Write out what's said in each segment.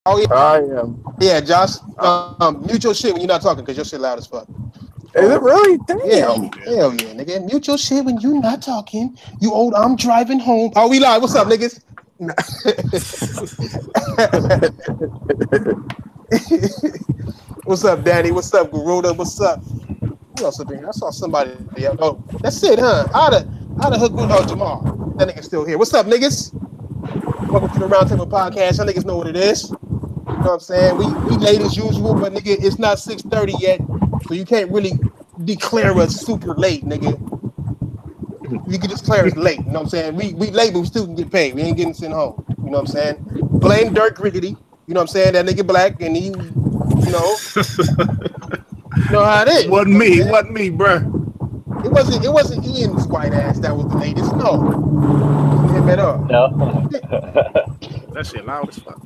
Oh yeah, I am. yeah, Josh. Mute your shit when you're not talking, cause your shit loud as fuck. Is it really? Yeah, Damn. hell yeah, nigga. Mute your shit when you not talking. You old. I'm driving home. Oh, we live. What's up, niggas? What's up, Danny? What's up, Garuda? What's up? Who else up in here? I saw somebody. Oh, that's it, huh? I'd have hooked with Jamal. That nigga's still here. What's up, niggas? Welcome to the Roundtable Podcast. Y'all niggas know what it is. You know what I'm saying? We late as usual, but nigga, it's not 6:30 yet, so you can't really declare us super late, nigga. You can just declare us late. You know what I'm saying? We late, but we still can get paid. We ain't getting sent home. You know what I'm saying? Blame Dirk Riggedy. You know what I'm saying? That nigga black, and he, you know how it is. Wasn't me, bruh. It wasn't Ian's white ass that was the latest. No. Him at all. No. That shit loud as fuck.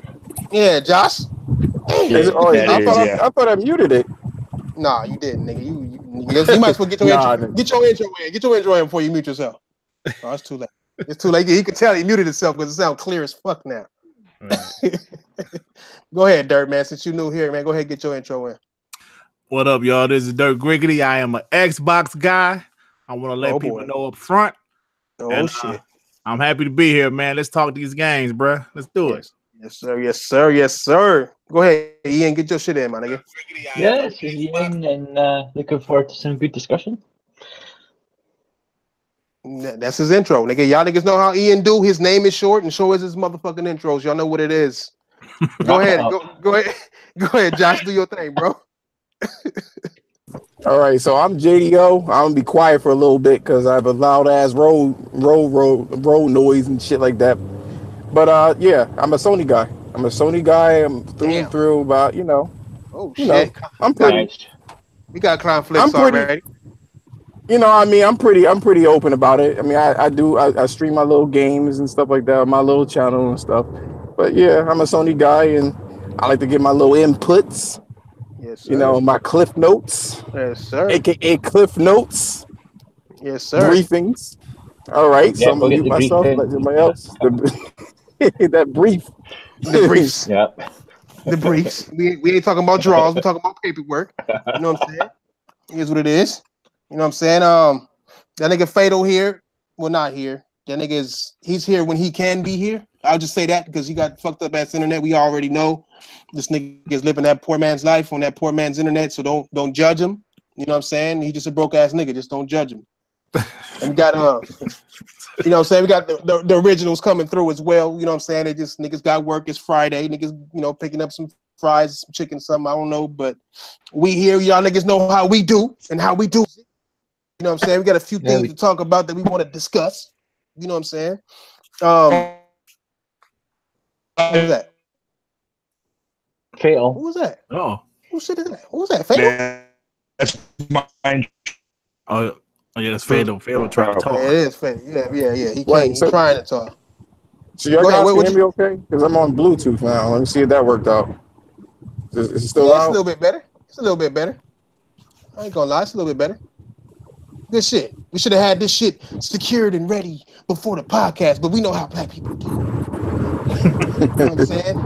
Yeah, Josh. I thought I muted it. Nah, you didn't, nigga. You might as well get your intro. Get your intro in. Get your intro in before you mute yourself. Oh, it's too late. It's too late. He could tell he muted himself because it sounds clear as fuck now. Go ahead, Dirt, man. Since you new here, man, go ahead and get your intro in. What up, y'all? This is Dirk Griggity. I am an Xbox guy. I want to let people know up front. Shit. I'm happy to be here, man. Let's talk these games, bro. Let's do it. Yes, sir. Yes, sir. Yes, sir. Go ahead, Ian. Get your shit in, my nigga. Yes, Ian, and looking forward to some good discussion. That's his intro, nigga. Y'all niggas know how Ian do. His name is short, and so is his motherfucking intros. Y'all know what it is. Go ahead. Go ahead. Go ahead, Josh. Do your thing, bro. All right, so I'm JDO. I'm gonna be quiet for a little bit because I have a loud ass road noise and shit like that. But yeah, I'm a Sony guy. I'm through and through. But Oh shit. I'm pretty. We got conflicts already. I'm pretty open about it. I mean, I stream my little games and stuff like that on my little channel and stuff. But yeah, I'm a Sony guy, and I like to get my little inputs. Yes, sir. My Cliff Notes. Yes, sir. AKA Cliff Notes. Yes, sir. Briefings. All right, Yeah, so I'm gonna mute myself, let somebody else. That brief. The briefs. Yeah. The briefs. We ain't talking about draws. We're talking about paperwork. You know what I'm saying? Here's what it is. You know what I'm saying? That nigga Fatal here. Well, not here. That nigga he's here when he can be here. I'll just say that because he got fucked up ass internet. We already know this nigga is living that poor man's life on that poor man's internet. So don't judge him. You know what I'm saying? He just a broke ass nigga. Just don't judge him. And we got you know what I'm saying? We got the originals coming through as well. You know what I'm saying? They just niggas got work. It's Friday. Niggas, picking up some fries, some chicken, something. I don't know. But we here. Y'all niggas know how we do and how we do. You know what I'm saying? We got a few things to talk about that we want to discuss. You know what I'm saying? Who was that? Fail. Who was that? Oh. Who said that? Who was that? Fatal? That's mine. Oh yeah, that's Fatal. Fatal trying to talk. Yeah, it is Fatal. Yeah. He can't. He's trying to talk. So y'all guys can hear me okay? Because I'm on Bluetooth now. Let me see if that worked out. Is it still out? It's a little bit better. It's a little bit better. I ain't gonna lie. It's a little bit better. Good shit. We should have had this shit secured and ready before the podcast, but we know how black people do. You know what I'm saying?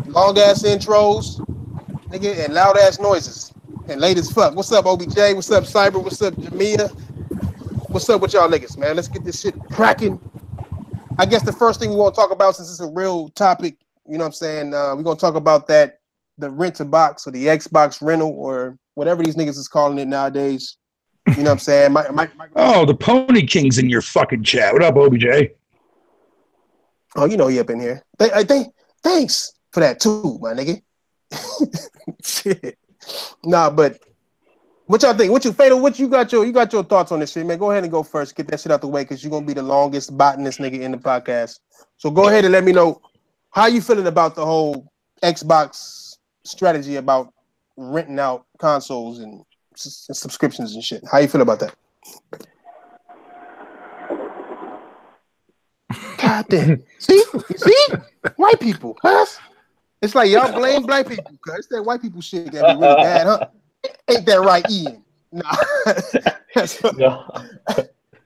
Long ass intros, nigga, and loud ass noises. And late as fuck. What's up, OBJ? What's up, Cyber? What's up, Jamia? What's up with y'all niggas, man? Let's get this shit cracking. I guess the first thing we want to talk about, since it's a real topic, you know what I'm saying? We're going to talk about the rent-a-box or the Xbox rental or whatever these niggas is calling it nowadays. You know what I'm saying? Oh, the Pony King's in your fucking chat. What up, OBJ? Oh, you know he up in here. Thanks for that too, my nigga. Shit. Nah, but what y'all think? What you Fatal? What you got your thoughts on this shit, man? Go ahead and go first. Get that shit out the way because you're gonna be the longest botanist nigga in the podcast. So go ahead and let me know how you feeling about the whole Xbox strategy about renting out consoles and subscriptions and shit. How you feel about that? God damn. See? White people, huh? It's like y'all blame black people, cuz it's that white people shit that be really bad, huh? Ain't that right, Ian? Nah. No.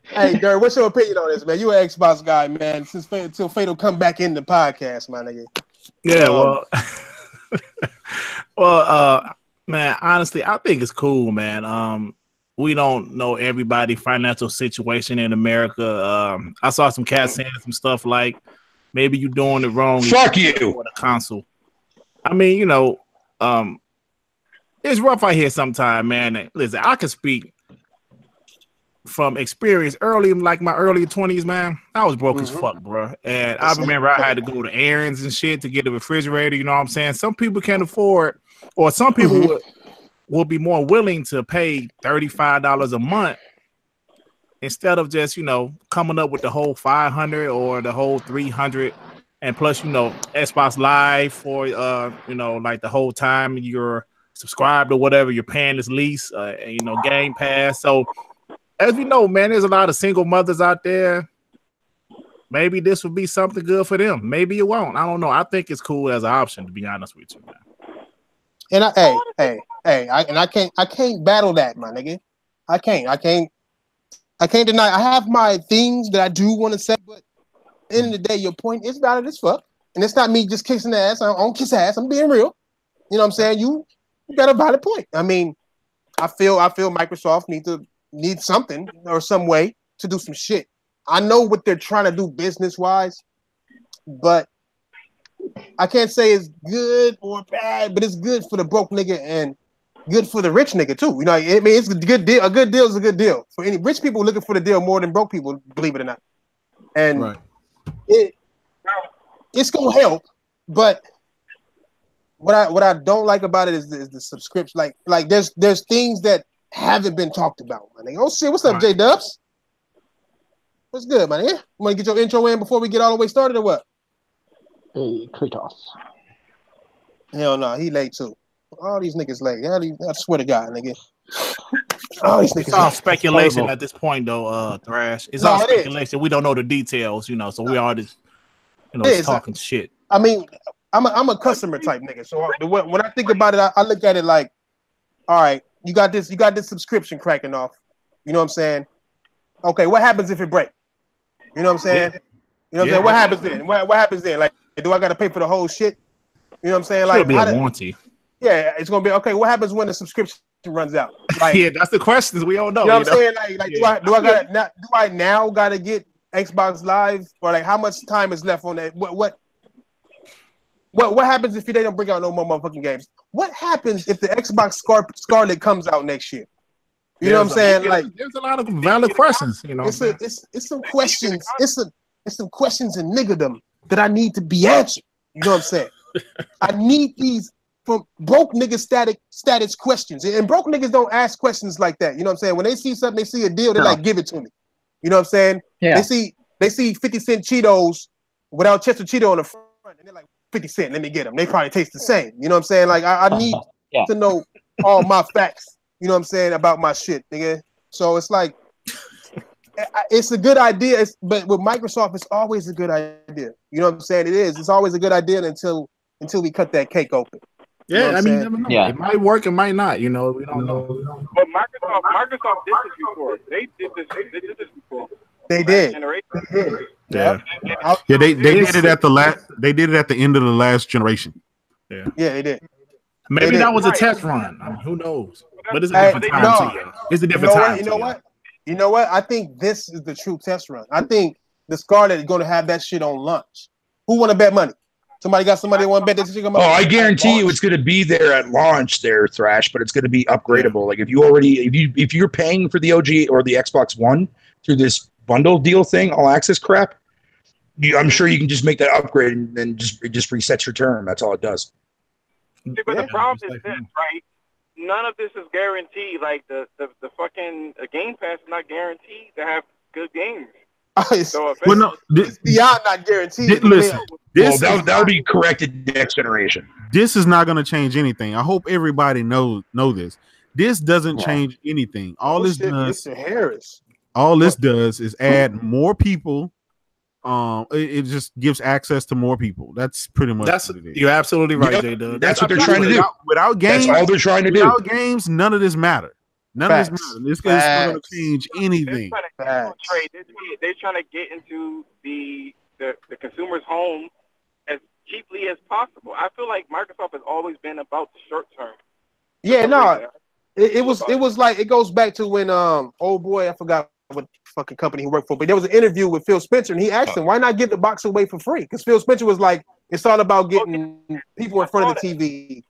Hey, Dirk, what's your opinion on this, man? You an Xbox guy, man. Until Fatal come back in the podcast, my nigga. Yeah, well, Well, man, honestly, I think it's cool, man. We don't know everybody's financial situation in America. I saw some cats saying some stuff like maybe you're doing it wrong. Fuck you. For the console. I mean, it's rough out here sometimes, man. Listen, I can speak from experience early, like my early 20s, man. I was broke as fuck, bro. And I remember I had to go to errands and shit to get a refrigerator. You know what I'm saying? Some people can't afford, or some people will be more willing to pay $35 a month instead of just, coming up with the whole 500 or the whole 300. And plus, Xbox Live for, like the whole time you're subscribed or whatever, you're paying this lease, Game Pass. So, as we know, man, there's a lot of single mothers out there. Maybe this would be something good for them. Maybe it won't. I don't know. I think it's cool as an option, to be honest with you, man. And I can't battle that, my nigga. I can't deny. I have my things that I do want to say, but at the end of the day, your point is valid as fuck. And it's not me just kissing the ass. I don't kiss ass. I'm being real. You know what I'm saying? You got a valid point. I mean, I feel Microsoft needs something or some way to do some shit. I know what they're trying to do business-wise, but I can't say it's good or bad, but it's good for the broke nigga and good for the rich nigga too. I mean, it's a good deal. A good deal is a good deal for any rich people looking for the deal more than broke people, believe it or not. And it's gonna help, but what I don't like about it is the subscription. Like there's things that haven't been talked about, my nigga. Oh shit, what's up, J Dubs? What's good, man? You want to get your intro in before we get all the way started, or what? Hey, Kratos. Hell no, he late too. All these niggas late. I swear to God, nigga. All these niggas. It's all speculation at this point, though. Thrash. It's all speculation. We don't know the details, so we all just, talking shit. I mean, I'm a customer type nigga. So when I think about it, I look at it like, all right, you got this subscription cracking off. You know what I'm saying? Okay, what happens if it breaks? You know what I'm saying? Yeah. You know what I'm saying? What happens then? What happens then? Like, do I got to pay for the whole shit? You know what I'm saying? Like, it'll be a warranty. Yeah, it's gonna be okay. What happens when the subscription runs out? Like, yeah, that's the questions we all know. You know what I'm saying? Like, do I now gotta get Xbox Live, or like how much time is left on that? What happens if they don't bring out no more motherfucking games? What happens if the Xbox Scarlet comes out next year? You know what I'm saying? Like, there's a lot of valid questions. It's some questions. It's some questions in niggerdom that I need to be answered. You know what I'm saying? I need these from broke niggas status questions. And broke niggas don't ask questions like that. You know what I'm saying? When they see something, they see a deal, they're like, give it to me. You know what I'm saying? Yeah. They see 50 cent Cheetos without Chester Cheeto on the front, and they're like, 50 cent, let me get them. They probably taste the same. You know what I'm saying? Like, I need to know all my facts, you know what I'm saying, about my shit, nigga. So it's like, it's a good idea, but with Microsoft, it's always a good idea. You know what I'm saying? It is. It's always a good idea until we cut that cake open. Yeah, you know I mean, you never know. Yeah. It might work, it might not. We don't know. But Microsoft did this before. They did this before. They did. Yeah. Yeah, they did it at the last. They did it at the end of the last generation. Yeah, they did. Maybe that was a test run. I mean, who knows? But it's a different time to you. It's a different time. You know what? I think this is the true test run. I think the Scarlet is going to have that shit on launch. Who want to bet money? Somebody got somebody want to bet this shit? I guarantee you it's going to be there at launch there, Thrash, but it's going to be upgradable. Like if you're paying for the OG or the Xbox One through this bundle deal thing, all access crap, I'm sure you can just make that upgrade and then just resets your term. That's all it does. See, but the problem is this, right? None of this is guaranteed. Like the fucking Game Pass is not guaranteed to have good games. So it's beyond not guaranteed. Listen, that'll be corrected next generation. This is not going to change anything. I hope everybody know this. This doesn't change anything. All this does is add more people. It just gives access to more people. That's pretty much what it is. You're absolutely right, J-Dub. That's what they're trying to do. Without games, that's all they're trying to do. Without games, none of this matter. None of this matter. This is not going to change anything. They're trying to get into the consumer's home as cheaply as possible. I feel like Microsoft has always been about the short term. Yeah, no, it was like it goes back to when old boy, I forgot what fucking company he worked for, but there was an interview with Phil Spencer, and he asked him why not give the box away for free, because Phil Spencer was like, it's all about getting people in front of the TV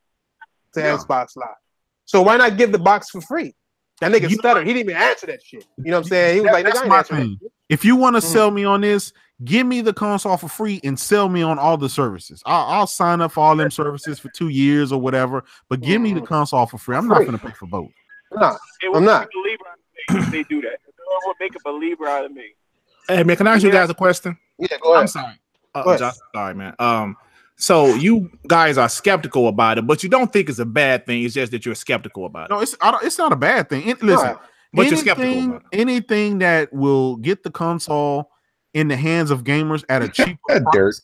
to Xbox Live. So why not give the box for free? That nigga stuttered. He didn't even answer that shit. You know what I'm saying? He was like, that's nigga, I my ain't thing. If you want to sell me on this, give me the console for free and sell me on all the services. I'll sign up for all them services for 2 years or whatever, but give me the console for free. I'm not going to pay for both. No, I'm not. If they do that, it would make a believer out of me. Hey man, can I ask you guys a question? Yeah, go ahead. I'm sorry. Josh, sorry, man. So you guys are skeptical about it, but you don't think it's a bad thing. It's just that you're skeptical about it. No, it's not a bad thing. Listen, but you're skeptical about it. Anything that will get the console in the hands of gamers at a cheaper price,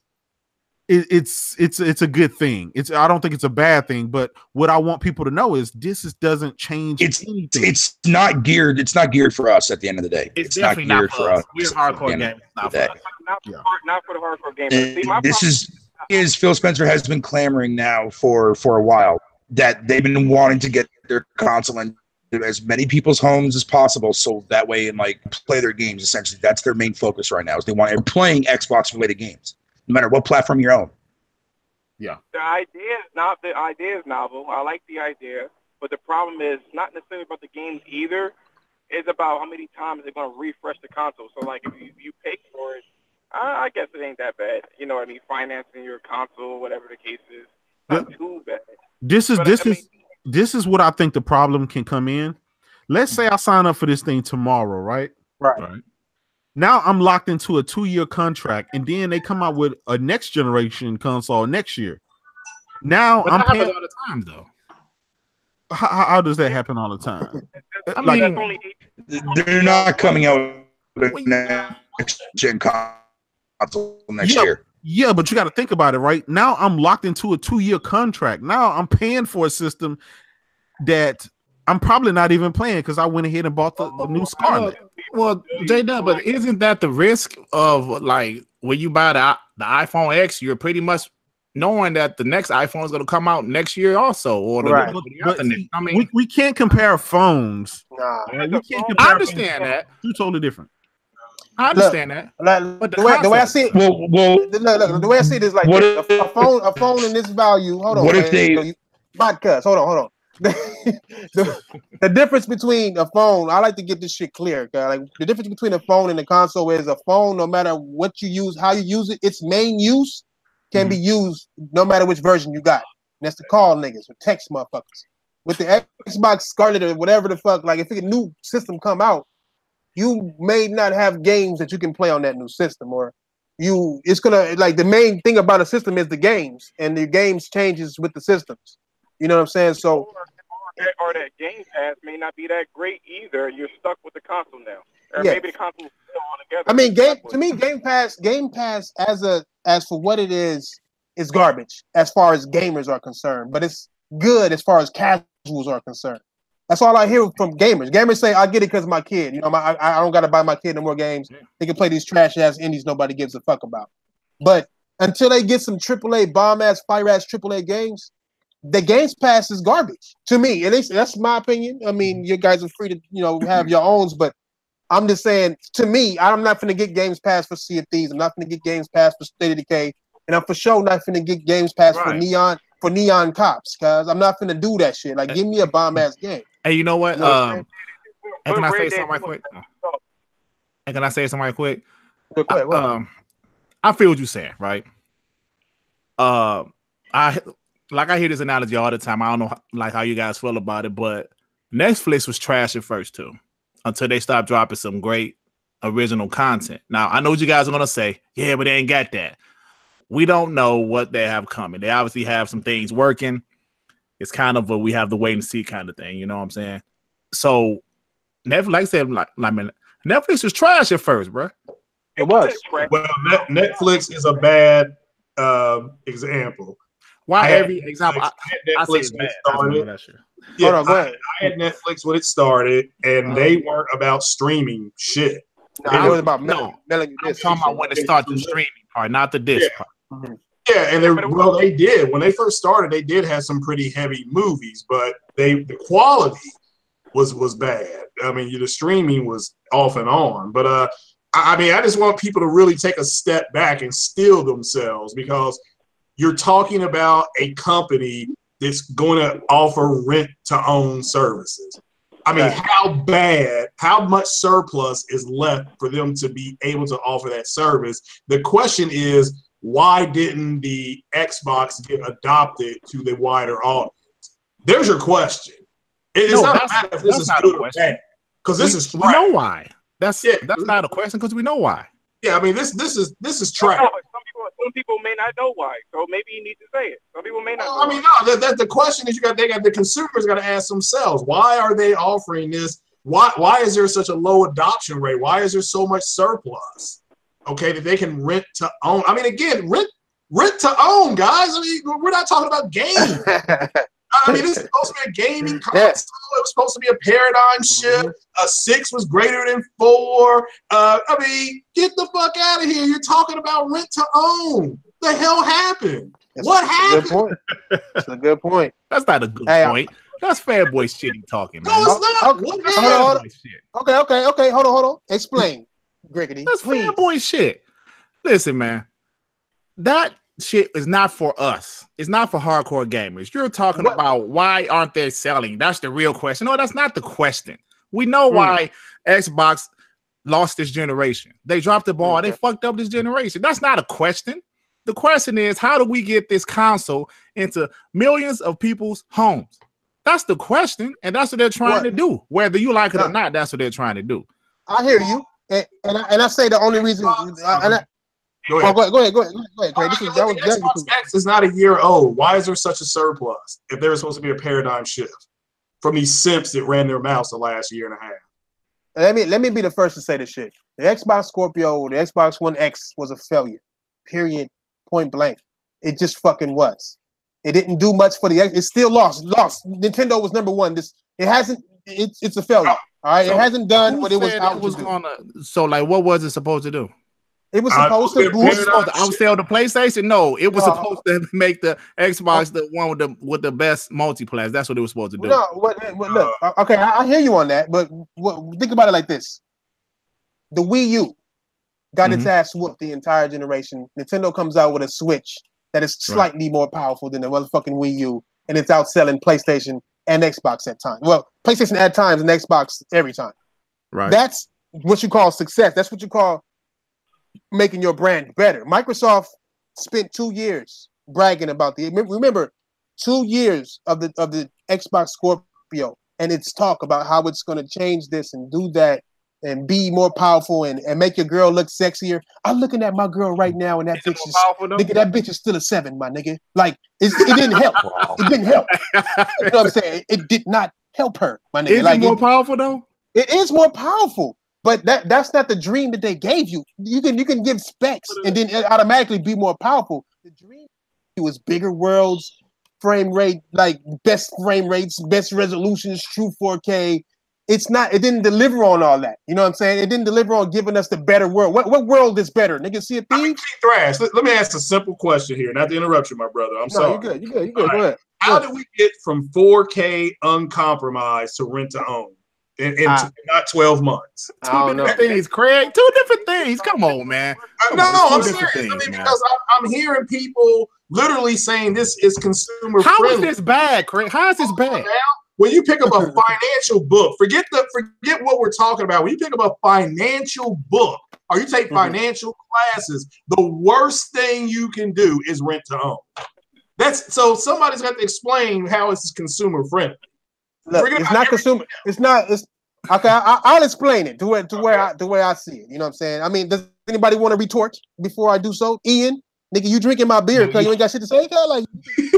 it's a good thing. I don't think it's a bad thing, but what I want people to know is doesn't change anything. It's not geared. It's not geared for us at the end of the day. It's not geared for us. We're hardcore gamers. Not for the hardcore gamers. See, this is Phil Spencer has been clamoring now for a while that they've been wanting to get their console into as many people's homes as possible, so that way and like play their games. Essentially, that's their main focus right now. Is they're playing Xbox related games, no matter what platform you're on. Yeah, the idea is novel. I like the idea, but the problem is not necessarily about the games either. It's about how many times they're going to refresh the console. So like if you pay for it, I guess it ain't that bad. You know what I mean? Financing your console, whatever the case is, not too bad. This is what I think the problem can come in. Let's say I sign up for this thing tomorrow, right? Right. Now I'm locked into a 2-year contract, and then they come out with a next generation console next year. Now I'm paying all the time, though. How does that happen all the time? I mean, they're not coming out with a next gen console next year. Yeah, but you got to think about it, right? Now I'm locked into a 2-year contract. Now I'm paying for a system that I'm probably not even playing because I went ahead and bought the new Scarlet. Well, J-Dub, but isn't that the risk of like when you buy the iPhone X, you're pretty much knowing that the next iPhone is going to come out next year also, or I mean, we can't compare phones. Nah, we can't compare. I understand that. Two totally different. I understand that. But the way I see it, the way I see it is like a phone in this value. Hold on. What if they? Podcast. Hold on. The difference between a phone, I like to get this shit clear. Like the difference between a phone and a console is a phone, no matter what you use, how you use it, its main use can be used no matter which version you got. And that's to call niggas or text motherfuckers. With the Xbox Scarlet or whatever the fuck, like if a new system come out, you may not have games that you can play on that new system, or it's gonna like the main thing about a system is the games, and the games changes with the systems. You know what I'm saying? So, or that Game Pass may not be that great either. You're stuck with the console now, or maybe the console is still all together. I mean, Game Pass as for what it is garbage as far as gamers are concerned, but it's good as far as casuals are concerned. That's all I hear from gamers. Gamers say, "I get it because my kid. You know, I don't got to buy my kid no more games. They can play these trash ass indies nobody gives a fuck about." But until they get some AAA bomb ass, fire ass AAA games, the Games Pass is garbage to me. At least that's my opinion. I mean, you guys are free to have your owns, but I'm just saying, to me, I'm not finna get Games Pass for Sea of Thieves. I'm not finna get Games Pass for State of Decay, and I'm for sure not finna get Games Pass for Neon Cops, cause I'm not finna do that shit. Like, give me a bomb ass game. Hey, you know what? And can I say something right quick? And can I say something right quick? I feel what you're saying, right? I hear this analogy all the time. I don't know how you guys feel about it, but Netflix was trash at first too, until they stopped dropping some great original content. Now I know what you guys are gonna say, yeah, but they ain't got that. We don't know what they have coming. They obviously have some things working. It's kind of we have to wait and see kind of thing. You know what I'm saying? So Netflix said, Netflix was trash at first, bro. It was. Well, Netflix is a bad example. Why every example? Netflix when it started. Hold on, go ahead. I had Netflix when it started, and they weren't about streaming shit. No, it was about I'm talking about when it started the streaming part, not the disc part. Yeah, and they did. When they first started, they did have some pretty heavy movies, but the quality was bad. I mean, the streaming was off and on. But I mean, I just want people to really take a step back and steel themselves, because you're talking about a company that's going to offer rent-to-own services. I mean, how much surplus is left for them to be able to offer that service? The question is, why didn't the Xbox get adopted to the wider audience? There's your question. It's not a matter if this is good or bad, because this is trash. We know why. That's not a question, because we know why. Yeah, I mean, this is trash. Some people may not know why, so maybe you need to say it. Some people may not. Well, I mean, no. That's the question is the consumers got to ask themselves, why are they offering this? Why is there such a low adoption rate? Why is there so much surplus? Okay, that they can rent to own. I mean, again, rent to own, guys. I mean, we're not talking about games. I mean, this is supposed to be a gaming console. It was supposed to be a paradigm shift. A 6 was greater than 4. I mean, get the fuck out of here. You're talking about rent to own. The hell happened? What happened? That's a good point. That's not a good point. That's fanboy shit he talking, man. No, it's not. Okay. Hold on. Explain, Griggity. That's fanboy shit. Listen, man. That shit is not for us. It's not for hardcore gamers. You're talking about why aren't they selling? That's the real question. No, that's not the question. We know why Xbox lost this generation. They dropped the ball. They fucked up this generation. That's not a question. The question is, how do we get this console into millions of people's homes? That's the question, and that's what they're trying to do. Whether you like it or not, that's what they're trying to do. I hear you, and I say the only reason. Go ahead, Craig. Xbox X is not a year old. Why is there such a surplus if there was supposed to be a paradigm shift from these simps that ran their mouths the last year and a half? Let me be the first to say this shit. The Xbox Scorpio, the Xbox One X was a failure. Period. Point blank. It just fucking was. It didn't do much for the X. It still lost. Nintendo was number one. It's a failure. All right. So it hasn't done what it was out to do. So, like, what was it supposed to do? It was supposed to boost. Outsell the PlayStation? No, it was supposed to make the Xbox the one with the best multiplayer. That's what it was supposed to do. No, look, okay, I hear you on that, but think about it like this: the Wii U got its ass whooped the entire generation. Nintendo comes out with a Switch that is slightly more powerful than the motherfucking Wii U, and it's outselling PlayStation and Xbox at times. Well, PlayStation at times and Xbox every time. Right. That's what you call success. That's what you call making your brand better. Microsoft spent 2 years bragging about remember 2 years of the Xbox Scorpio, and it's talk about how it's going to change this and do that and be more powerful and make your girl look sexier. I'm looking at my girl right now, and that bitch is nigga, that bitch is still a 7, my nigga. Like it didn't help. It didn't help. You know what I'm saying? It did not help her, my nigga. Is it more powerful though? It is more powerful. But that's not the dream that they gave you. You can give specs and then it automatically be more powerful. The dream was bigger worlds, frame rate, like best frame rates, best resolutions, true 4K. It didn't deliver on all that. You know what I'm saying? It didn't deliver on giving us the better world. What world is better? Nigga, see a thief? Thrash, let me ask a simple question here. Not to interrupt you, my brother. I'm sorry. You good. Go ahead. How did we get from 4K uncompromised to rent to own? In not 12 months. Two different things, Craig. Two different things. Come on, man. I'm serious. Because I'm hearing people literally saying this is consumer friendly. How is this bad, Craig? How is this bad? When you pick up a financial book, forget what we're talking about. When you pick up a financial book or you take financial classes, the worst thing you can do is rent to own. So somebody's got to explain how it's consumer friendly. Look, it's not consumer. It's not. It's okay. I'll explain it to where I see it. You know what I'm saying? I mean, does anybody want to retort before I do so? Ian, nigga, you drinking my beer because you ain't got shit to say? Okay, like you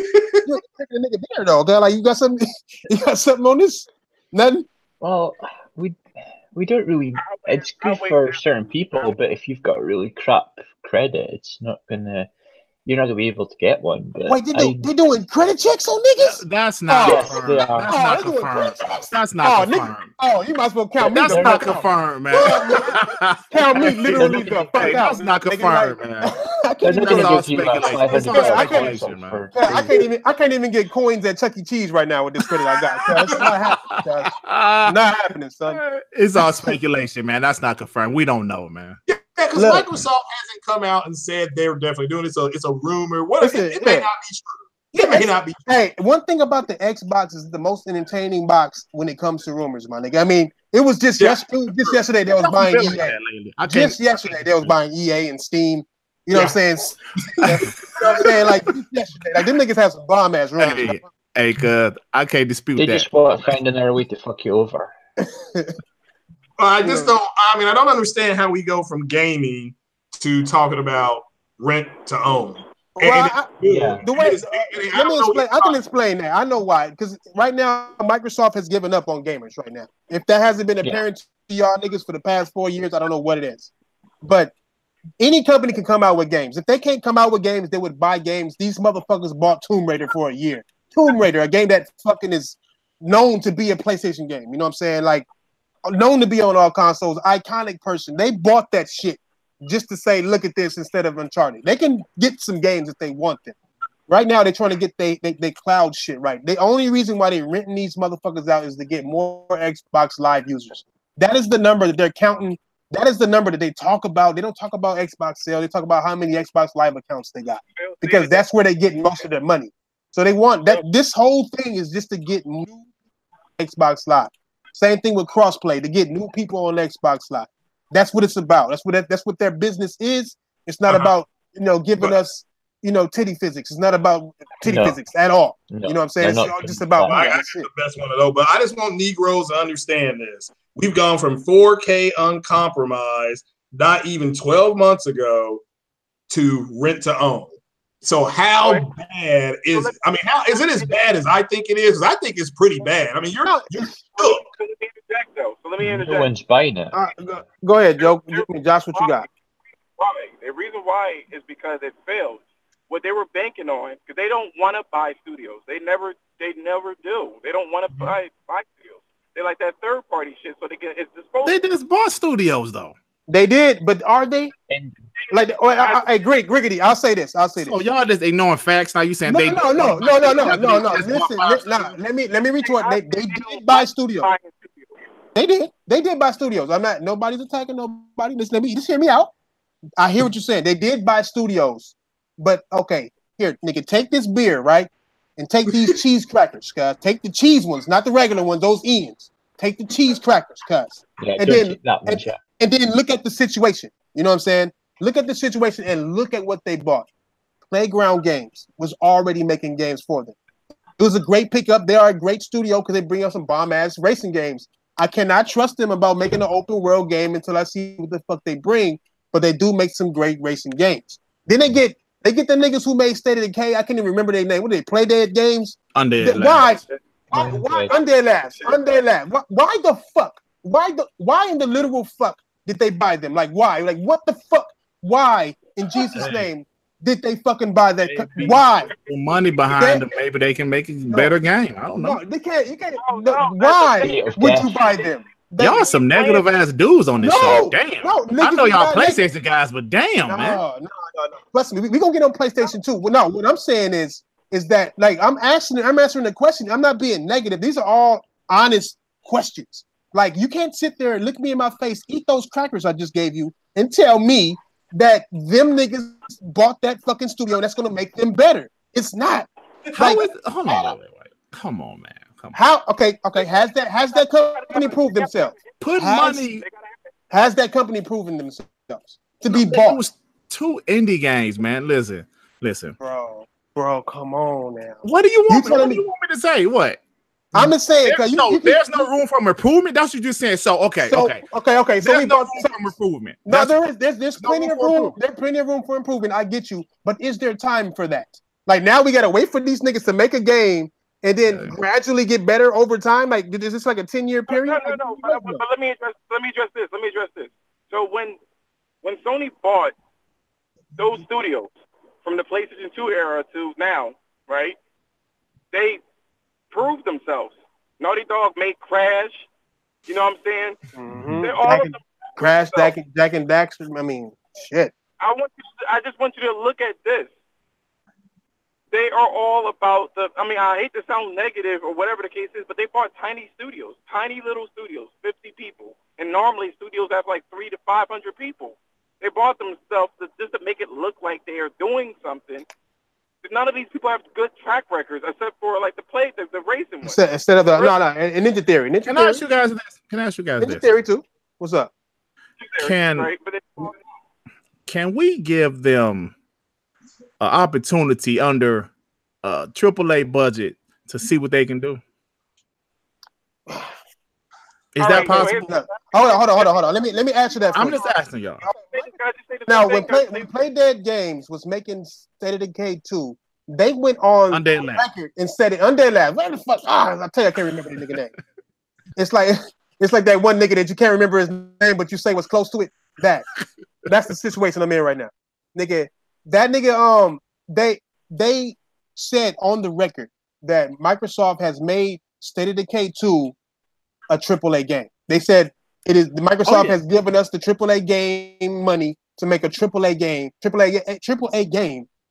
drinking a nigga beer though. Okay, like you got something. You got something on this? Nothing. Well, we don't really. It's good for certain people, but if you've got really crap credit, it's not gonna. You're not gonna be able to get one. But wait, they doing credit checks on niggas? That's not confirmed. That's not confirmed. That's not confirmed. Oh, you might as well count me. That's not confirmed, man. Count me literally the fuck out. That's not confirmed, man. can't even It's get all give you a speculation. It's all $500 speculation, console man. for I can't even get coins at Chuck E. Cheese right now with this credit I got. It's not happening. Not happening, son. It's all speculation, man. That's not confirmed. We don't know, man. Yeah, because Microsoft hasn't come out and said they were definitely doing it. So it's a rumor. What it may not be true. It may not be true. Hey, one thing about the Xbox is the most entertaining box when it comes to rumors, my nigga. I mean, it was just yesterday they was buying EA. Just yesterday they was buying EA and Steam. You know what I'm saying? You know what I'm saying? Like yesterday, like them niggas have some bomb ass rumors. Hey, cuz I can't dispute they that. just want to find another way to fuck you over. I just don't. I mean, I don't understand how we go from gaming to talking about rent to own. Well, the way let me explain. I can explain that. I know why. Because right now, Microsoft has given up on gamers. Right now, if that hasn't been apparent to y'all niggas for the past 4 years, I don't know what it is. But any company can come out with games. If they can't come out with games, they would buy games. These motherfuckers bought Tomb Raider for a year. Tomb Raider, a game that fucking is known to be a PlayStation game. You know what I'm saying? Like known to be on all consoles. Iconic person. They bought that shit just to say, look at this instead of Uncharted. They can get some games if they want them. Right now, they're trying to get they cloud shit right. The only reason why they're renting these motherfuckers out is to get more Xbox Live users. That is the number that they're counting. That is the number that they talk about. They don't talk about Xbox sales. They talk about how many Xbox Live accounts they got because that's where they get most of their money. So they want that. This whole thing is just to get new Xbox Live. Same thing with crossplay to get new people on Xbox Live. That's what it's about. That's what their business is. It's not about giving us titty physics. It's not about titty physics at all. No, you know what I'm saying? It's all just about I got the best one of those. But I just want Negroes to understand this. We've gone from 4K uncompromised, not even 12 months ago, to rent to own. So how bad is? I mean, how is it as bad as I think it is? Because I think it's pretty bad. I mean, you're So let me interject. No one's buying it. Go ahead, Joe. Josh, what you got? The reason why is because it failed. What they were banking on, because they don't want to buy studios. They never do. They don't want to buy studios. They like that third party shit, so they get it's disposable. They just bought studios though. They did, but are they? Like, hey, Griggity, I'll say this. Oh, y'all just ignoring facts now. You saying no. Listen, let me retort. They did buy studios. They did buy studios. Nobody's attacking nobody. Listen, just hear me out. I hear what you're saying. They did buy studios, but okay, here, nigga, take this beer, right? And take these cheese crackers, guys. Take the cheese ones, not the regular ones, those Ian's. Take the cheese crackers, cuz. And then look at the situation. You know what I'm saying? Look at the situation and look at what they bought. Playground Games was already making games for them. It was a great pickup. They are a great studio because they bring out some bomb-ass racing games. I cannot trust them about making an open world game until I see what the fuck they bring, but they do make some great racing games. Then they get the niggas who made State of Decay. I can't even remember their name. What did they play Dead Games? Undead Labs. Why Undead Labs? Undead Labs. Why the fuck? Why in the literal fuck did they buy them? Like why? Like what the fuck? Why in Jesus' name did they fucking buy that? Why? Money behind them. Maybe they can make a better game. I don't know. No, they can't. You can't. Why would you buy them? Y'all some negative ass dudes on this show. Damn. I know y'all PlayStation guys, but damn, man. No. Trust me, we gonna get on PlayStation 2. Well, no, what I'm saying is that like I'm answering the question. I'm not being negative. These are all honest questions. Like you can't sit there and look me in my face, eat those crackers I just gave you, and tell me that them niggas bought that fucking studio that's gonna make them better. It's not. Hold on, wait. Come on, man. How? Okay. Has that company proved themselves? Has that company proven themselves to be bought? It was 2 indie games, man. Listen, bro. Come on now. What do you want? What do you want me to say? What? I'm just saying. There's no room for improvement. That's what you're saying. So okay. So we bought some improvement. No, there's plenty of room. There's plenty of room for improvement. I get you, but is there time for that? Like now we gotta wait for these niggas to make a game and then gradually get better over time. Like is this like a 10-year period? No. But let me address this. So when Sony bought those studios from the PlayStation 2 era to now, right? They proved themselves. Naughty Dog made Crash. You know what I'm saying? Mm-hmm. Crash, Jack and Daxter. I mean, shit. I just want you to look at this. They are all about I hate to sound negative or whatever the case is, but they bought tiny studios, tiny little studios, 50 people. And normally studios have like 300 to 500 people. They bought themselves just to make it look like they are doing something. None of these people have good track records except for like the racing one. Instead of Ninja Theory. Can I ask you guys this? Ninja Theory too. What's up? Can we give them an opportunity under a AAA budget to see what they can do? Is that possible? Hold on. Let me answer that. I'm just asking y'all. Now, when Play Dead Games was making State of Decay 2, they went on record and said it Undead Labs. Where the fuck? I tell you, I can't remember the nigga name. It's like that one nigga that you can't remember his name, but you say was close to it. That's the situation I'm in right now, nigga. That nigga, they said on the record that Microsoft has made State of Decay 2 a AAA game. They said Microsoft has given us the AAA game money to make a AAA game,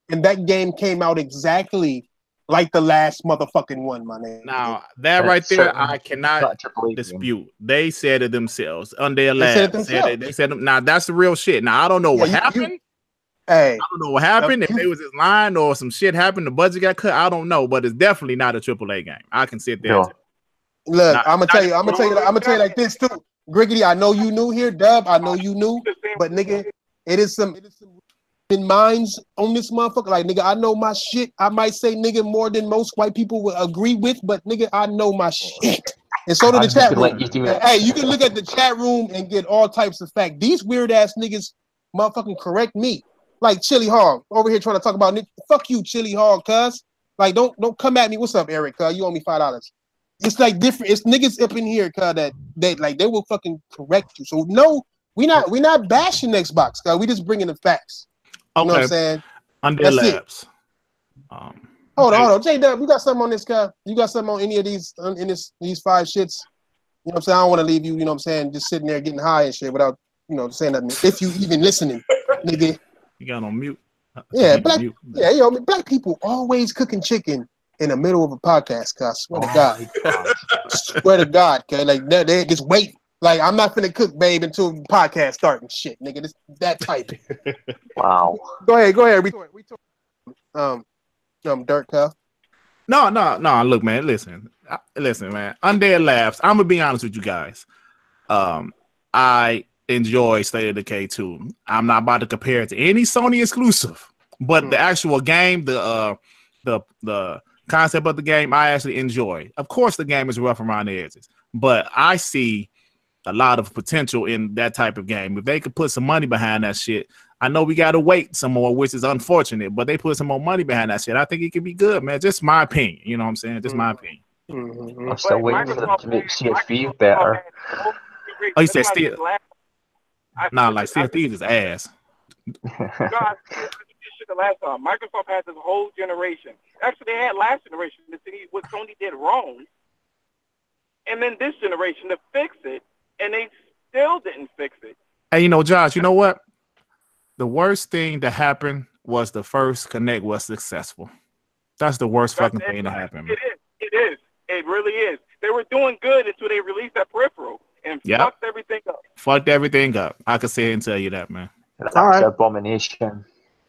and that game came out exactly like the last motherfucking one, my name. Now that right there, I cannot dispute. They said it themselves. Undead Labs they said now that's the real shit. Now I don't know what happened. I don't know what happened. If they was just lying or some shit happened, the budget got cut. I don't know, but it's definitely not a AAA game. I can sit there. Look, I'm gonna tell you like this too. Griggity, I know you knew here, Dub. I know you knew, but nigga, it is some in minds on this motherfucker. Like nigga, I know my shit. I might say nigga more than most white people would agree with, but nigga, I know my shit. And so do the chat room. Hey, you can look at the chat room and get all types of facts. These weird ass niggas motherfucking correct me. Like Chili Hog over here trying to talk about fuck you, Chili Hog, cuz. Like don't come at me. What's up, Eric? You owe me $5. It's like different. It's niggas up in here, cuz that they will fucking correct you. So no, we not bashing Xbox, cuz we just bringing the facts. You know what I'm saying? Undead Labs. Hold on. J-Dub, you got something on this, cuz? You got something on any of these these 5 shits? You know what I'm saying? I don't want to leave you, you know what I'm saying, just sitting there getting high and shit without, saying nothing. If you even listening, nigga. You got on mute. Black people always cooking chicken in the middle of a podcast, cuz. Swear to God. Swear to God, cuz. Like, they just wait. Like, I'm not finna cook, babe, until the podcast starting shit, nigga. This that type. Wow. Go ahead. We Dirt Cuff. No. Look, man. Listen, man. Undead Labs. I'm gonna be honest with you guys. I enjoy State of Decay 2. I'm not about to compare it to any Sony exclusive, but the actual game, the concept of the game, I actually enjoy. Of course, the game is rough around the edges, but I see a lot of potential in that type of game. If they could put some money behind that shit, I know we got to wait some more, which is unfortunate, but they put some more money behind that shit. I think it could be good, man. Just my opinion. You know what I'm saying? Just my opinion. I'm still waiting for them to make Sea of Thieves better. Oh, you said still? Nah, like Sea of Thieves is ass. Last time Microsoft had this whole generation. Actually, they had last generation to see what Sony did wrong, and then this generation to fix it, and they still didn't fix it. Hey, Josh, you know what? The worst thing that happened was the first Connect was successful. That's the worst fucking thing to happen. Man. It is. It really is. They were doing good until they released that peripheral and fucked everything up. Fucked everything up. I could sit and tell you that, man. That's an abomination.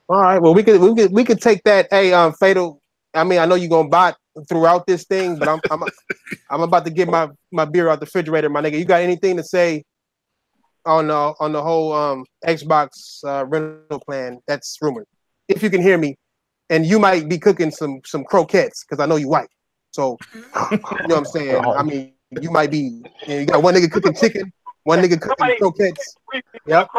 All right. Well, we could take that. Hey, Fatal. I mean, I know you're gonna bot throughout this thing, but I'm about to get my beer out the refrigerator, my nigga. You got anything to say on the whole Xbox rental plan that's rumored? If you can hear me, and you might be cooking some croquettes because I know you white. So you know what I'm saying. I mean, you might be. You got one nigga cooking chicken, one nigga cooking croquettes. Yep.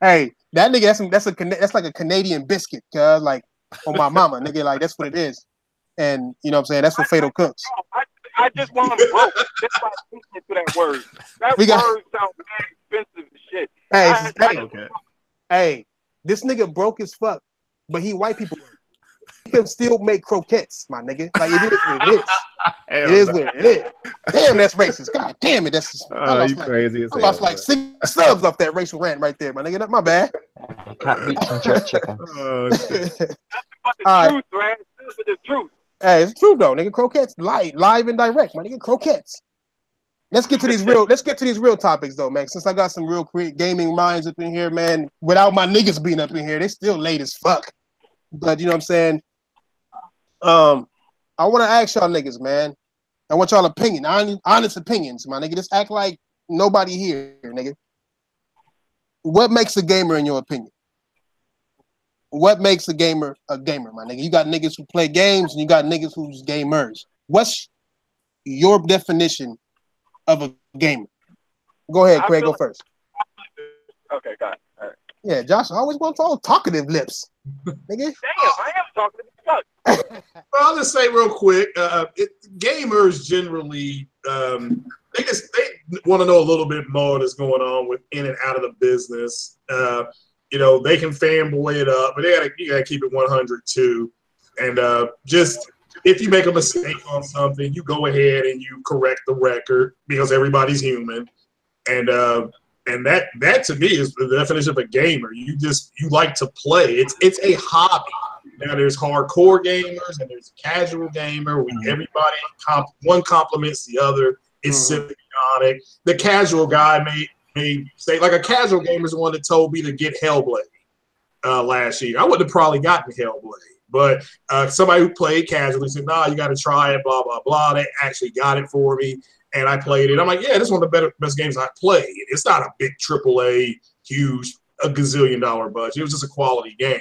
Hey, that nigga, that's like a Canadian biscuit, cuz like on my mama, nigga, like that's what it is. And you know what I'm saying, that's what Fatal cooks. I just want to broke. That's why I'm into that word. That word sounds very expensive as shit. Hey, this nigga broke as fuck, but he white people. can still make croquettes, my nigga. Like it is what it is. It is what it is. Damn, that's racist. God damn it, that's you crazy as hell. I lost like 6 subs off that racial rant right there, my nigga. Not my bad. You can't beat some jerk chicken. That's the truth, man. This is the truth. Hey, it's true though, nigga. Croquettes, live and direct, my nigga. Croquettes. Let's get to these real topics though, man. Since I got some real gaming minds up in here, man. Without my niggas being up in here, they still late as fuck. But you know what I'm saying? I want to ask y'all niggas, man. I want y'all opinion, honest opinions, my nigga. Just act like nobody here, nigga. What makes a gamer in your opinion? What makes a gamer, my nigga? You got niggas who play games and you got niggas who's gamers. What's your definition of a gamer? Go ahead, Craig. Go first. Okay, got it. All right. Yeah, Josh always wants all talkative lips, nigga. Damn, I am talking to fuck. Well, I'll just say real quick, gamers generally they want to know a little bit more that's going on with in and out of the business. You know, they can fanboy it up, but you gotta keep it 100 too. And just if you make a mistake on something, you go ahead and you correct the record because everybody's human. And that to me is the definition of a gamer. You like to play. It's a hobby. Now there's hardcore gamers and there's a casual gamer. Everybody one complements the other. It's symbiotic. The casual guy may say, like, a casual gamer is the one that told me to get Hellblade last year. I would have probably gotten Hellblade, but somebody who played casually said, "Nah, you got to try it." Blah blah blah. They actually got it for me, and I played it. I'm like, yeah, this is one of the best games I played. It's not a big AAA, huge, a gazillion dollar budget. It was just a quality game.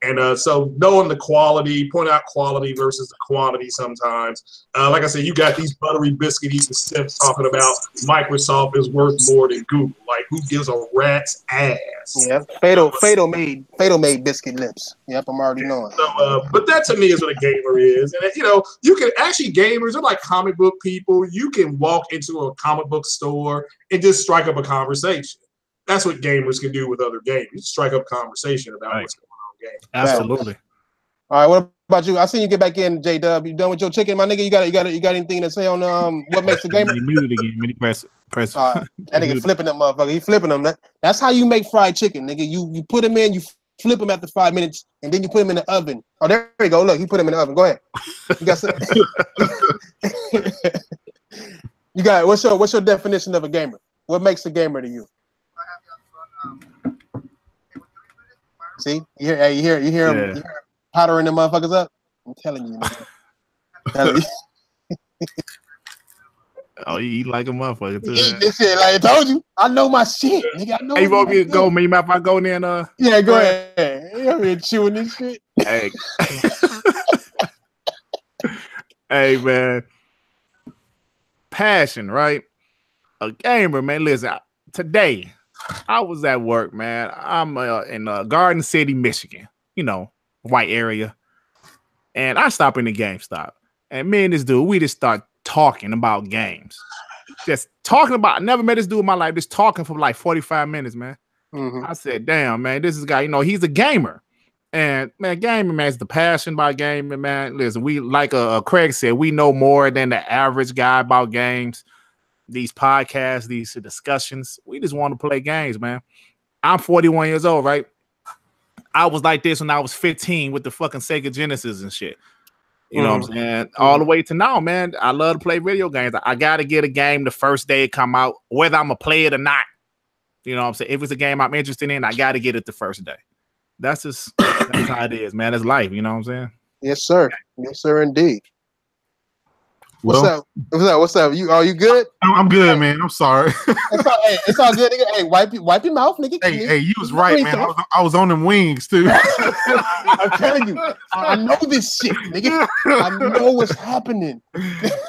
And so knowing the quality, point out quality versus the quantity sometimes. Like I said, you got these buttery biscuit eating stiffs talking about Microsoft is worth more than Google. Like, who gives a rat's ass? Yeah, Fatal made biscuit lips. Yep, I'm already knowing. So, but that to me is what a gamer is. And, you know, you can actually, gamers are like comic book people. You can walk into a comic book store and just strike up a conversation. That's what gamers can do with other gamers. You strike up a conversation about what's going on. Game. Absolutely. All right, what about you? I seen you get back in, J-Dub. You done with your chicken, my nigga? You got anything to say on what makes a gamer? You muted again. Press. That nigga flipping them motherfucker. He flipping them. That's how you make fried chicken, nigga. You put them in, you flip them after 5 minutes, and then you put them in the oven. Oh, there you go. Look, he put them in the oven. Go ahead. You got some. You got it. What's your definition of a gamer? What makes a gamer to you? See, you hear him powdering them motherfuckers up. I'm telling you, nigga. Oh, you eat like a motherfucker too. Eat this shit, like I told you. I know my shit, nigga. I know. Hey, you want me to go? Me, if I go in there and yeah, go ahead. You over here chewing this shit. Hey, hey, man. Passion, right? A gamer, man. Listen, today I was at work, man. I'm in Garden City, Michigan, you know, white area. And I stop in the GameStop. And me and this dude, we just start talking about games. Just talking about, I never met this dude in my life, just talking for like 45 minutes, man. I said, damn, man, this is a guy, you know, he's a gamer. And, man, gaming, man, is the passion by gaming, man. Listen, we, like Craig said, we know more than the average guy about games. These podcasts, these discussions, we just want to play games, man. I'm 41 years old, right? I was like this when I was 15 with the fucking Sega Genesis and shit. You know what I'm saying? All the way to now, man. I love to play video games. I got to get a game the first day it come out, whether I'm going to play it or not. You know what I'm saying? If it's a game I'm interested in, I got to get it the first day. That's how it is, man. It's life. You know what I'm saying? Yes, sir. Yes, sir, indeed. What's up? What's up? Are you good? I'm good, man. I'm sorry. It's all good, nigga. Hey, wipe your mouth, nigga. Hey, you was right, man. I was on them wings too. I'm telling you, I know this shit, nigga. I know what's happening.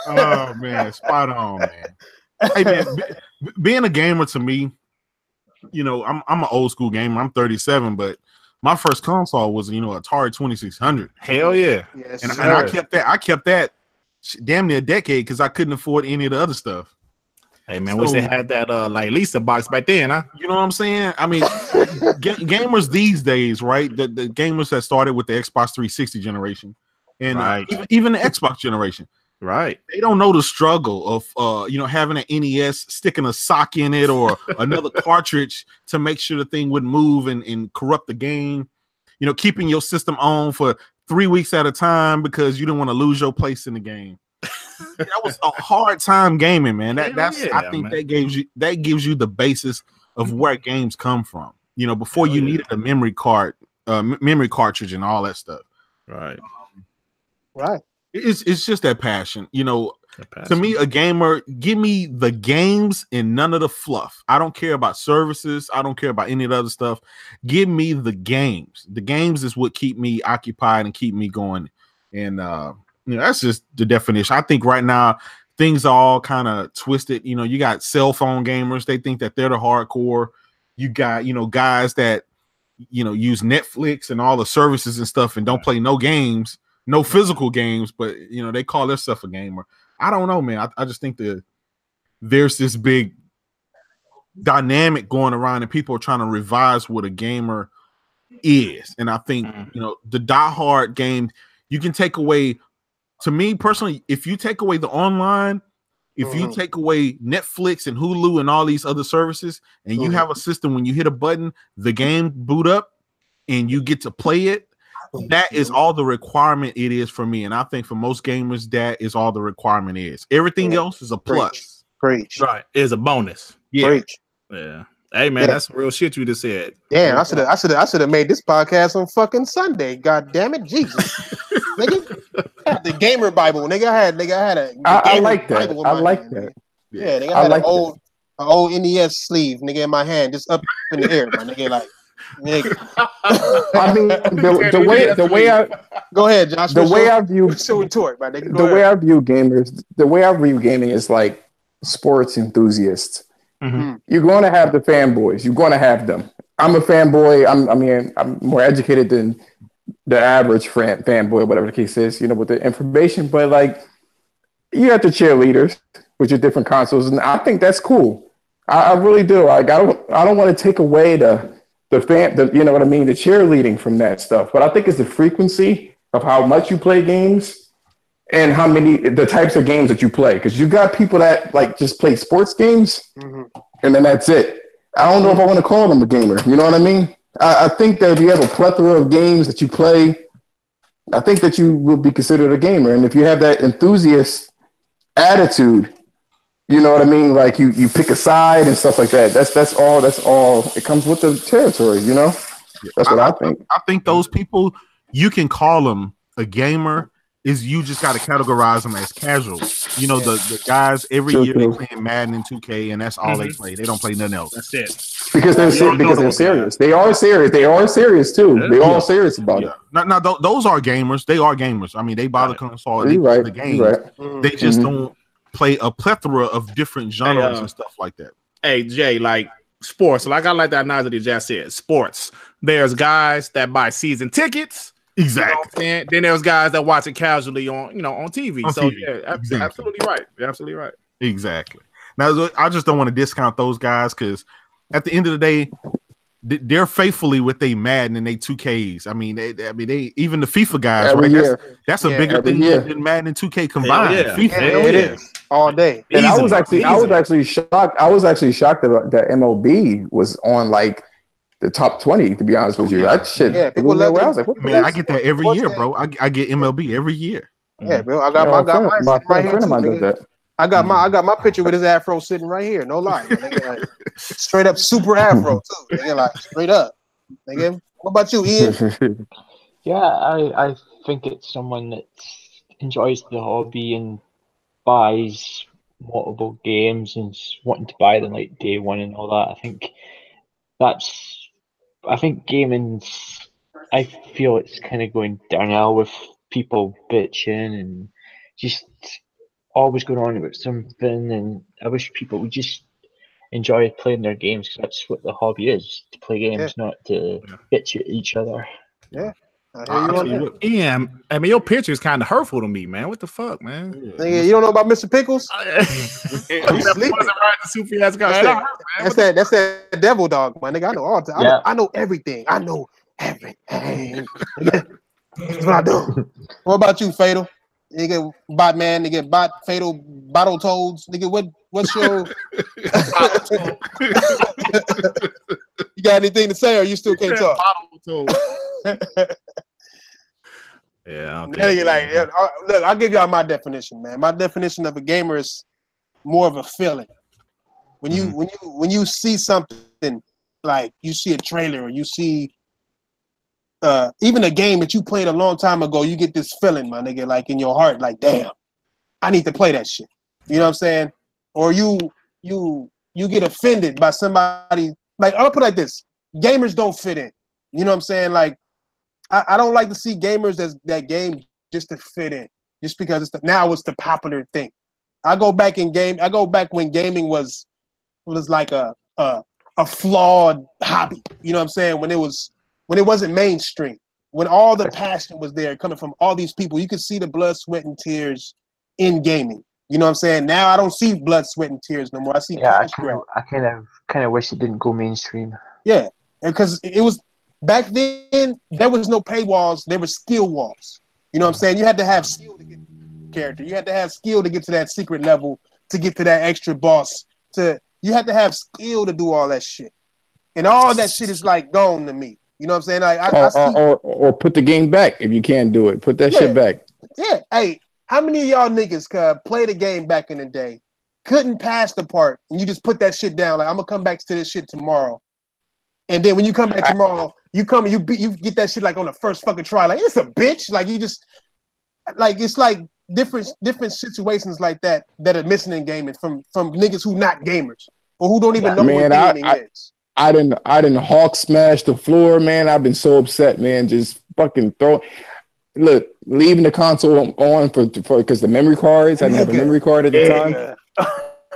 Oh man, spot on, man. Hey, man, being a gamer to me, you know, I'm an old school gamer. I'm 37, but my first console was, you know, Atari 2600. Hell yeah. Yes, and I kept that damn near a decade because I couldn't afford any of the other stuff. Hey man, wish they had that like Lisa box back then, huh? You know what I'm saying? I mean, gamers these days, right? The gamers that started with the Xbox 360 generation, and even the Xbox generation, right? They don't know the struggle of having an NES, sticking a sock in it or another cartridge to make sure the thing wouldn't move and corrupt the game. You know, keeping your system on for 3 weeks at a time because you didn't want to lose your place in the game. That was a hard time gaming, man. I think that gives you the basis of where games come from. You know, before you needed a memory cartridge and all that stuff. Right. Right. It's just that passion. You know, to me, a gamer, give me the games and none of the fluff. I don't care about services. I don't care about any of the other stuff. Give me the games. The games is what keep me occupied and keep me going. And that's just the definition. I think right now things are all kind of twisted. You know, you got cell phone gamers. They think that they're the hardcore. You got, guys that, use Netflix and all the services and stuff and don't play no games. No physical games, but they call themselves a gamer. I don't know, man. I just think there's this big dynamic going around, and people are trying to revise what a gamer is. And I think the diehard game, you can take away. To me personally, if you take away the online, if you take away Netflix and Hulu and all these other services, and you have a system when you hit a button, the game boot up, and you get to play it. That is all the requirement it is for me. And I think for most gamers, that is all the requirement is. Everything else is a plus. Preach. Right. Is a bonus. Yeah. Preach. Yeah. Hey man, that's real shit you just said. Damn, I should have made this podcast on fucking Sunday. God damn it, Jesus. Nigga. The gamer Bible. Nigga had I like that. I like that. Yeah, nigga had an old NES sleeve, nigga, in my hand, just up in the air, my nigga, like nigga. I mean, the way I go ahead, Josh. The way I view retort, my nigga. The way I view gamers, the way I view gaming is like sports enthusiasts. Mm-hmm. You're going to have the fanboys. You're going to have them. I'm a fanboy. I'm more educated than the average fanboy, whatever the case is, with the information. But like, you have the cheerleaders with your different consoles, and I think that's cool. I really do. Like, I don't want to take away the cheerleading from that stuff. But I think it's the frequency of how much you play games and the types of games that you play. Because you got people that like just play sports games, and then that's it. I don't know if I want to call them a gamer. You know what I mean? I think that if you have a plethora of games that you play, I think that you will be considered a gamer. And if you have that enthusiast attitude, you know what I mean? Like you pick a side and stuff like that. That's all. It comes with the territory, That's what I think. I think those people, you can call them a gamer. You just got to categorize them as casual. The guys every year they playing Madden and 2K, and that's all they play. They don't play nothing else. That's it. Because they're serious. They are serious. They are serious too. They're all serious about it. Now, those are gamers. They are gamers. I mean, they buy the console. They play the games. Right. They just don't play a plethora of different genres and stuff like that. Hey, Jay, like sports. Like I like that analogy that Jay said. Sports. There's guys that buy season tickets. Exactly. And then there's guys that watch it casually on TV. On so TV. Yeah, Exactly. absolutely right. You're absolutely right. Exactly. Now, I just don't want to discount those guys because at the end of the day, they're faithfully with they Madden and they 2Ks. I mean, they even the FIFA guys, every right? year. That's a bigger thing than Madden and 2K combined. Yeah. FIFA, it is all day. And I was actually shocked. I was actually shocked that MLB was on like the top 20. To be honest with you, that shit. Yeah, people love it. I was like, what man, I get that every year, bro. I get MLB every year. Yeah, bro. I got mine right here too. I got my picture with his afro sitting right here. No lie, nigga, like, straight up super afro too. Nigga, like straight up. Nigga. What about you, Ian? Yeah, I think it's someone that enjoys the hobby and buys multiple games and wanting to buy them like day one and all that. I think gaming's, I feel it's kind of going downhill with people bitching and just always going on about something, and I wish people would just enjoy playing their games because that's what the hobby is, to play games, not to bitch at each other. Yeah. Yeah, I mean, your picture is kind of hurtful to me, man. What the fuck, man? Nigga, you don't know about Mr. Pickles? That's that devil dog, my nigga. I know all the time. I know everything. I know everything. That's what I do. What about you, Fatal? Nigga, bot man, nigga, bot Fatal, bottle toads, nigga. What's your? You got anything to say, or you still can't talk? Yeah, look, I'll give y'all my definition, man. My definition of a gamer is more of a feeling. When you see something, like you see a trailer or you see even a game that you played a long time ago, you get this feeling, my nigga, like in your heart, like, damn, I need to play that shit. You know what I'm saying? Or you get offended by somebody. Like, I'll put it like this: gamers don't fit in. You know what I'm saying? Like, I don't like to see gamers that game just to fit in, just because it's the popular thing. I go back when gaming was like a flawed hobby. You know what I'm saying? When it wasn't mainstream, when all the passion was there coming from all these people, you could see the blood, sweat, and tears in gaming. You know what I'm saying? Now I don't see blood, sweat, and tears no more. I see I kind of wish it didn't go mainstream. Yeah, because it was back then. There was no paywalls. There were skill walls. You know what I'm saying? You had to have skill to get character. You had to have skill to get to that secret level, to get to that extra boss. You had to have skill to do all that shit, and all that shit is like gone to me. You know what I'm saying? Like, or put the game back if you can't do it. Put that shit back. Yeah. Hey, how many of y'all niggas played a game back in the day, couldn't pass the part, and you just put that shit down? Like, I'm gonna come back to this shit tomorrow. And then when you come back tomorrow, you get that shit like on the first fucking try. Like, it's a bitch. Like, you just like, it's like different situations like that are missing in gaming from niggas who not gamers or who don't even know what gaming is. I didn't hawk smash the floor, man. I've been so upset, man. Just fucking leaving the console on for because the memory cards. I didn't have a memory card at the time.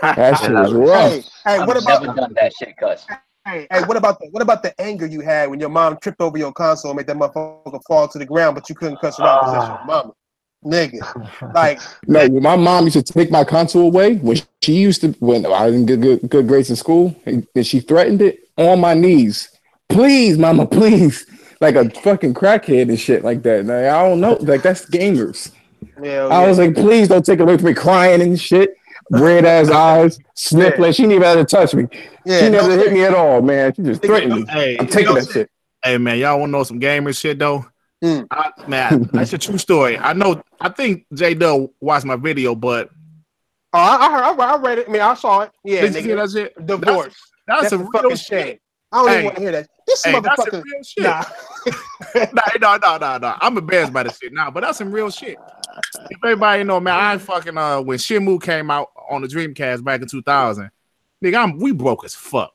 That shit was rough. Hey, what about done that shit, cuz? Hey, what about the anger you had when your mom tripped over your console and made that motherfucker fall to the ground, but you couldn't cuss her out because that's your mama, nigga? Like, no, my mom used to take my console away when I didn't get good grades in school, and she threatened it on my knees. Please, mama, please, like a fucking crackhead and shit like that. Like, I don't know, like that's gamers. I was like, please don't take it away from me, crying and shit. Red ass eyes, sniffling. She didn't even have to touch me. She never hit me at all, man. She just threatened me. Hey, I'm taking that shit. Hey, man, y'all want to know some gamer shit though? Man, that's a true story. I think J Dub watched my video, but I read it. I mean, I saw it. Yeah, nigga, that's it. Divorce. That's a real shame. shit. I don't even want to hear that. This motherfucker. That's nah. I'm embarrassed by this shit now, but that's some real shit. If everybody know, man, I fucking when Shenmue came out on the Dreamcast back in 2000, nigga, we broke as fuck.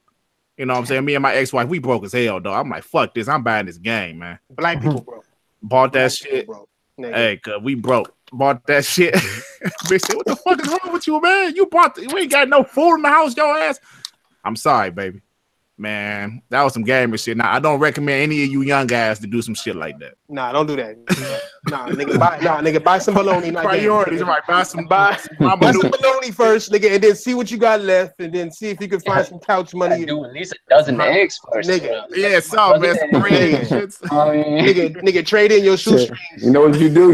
You know what I'm saying? Me and my ex-wife, we broke as hell, though. I'm like, fuck this. I'm buying this game, man. Black people broke. Bought that shit. Hey, cause we broke. Bought that shit. Bitch said, what the fuck is wrong with you, man? We ain't got no food in the house, your ass. I'm sorry, baby. Man, that was some gamer shit. Now, I don't recommend any of you young guys to do some shit like that. Nah, don't do that. Nigga, buy some bologna. Priorities, right? Buy some bologna first, nigga, and then see what you got left, and then see if you can find some couch money. Do at least a dozen eggs first, nigga. Yeah, some man, some bread and shit. Nigga, trade in your shoestrings. You know what you do?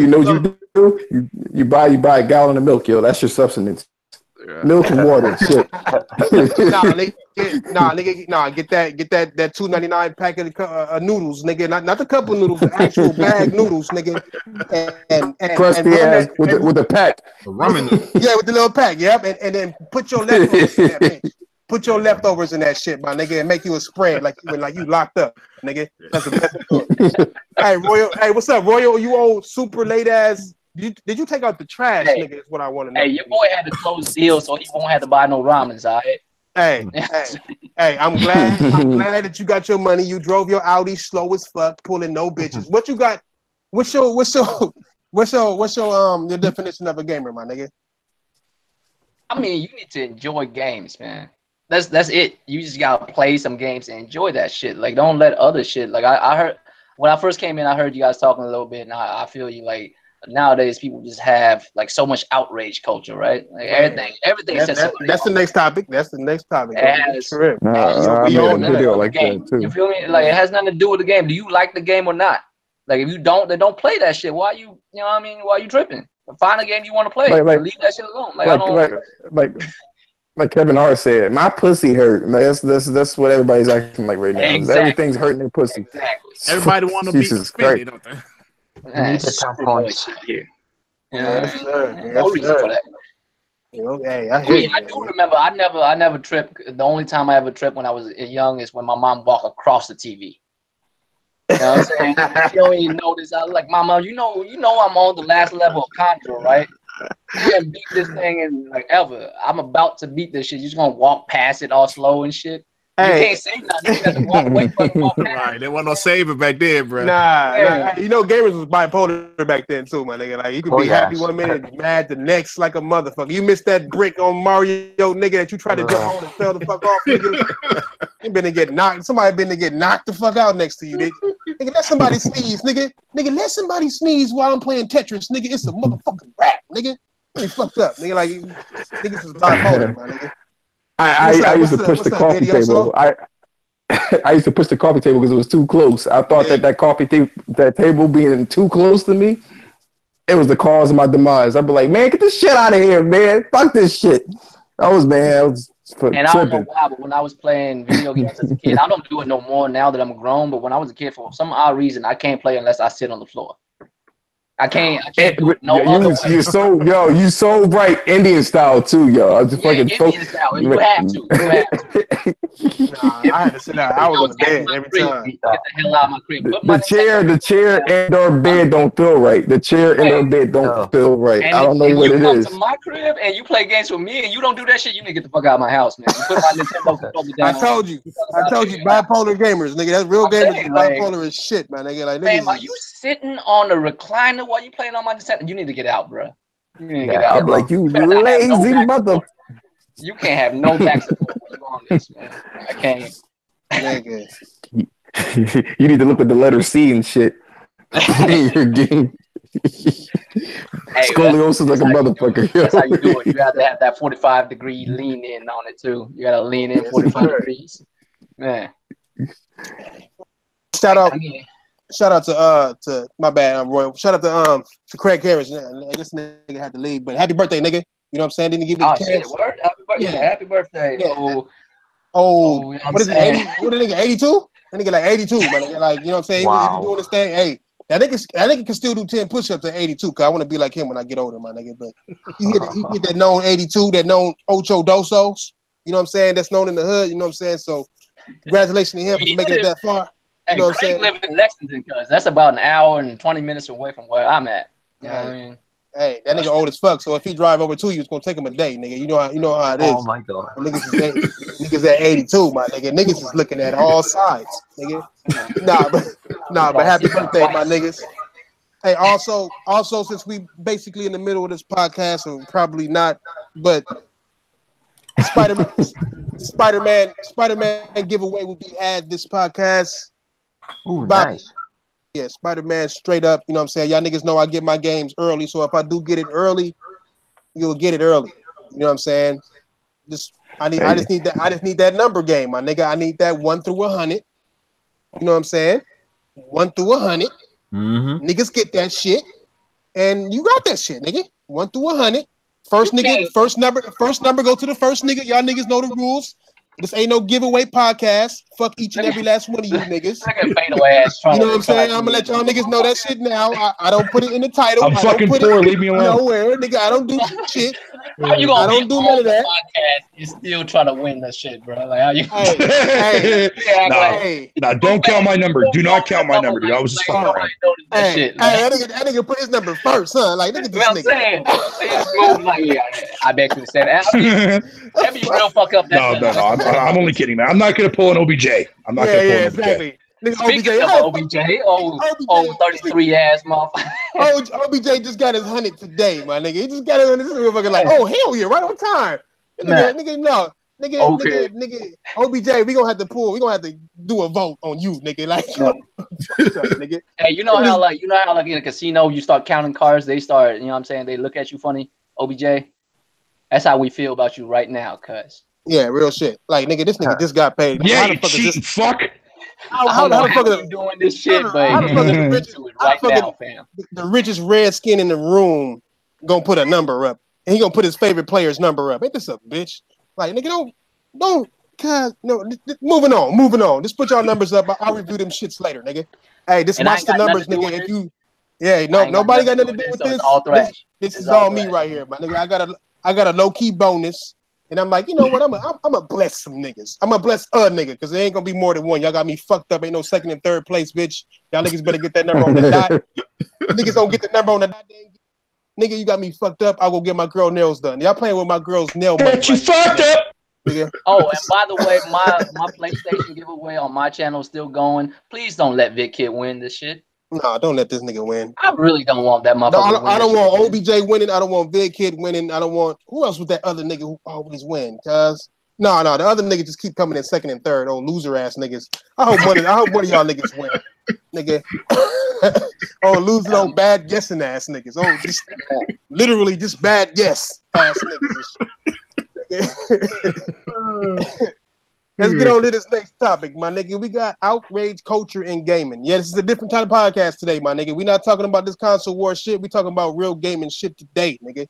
You buy a gallon of milk, yo. That's your substance. Milk and water and shit. Get that $2.99 packet of noodles, nigga. Not the cup of noodles, the actual bag noodles, nigga. And crusty ass with the pack. The ramen. Yeah, with the little pack. Yep. And then put your leftovers in that bitch. Put your leftovers in that shit, my nigga, and make you a spread like you locked up, nigga. That's the best. Hey, Royal. Hey, what's up, Royal? You old super late ass. Did you take out the trash, nigga? Is what I want to know. Hey, your boy had to close deals, so he won't have to buy no ramens, all right? Hey, I'm glad that you got your money. You drove your Audi slow as fuck, pulling no bitches. What you got? What's your definition of a gamer, my nigga? I mean, you need to enjoy games, man. That's it. You just gotta play some games and enjoy that shit. Like, don't let other shit. Like, I when I first came in, I heard you guys talking a little bit, and I feel you. Like nowadays, people just have like so much outrage culture, right? Like everything. That's the next topic. That's the next topic. True. I we made a own video like game. that too. You feel me? Like it has nothing to do with the game. Do you like the game or not? Like if you don't, then don't play that shit. Why you know what I mean? Why you tripping? Find a game you want to play. Leave that shit alone. Like Kevin Hart said, my pussy hurt. That's what everybody's acting like right now. Exactly. Everything's hurting their pussy. Exactly. Everybody want to be offended, don't they? Need the tampons here. Yes, sir. No reason for that. Hey, I hear you. I do remember. I never tripped. The only time I ever tripped when I was young is when my mom walked across the TV. You know what I'm saying? She don't even notice. I was like, Mama, you know, I'm on the last level of Contour, right? I haven't beat this thing in like ever. I'm about to beat this shit. You're just gonna walk past it all slow and shit. You can't say nothing. You got to walk away from it. Right, there wasn't no saving back then, bro. Nah. You know, gamers was bipolar back then too, my nigga. Like you could be happy one minute, and mad the next, like a motherfucker. You missed that brick on Mario, nigga, that you tried to jump on and fell the fuck off, nigga. You been to get knocked. Somebody been to get knocked the fuck out next to you, nigga. Nigga, let somebody sneeze, nigga. Nigga, let somebody sneeze while I'm playing Tetris, nigga. It's a motherfucking rap, nigga. You fucked up, nigga. Like niggas is bipolar, my nigga. I used to push the coffee table. I used to push the coffee table because it was too close. I thought that table being too close to me, it was the cause of my demise. I'd be like, man, get this shit out of here, man. Fuck this shit. I was and I don't know why, but when I was playing video games as a kid, I don't do it no more now that I'm grown. But when I was a kid, for some odd reason, I can't play unless I sit on the floor. I can't do it no other way. You so right, Indian style too, yo. I just fucking Indian style. You have to. I had to sit down. I was on the bed every time. Get the hell out of my crib. The chair and our bed don't feel right. The chair and our bed don't feel right. And I don't know what it is. You come to my crib and you play games with me and you don't do that shit, you need to get the fuck out of my house, man. You put my Nintendo controller down. I told you, bipolar gamers, nigga. That's real gamers. Bipolar is shit, man. Nigga, like, man, are you sitting on the recliner while you playing on my Nintendo? You need to get out, bro. You need to get out. I'm like, you lazy mother. You can't have no back support when you on this, man. I can't. You need to look at the letter C and shit. Your game. Scoliosis like a motherfucker. That's how you do it. You have to have that 45-degree lean in on it too. You gotta lean in 45 degrees. Man. Shout out to my bad, Roy. Shout out to Craig Harris. This nigga had to leave, but happy birthday, nigga. You know what I'm saying? Didn't give me a chance. Word? Happy birthday. Yeah. Happy birthday. Yeah. What is it? What a nigga, 82? That nigga like 82, my nigga. Like, you know what I'm saying? Wow. He doing this thing. Hey, that nigga can still do 10 push-ups at 82, because I want to be like him when I get older, my nigga. But he hit that known 82, that known Ocho Dosos. You know what I'm saying? That's known in the hood. You know what I'm saying? So congratulations to him for making it that far. You know what I'm saying? Live in Lexington, because that's about an hour and 20 minutes away from where I'm at. You know what I mean? Hey, that nigga old as fuck. So if he drive over to you, it's gonna take him a day, nigga. You know how it is. Oh my god. Niggas at 82, my nigga. Niggas is looking at all sides, nigga. But happy birthday, my niggas. Hey, also, since we basically in the middle of this podcast, or probably not, but Spider-Man giveaway will be at this podcast. Ooh, nice. Yeah, Spider-Man straight up. You know what I'm saying? Y'all niggas know I get my games early, so if I do get it early, you'll get it early. You know what I'm saying? I just need that number game, my nigga. I need that 1 through 100. You know what I'm saying? 1 through 100. Mm-hmm. Niggas get that shit, and you got that shit, nigga. 1 through 100. First number go to the first nigga. Y'all niggas know the rules. This ain't no giveaway podcast. Fuck each and every last one of you niggas. You know what I'm saying? I'm gonna let y'all niggas know that shit now. I don't put it in the title. I'm fucking poor. Leave me alone. Nowhere, nigga. I don't do shit. How you gonna I don't do none of that. Podcast, you still trying to win that shit, bro. Like how you? Nah, don't count my number. Do not count my number, dude. I was just fucking around. That nigga put his number first, huh? Like, look at this nigga. I bet you said that be real fuck up. No. I'm only kidding, man. I'm not gonna pull an OBJ. I'm not gonna pull an exactly. Speaking of OBJ, 33 ass motherfucker. OBJ just got his 100 today, my nigga. He just got it on this motherfucker like, oh hell yeah, right on time. Nigga, no. Okay. nigga, OBJ, we gonna have to do a vote on you, nigga. Like, nigga. Hey, you know how like in a casino you start counting cards, they start, you know what I'm saying, they look at you funny, OBJ. That's how we feel about you right now, cuz. Yeah, real shit. Like, nigga, this nigga just got paid. Yeah, how you the fuck cheating is this? fuck. How the fuck are you doing this shit, but How the fuck is the do richest, it right now, fam? the richest redskin in the room gonna put a number up, and he gonna put his favorite player's number up? Ain't this a bitch? Like, nigga, don't, cuz, no. Moving on. Just put y'all numbers up. I'll review them shits later, nigga. Hey, just And I watch ain't the got numbers, nothing to do nigga. with If this. you, yeah, no, nobody got nothing to do with So this. it's all thrash. This is It's all all me thrash. right here, my nigga. I got a low key bonus. And I'm like, you know what? I'm gonna bless some niggas. I'm gonna bless a nigga because there ain't gonna be more than one. Y'all got me fucked up. Ain't no second and third place, bitch. Y'all niggas better get that number on the dot. Niggas don't get the number on the dot. Nigga, you got me fucked up. I'll go get my girl nails done. Y'all playing with my girl's nail money. Get you fucked up. Nigga. Oh, and by the way, my PlayStation giveaway on my channel is still going. Please don't let Vic Kid win this shit. Nah, don't let this nigga win. I really don't want that motherfucker. No, I don't want OBJ winning. I don't want Big Kid winning. I don't want who else with that other nigga who always win. Cause no, the other nigga just keep coming in second and third. Oh, loser ass niggas. I hope one of y'all niggas win, nigga. Oh, losing on bad guessing ass niggas. Oh, just literally just bad guess ass niggas. Let's get on to this next topic, my nigga. We got outrage culture in gaming. Yeah, this is a different kind of podcast today, my nigga. We're not talking about this console war shit. We talking about real gaming shit today, nigga.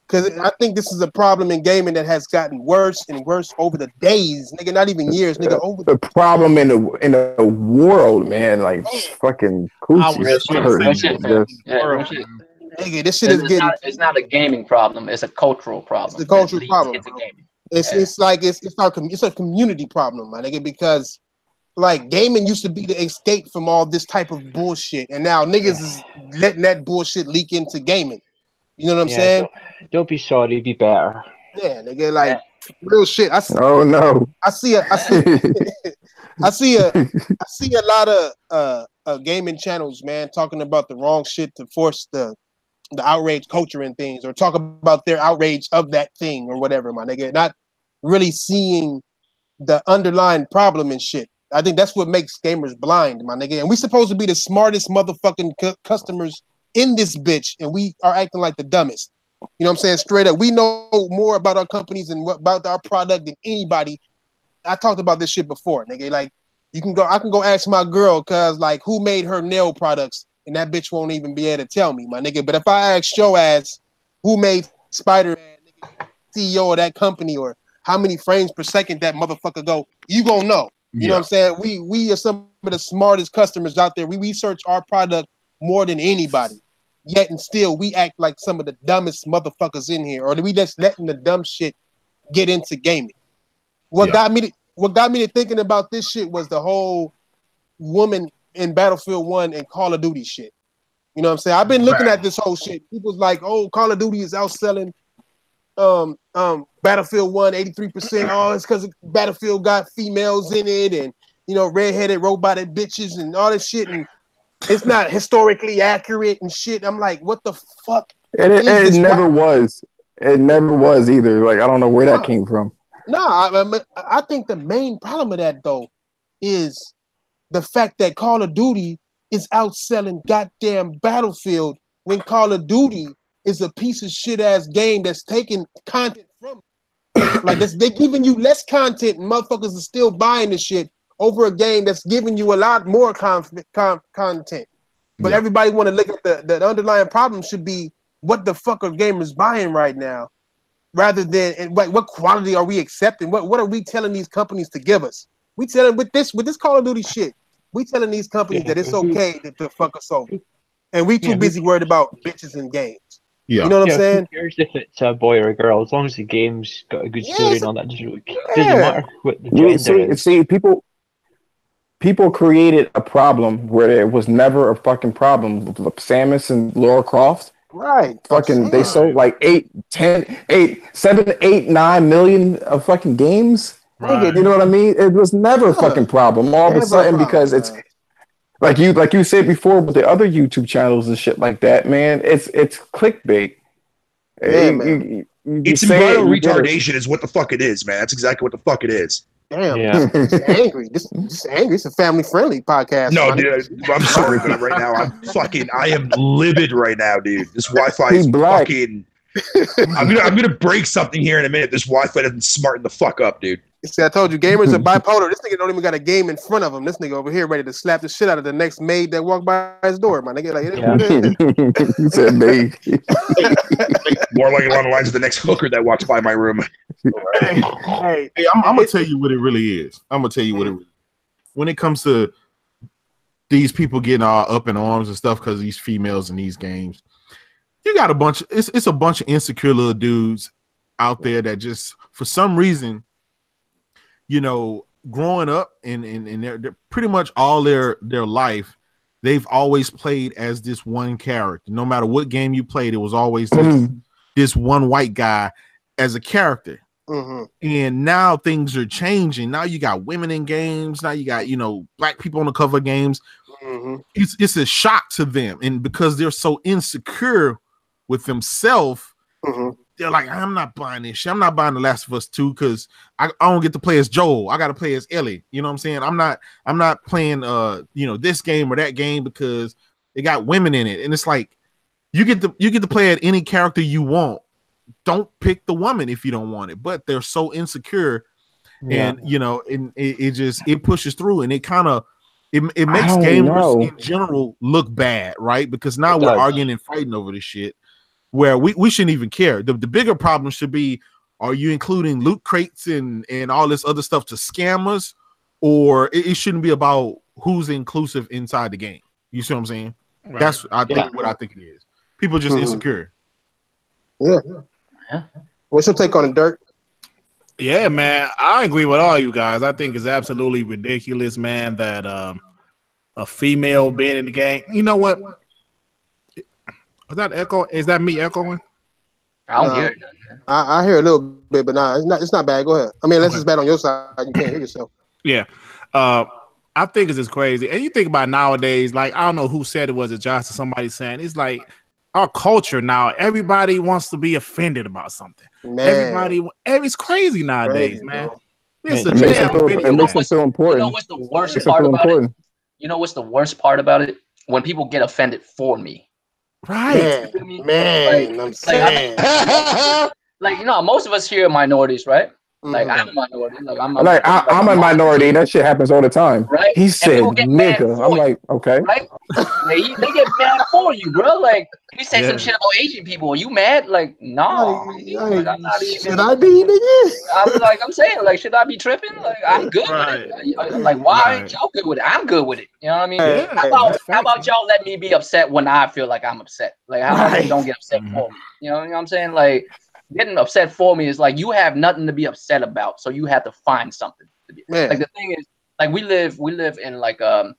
Because I think this is a problem in gaming that has gotten worse and worse over the days, nigga. Not even years, nigga. Over the problem in the world, man. Like fucking coochie. Nigga, this shit is getting. It's not a gaming problem. It's a cultural problem. It's a cultural problem. It's a gaming. It's a community problem, my nigga, because like gaming used to be the escape from all this type of bullshit, and now niggas is letting that bullshit leak into gaming. You know what I'm saying? Don't be sorry, be better. Yeah, nigga, like real shit. I see a lot of gaming channels, man, talking about the wrong shit to force the outrage culture and things, or talk about their outrage of that thing or whatever, my nigga. Not really seeing the underlying problem and shit. I think that's what makes gamers blind, my nigga. And we supposed to be the smartest motherfucking customers in this bitch, and we are acting like the dumbest. You know what I'm saying? Straight up. We know more about our companies and about our product than anybody. I talked about this shit before, nigga. Like, I can go ask my girl, cause like who made her nail products, and that bitch won't even be able to tell me, my nigga. But if I ask your ass who made Spider-Man, nigga, CEO of that company, or how many frames per second that motherfucker go, you gonna know. You know what I'm saying? We are some of the smartest customers out there. We research our product more than anybody. Yet and still we act like some of the dumbest motherfuckers in here, or we just letting the dumb shit get into gaming. What got me to thinking about this shit was the whole woman in Battlefield 1 and Call of Duty shit. You know what I'm saying? I've been looking at this whole shit. People's like, oh, Call of Duty is outselling Battlefield 1 83%. Oh, it's because Battlefield got females in it and, you know, redheaded robotic bitches and all this shit, and it's not historically accurate and shit. I'm like, what the fuck? It never was. It never was either. Like, I don't know where that came from. I think the main problem of that though is the fact that Call of Duty is outselling goddamn Battlefield when Call of Duty is a piece of shit ass game that's taking content from it. Like they're giving you less content and motherfuckers are still buying the shit over a game that's giving you a lot more content. But everybody want to look at the underlying problem should be what the fuck are gamers buying right now, rather than and what quality are we accepting? What are we telling these companies to give us? We telling with this Call of Duty shit, we telling these companies that it's okay to fuck us over, and we too busy worried about bitches and games. You know what I'm saying? Who cares if it's a boy or a girl, as long as the game's got a good story and all that. Doesn't matter what the gender is. See, people created a problem where there was never a fucking problem. Samus and Lara Croft. Right. Fucking, they sold like 7, 8, 9 million of fucking games. Right. You know what I mean? It was never a fucking problem. All of a sudden, because it's like you said before with the other YouTube channels and shit like that, man. It's clickbait. Yeah, man. It's environmental retardation is what the fuck it is, man. That's exactly what the fuck it is. Damn, Yeah. this is angry. This is angry. It's a family-friendly podcast. No, man. dude, I'm sorry, but right now I am livid right now, dude. This Wi-Fi is black. fucking. I'm gonna break something here in a minute. This Wi-Fi doesn't smarten the fuck up, dude. See, I told you, gamers are bipolar. This nigga don't even got a game in front of him. This nigga over here ready to slap the shit out of the next maid that walked by his door, my nigga. Like, it is what it is. He said maid. More like along the lines of the next hooker that walks by my room. Hey, I'm gonna tell you what it really is. I'm gonna tell you what it really is. When it comes to these people getting all up in arms and stuff because of these females in these games, you got a bunch. It's a bunch of insecure little dudes out there that just for some reason, you know, growing up and they're pretty much all their life, they've always played as this one character. No matter what game you played, it was always this one white guy as a character. Mm-hmm. And now things are changing. Now you got women in games. Now you got, you know, black people on the cover of games. Mm-hmm. It's a shock to them. And because they're so insecure with themselves, they're like, I'm not buying this shit. I'm not buying The Last of Us 2 because I don't get to play as Joel. I got to play as Ellie. You know what I'm saying? I'm not playing you know, this game or that game because it got women in it. And it's like you get to play at any character you want. Don't pick the woman if you don't want it. But they're so insecure, and you know, and it pushes through, and it kind of it makes gamers in general look bad, right? Because now we're arguing and fighting over this shit. Where we shouldn't even care. The bigger problem should be: are you including loot crates and all this other stuff to scammers, or it shouldn't be about who's inclusive inside the game? You see what I'm saying? Right. That's what I think it is. People just insecure. Yeah. What's your take on it, Dirk? Yeah, man, I agree with all you guys. I think it's absolutely ridiculous, man, that a female being in the game. You know what? Is that echo? Is that me echoing? I don't hear it. I hear a little bit, but it's not bad. Go ahead. I mean, unless it's bad on your side, you can't hear yourself. Yeah. I think it's just crazy. And you think about nowadays, like, I don't know who said it, was it Josh or somebody saying, it's like our culture now, everybody wants to be offended about something. Man. It's crazy nowadays, man. It's a damn video. It makes them feel important. You know what's the worst part about it? You know what's the worst part about it? When people get offended for me. Right, man. I'm saying, like, you know, most of us here are minorities, right? Like, I'm a minority. Like, I'm a minority. That shit happens all the time. Right? He said, "Nigga." I'm like, okay. Right? They get mad for you, bro. Like, you say some shit about Asian people. Are you mad? Like, no. Like, I'm not even. Should I be, nigga? I'm saying, like, should I be tripping? Like, I'm good with it. Like, why ain't y'all good with it? I'm good with it. You know what I mean? Yeah, how about y'all let me be upset when I feel like I'm upset? Like, how about you don't get upset for me? You know what I'm saying? Like, getting upset for me is like you have nothing to be upset about, so you have to find something to be. Like, the thing is, like, we live in like a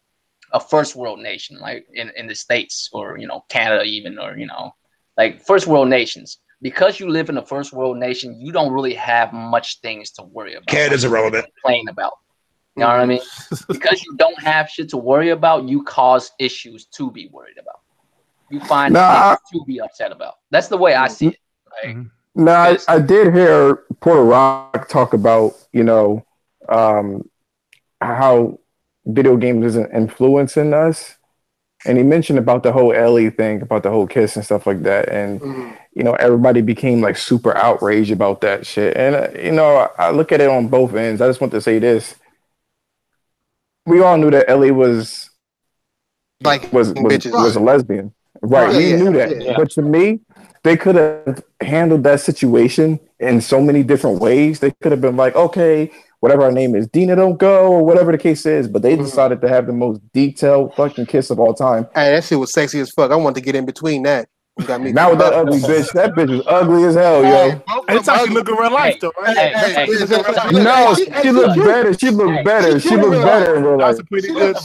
first world nation, like in the States or, you know, Canada even, or, you know, like first world nations. Because you live in a first world nation, you don't really have much things to worry about. Canada's irrelevant. Complain about. You know what I mean? Because you don't have shit to worry about, you cause issues to be worried about. You find things to be upset about. That's the way I see it. Like, now, I did hear Porter Rock talk about, you know, how video games isn't influencing us. And he mentioned about the whole Ellie thing, about the whole kiss and stuff like that. And, you know, everybody became like super outraged about that shit. And, you know, I look at it on both ends. I just want to say this. We all knew that Ellie was a lesbian. Right. We knew that. Yeah. But to me, they could have handled that situation in so many different ways. They could have been like, okay, whatever her name is, Dina don't go, or whatever the case is. But they decided to have the most detailed fucking kiss of all time. Hey, that shit was sexy as fuck. I wanted to get in between that. Got me not with that ugly bitch. That bitch is ugly as hell, yo. It's how she look in real life, though, right? No, she looks better. She looks better. She looks better in real life. That's a pretty good.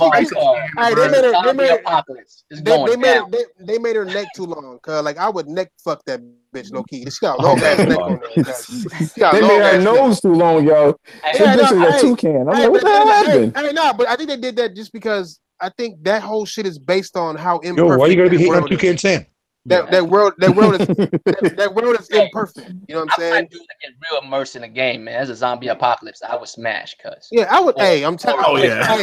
They made her neck too long. Cause like I would neck fuck that bitch low key. She got a long ass neck on her. They made her nose too long, yo. That bitch is a toucan. I'm like, what the hell happened? Hey, no, but I think they did that just because I think that whole shit is based on how imperfect. Yo, why you gotta be hating on Toucan Sam? That world is imperfect. You know what I'm saying? I do get real immersed in the game, man. As a zombie apocalypse, I would smash, cuz. Yeah, I would. Hey, I'm telling. Oh yeah.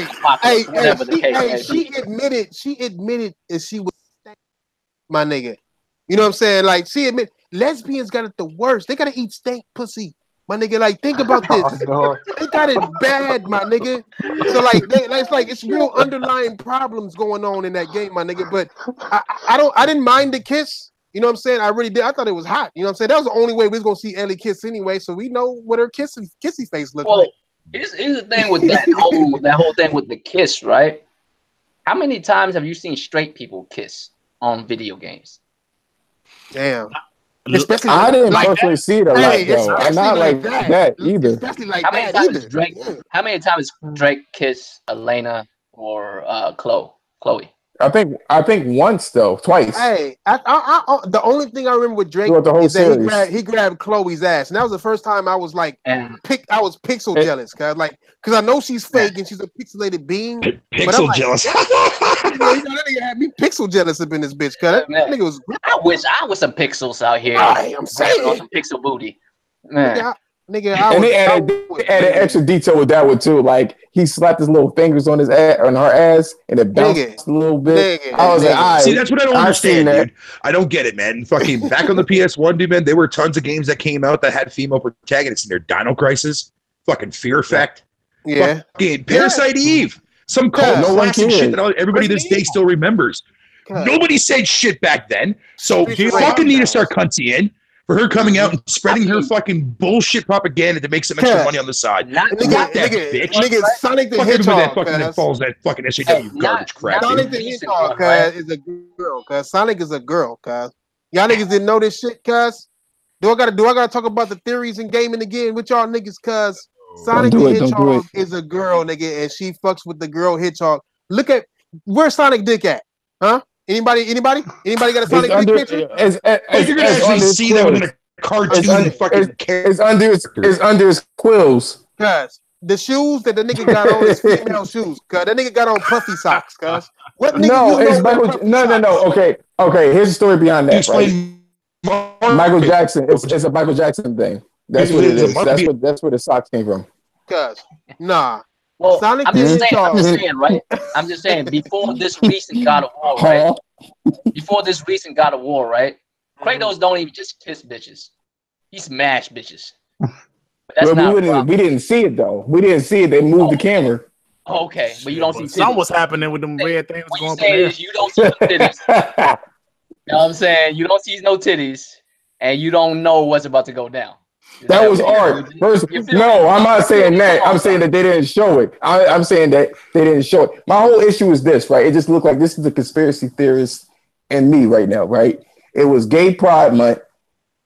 She admitted that she was my nigga. You know what I'm saying? Like she admit lesbians got it the worst. They gotta eat stank pussy. My nigga, like think about this. They got it bad, my nigga. So like, it's real underlying problems going on in that game, my nigga. But I didn't mind the kiss. You know what I'm saying? I really did. I thought it was hot. You know what I'm saying? That was the only way we was gonna see Ellie kiss anyway. So we know what her kissy face looked like. Here's the thing with that whole thing with the kiss, right? How many times have you seen straight people kiss on video games? Damn. Especially I didn't personally see it a lot, though. I'm not like that either. Especially like how many times How many times Drake kissed Elena or Chloe? I think once though, twice. Hey, the only thing I remember with Drake is that he grabbed Chloe's ass, and that was the first time I was like, I was pixel jealous, cause I know she's fake and she's a pixelated being. Pixel jealous. You know, that nigga had me pixel jealous up in this bitch, cause that nigga was. I wish I was some pixels out here. I'm saying some pixel booty, man. Nigga, and they added extra detail with that one too. Like he slapped his little fingers on his ass, on her ass, and it bounced a little bit. I was like, see, that's what I don't understand, dude. I don't get it, man. Fucking back on the PS1, dude, man. There were tons of games that came out that had female protagonists in there. Dino Crisis, fucking Fear Effect, fucking Parasite Eve, some cold classic shit that everybody this day still remembers. Nobody said shit back then, so you fucking need to start cunty in. For her coming out and spreading her fucking bullshit propaganda to make some extra money on the side. Nigga, Sonic the Hedgehog. That follows that fucking SJW garbage crap. Sonic the Hedgehog, is a girl, cuz. Sonic is a girl, cuz. Y'all niggas didn't know this shit, cuz. Do I gotta talk about the theories in gaming again with y'all niggas, cuz? Sonic the Hedgehog is a girl, nigga, and she fucks with the girl Hedgehog. Look at where's Sonic dick at? Huh? Anybody got a Sonic dick picture? You're gonna actually see that in a cartoon. It's under his quills. Cuz the shoes that the nigga got on is female shoes. Cuz that nigga got on puffy socks. Cuz what nigga? No, it's Michael. No. Okay. Here's the story behind that. Right? Michael Jackson. It's a Michael Jackson thing. That's what it is. That's where the socks came from. Cuz nah. Well, I'm just saying, before this recent God of War, right? Before this recent God of War, right? Kratos don't even just kiss bitches. He smashed bitches. We didn't see it though. We didn't see it. They moved the camera. Okay, but you don't see titties. Something was happening with them red things what going on there. You don't see no titties. You know what I'm saying? You don't see no titties, and you don't know what's about to go down. That was art. No, I'm not saying that. I'm saying that they didn't show it. I'm saying that they didn't show it. My whole issue is this, right? It just looked like this is the conspiracy theorist in me right now, right? It was Gay Pride Month,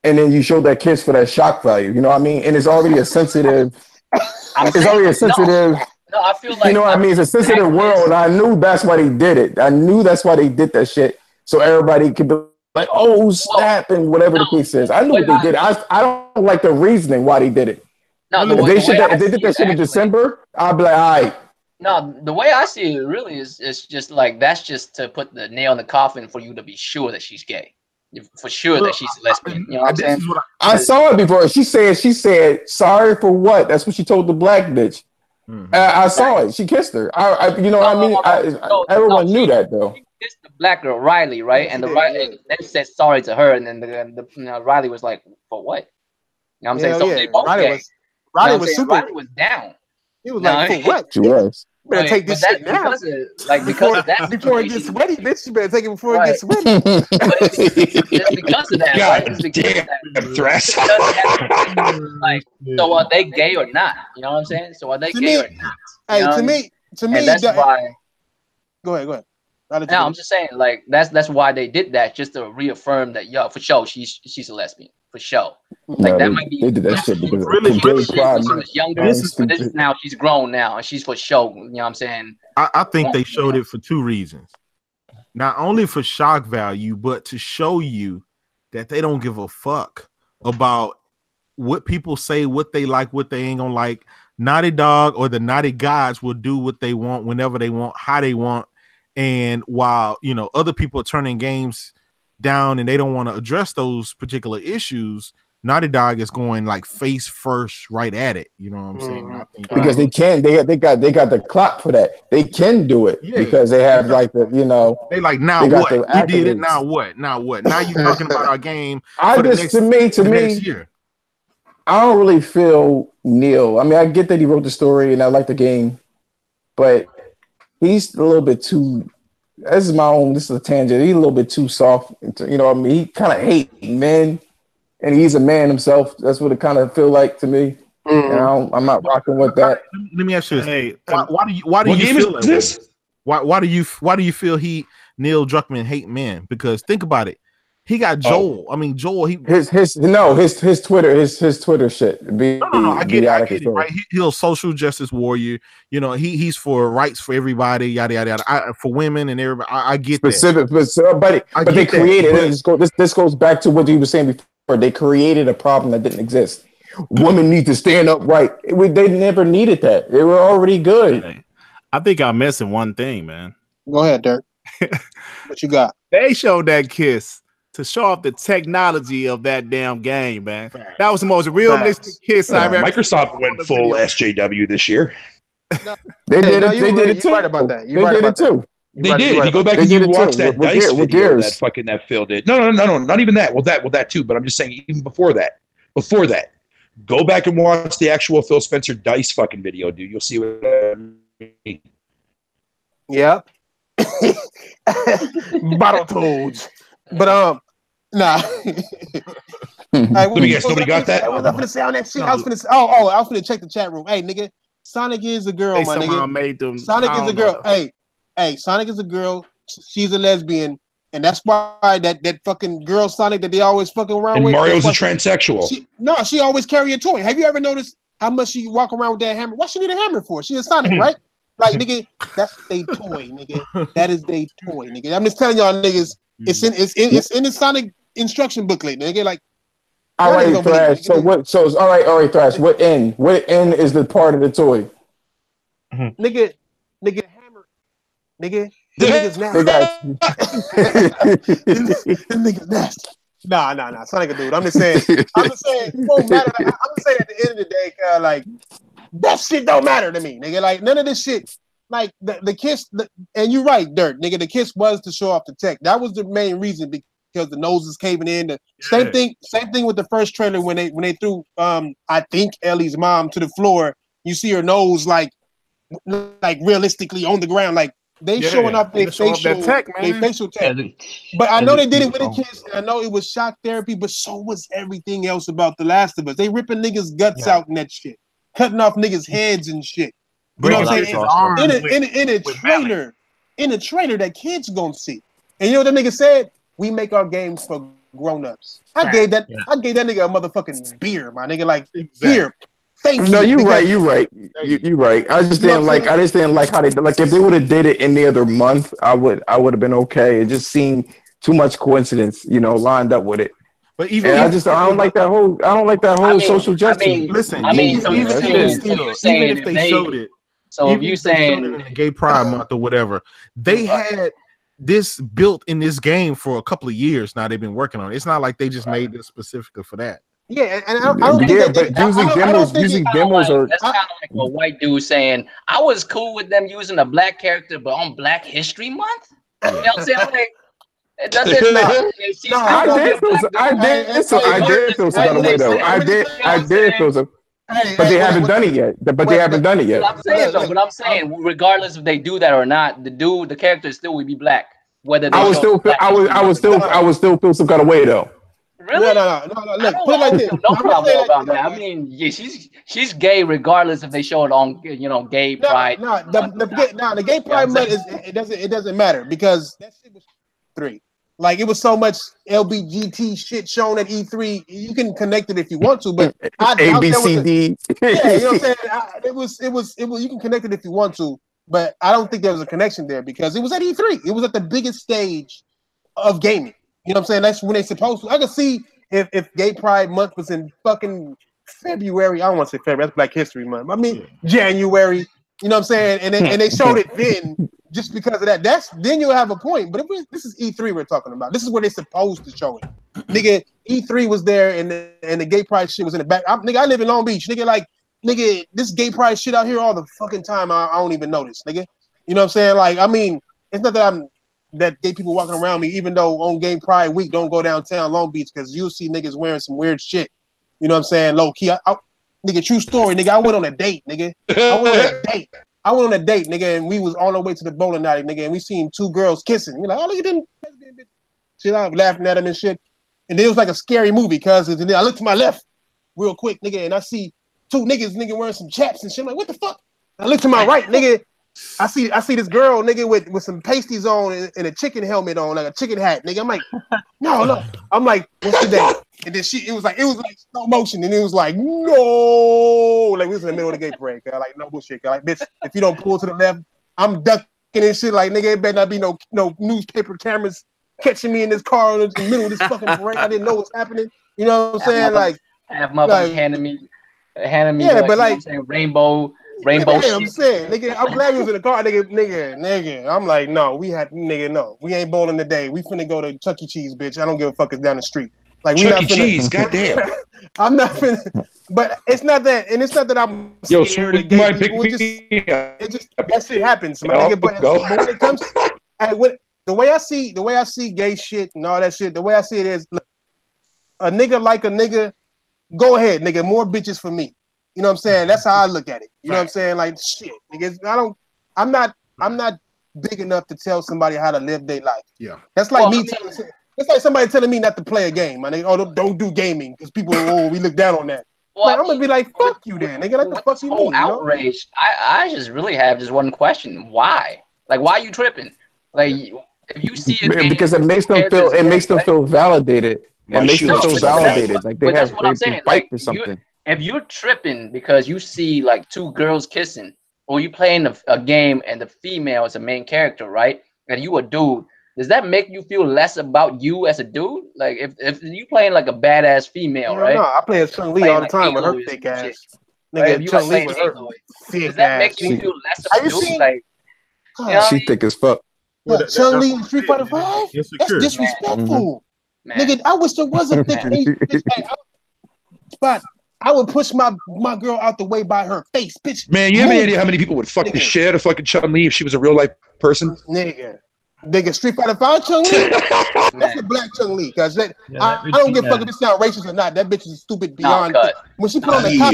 and then you showed that kiss for that shock value. You know what I mean? And it's already a sensitive. No, I feel like, you know what I mean? It's a sensitive world. I knew that's why they did it. I knew that's why they did that shit, so everybody could be like, oh, snap, and whatever the case is. I knew what they did. I don't like the reasoning why they did it. No, if they did that shit in December, I'd be like, all right. No, the way I see it really is just like that's just to put the nail in the coffin for you to be sure that she's gay. For sure that she's a lesbian. You know what I'm saying? I saw it before. She said, sorry for what? That's what she told the black bitch. I saw it. She kissed her. You know what I mean? Everyone knew that though. It's the black girl Riley, right? And Riley then said sorry to her, and then the Riley was like, "For what?" You know what I'm saying? So they both Riley was down. He was like, "For what?" She was. You better take this shit now. Because of that before it gets sweaty, bitch. You better take it before it gets sweaty. It's because of that. God right? damn, Thresh. So are they gay or not? You know what I'm saying? So are they gay or not? Hey, to me, and that's why. Go ahead. No, I'm just saying, like that's why they did that, just to reaffirm that, for sure, she's a lesbian, for sure. Like that might be. They did that shit because really she was younger, but this is now she's grown now, and she's for sure. You know what I'm saying? I think they showed it for two reasons. Not only for shock value, but to show you that they don't give a fuck about what people say, what they like, what they ain't gonna like. Naughty Dog or the Naughty Gods will do what they want, whenever they want, how they want. And while, other people are turning games down and they don't want to address those particular issues, Naughty Dog is going like face first right at it. You know what I'm saying? I think because they can. They got the clock for that. They can do it because they have like the They like now what we did it. Now what? Now what? Now you talking about our game? To me, year. I don't really feel Neil. I mean, I get that he wrote the story and I like the game, but he's a little bit too. This is a tangent. He's a little bit too soft. You know what I mean? He kind of hates men, and he's a man himself. That's what it kind of feel like to me. I'm not rocking with that. Let me ask you this: hey, why do you feel like this? Why do you feel Neil Druckmann hate men? Because think about it. He got Joel. I mean, Joel. His Twitter shit. No. I get it. Right? He's a social justice warrior. You know, he's for rights for everybody. Yada yada yada. For women and everybody. I get specific, but they created it. This goes back to what you were saying before. They created a problem that didn't exist. Women need to stand up right. They never needed that. They were already good. I think I'm missing one thing, man. Go ahead, Dirk. What you got? They showed that kiss to show off the technology of that damn game, man. That was the most realistic kiss I've ever. Microsoft went full SJW this year. They did it. They did it too. You're right about that. They did it too. They did. If you go back and you watch that Dice video that Phil did. No, not even that. Well, that too. But I'm just saying, even before that, go back and watch the actual Phil Spencer Dice fucking video, dude. You'll see what I mean. Yeah. Battletoads. But nah. Let me guess. Nobody got that. What was I gonna say on that shit? I was gonna say. I was gonna check the chat room. Hey, nigga, Sonic is a girl, my nigga. Made them, Sonic is a girl. Hey, Sonic is a girl. She's a lesbian, and that's why that fucking girl Sonic that they always fucking around and with. Mario's a transsexual. She always carry a toy. Have you ever noticed how much she walk around with that hammer? What she need a hammer for? She is Sonic, right? Like, nigga, that's they toy, nigga. That is they toy, nigga. I'm just telling y'all, niggas. It's in the Sonic instruction booklet, nigga. Like, all right, Thrash. So what? So all right, Thrash. What end? What end is the part of the toy? Nigga, hammer, nigga. This nigga's nasty. Nah. Sonic a dude. I'm just saying. It won't matter. I'm just saying at the end of the day, like that shit don't matter to me, nigga. Like none of this shit. Like the kiss, and you're right, Dirt, nigga. The kiss was to show off the tech. That was the main reason because the nose is caving in. Same thing with the first trailer when they threw I think Ellie's mom to the floor. You see her nose like realistically on the ground, like they showing off their facial tech, man. Facial tech. But I know they did it with a kiss. And I know it was shock therapy, but so was everything else about The Last of Us. They ripping niggas' guts out in that shit, cutting off niggas' heads and shit. You know what I'm saying? In a trailer that kids gonna see. And you know what that nigga said? We make our games for grown-ups. I gave that nigga a motherfucking beer, my nigga. Like beer. Thank you. No, you're right. You're right. I just didn't like how they like if they would have did it any other month, I would have been okay. It just seemed too much coincidence, lined up with it. But even I don't like that whole social justice. Listen, even if they showed it. So if you saying in the Gay Pride Month or whatever, they had this built in this game for a couple of years now. They've been working on it. It's not like they just made this specifically for that. Yeah, and I don't think using demos are that's kind of like a white dude saying I was cool with them using a black character, but on Black History Month, you know what I'm saying? Like, it doesn't matter. I did feel some kind of way though. I did feel some. But they haven't done it yet. But I'm saying, regardless if they do that or not, the character still would be black. Whether they I would still feel some kind of way though. Really? No. Look, put it like this. No problem about that. I mean, yeah, she's gay regardless if they show it on Gay Pride. The Gay Pride month it doesn't matter because that shit was 3. Like it was so much LBGT shit shown at E3. You can connect it if you want to, but ABCD. Yeah, you know what I'm saying? It was. You can connect it if you want to, but I don't think there was a connection there because it was at E3. It was at the biggest stage of gaming. You know what I'm saying? That's when they supposed to. I could see if Gay Pride Month was in fucking February. I don't want to say February. That's Black History Month. I mean January. You know what I'm saying? And they showed it then just because of that. Then you'll have a point. But this is E3 we're talking about. This is where they're supposed to show it. Nigga, E3 was there and the gay pride shit was in the back. I live in Long Beach. Nigga, this gay pride shit out here all the fucking time. I don't even notice, nigga. You know what I'm saying? Like, I mean, it's not that gay people walking around me, even though on Gay Pride Week, don't go downtown Long Beach because you'll see niggas wearing some weird shit. You know what I'm saying? Low key. Nigga, true story, nigga. I went on a date, nigga. I went on a date, nigga, and we was on our way to the bowling alley, nigga, and we seen two girls kissing. We're like, oh, look at them. Shit, I was laughing at them and shit. And then it was like a scary movie, cuz. And then I looked to my left real quick, nigga, and I see two niggas, wearing some chaps and shit. I'm like, what the fuck? I look to my right, nigga. I see this girl, nigga, with some pasties on and a chicken helmet on, like a chicken hat, nigga. I'm like, no. I'm like, what's the day? And then it was like slow motion, and it was like, no, like we was in the middle of the gay parade, like no bullshit, like bitch, if you don't pull to the left, I'm ducking and shit, like nigga, it better not be no newspaper cameras catching me in this car in the middle of this fucking parade. I didn't know what's happening. You know what I'm saying? Like, have motherfuckers handing me, yeah, but like rainbow. Yeah, I'm saying, nigga, I'm glad we was in the car, nigga. I'm like, no, we ain't bowling today. We finna go to Chuck E. Cheese, bitch. I don't give a fuck. It's down the street. Like, we Chuck not E. finna, Cheese, goddamn. I'm not finna, but it's not that, and it's not that I'm scared of gay people. It just that shit happens, my nigga. But when it comes, the way I see gay shit and all that shit, the way I see it is, look, a nigga like a nigga, go ahead, nigga. More bitches for me. You know what I'm saying? That's how I look at it. You know what I'm saying? Like, shit, niggas. I'm not big enough to tell somebody how to live their life. Yeah. That's like it's like somebody telling me not to play a game. My nigga, oh, don't do gaming because people, we look down on that. Well, like, I'm gonna be like, fuck you then, nigga. Like, the fuck you mean? Outrage. I just really have just one question. Why? Like, why are you tripping? Like, if you see it, because it makes them feel validated. It makes them feel validated. Like they fight for something. If you're tripping because you see like two girls kissing, or you playing a game and the female is a main character, right? And you a dude, does that make you feel less about you as a dude? Like if you playing like a badass female, right? No, I play as Chun-Li all the time with her thick ass. Nigga, Chun-Li with her thick ass. Does that make you feel less about you? Like, she thick as fuck. Chun-Li in Street Fighter 5? That's disrespectful. Nigga, I wish there was a thick spot. I would push my girl out the way by her face, bitch. Man, you have any idea how many people would fuck the shit out of fucking Chun-Li if she was a real life person? Nigga, Street Fighter 5 Chun-Li? That's a black Chun-Li, cause I don't give a fuck if it sound racist or not. That bitch is stupid beyond. When she put on the cop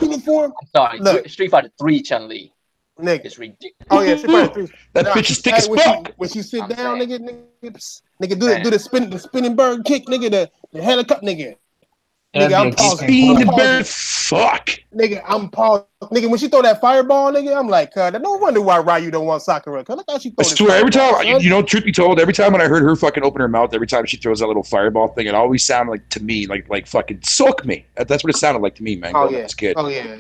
uniform, I'm sorry, look, Street Fighter 3 Chun-Li. Nigga, it's ridiculous. Oh yeah, Street Fighter 3. That bitch is thick as fuck. When she sit down, nigga, do the spinning bird kick, nigga, the helicopter, nigga. Nigga, I'm pausing. Fuck. Nigga, I'm pausing. Nigga, when she throw that fireball, nigga, I'm like, no wonder why Ryu don't want Sakura. Cause look how she throw. I swear, every time, truth be told, every time when I heard her fucking open her mouth, every time she throws that little fireball thing, it always sounded like to me, like fucking soak me. That's what it sounded like to me, man. Oh yeah, kid. Oh yeah.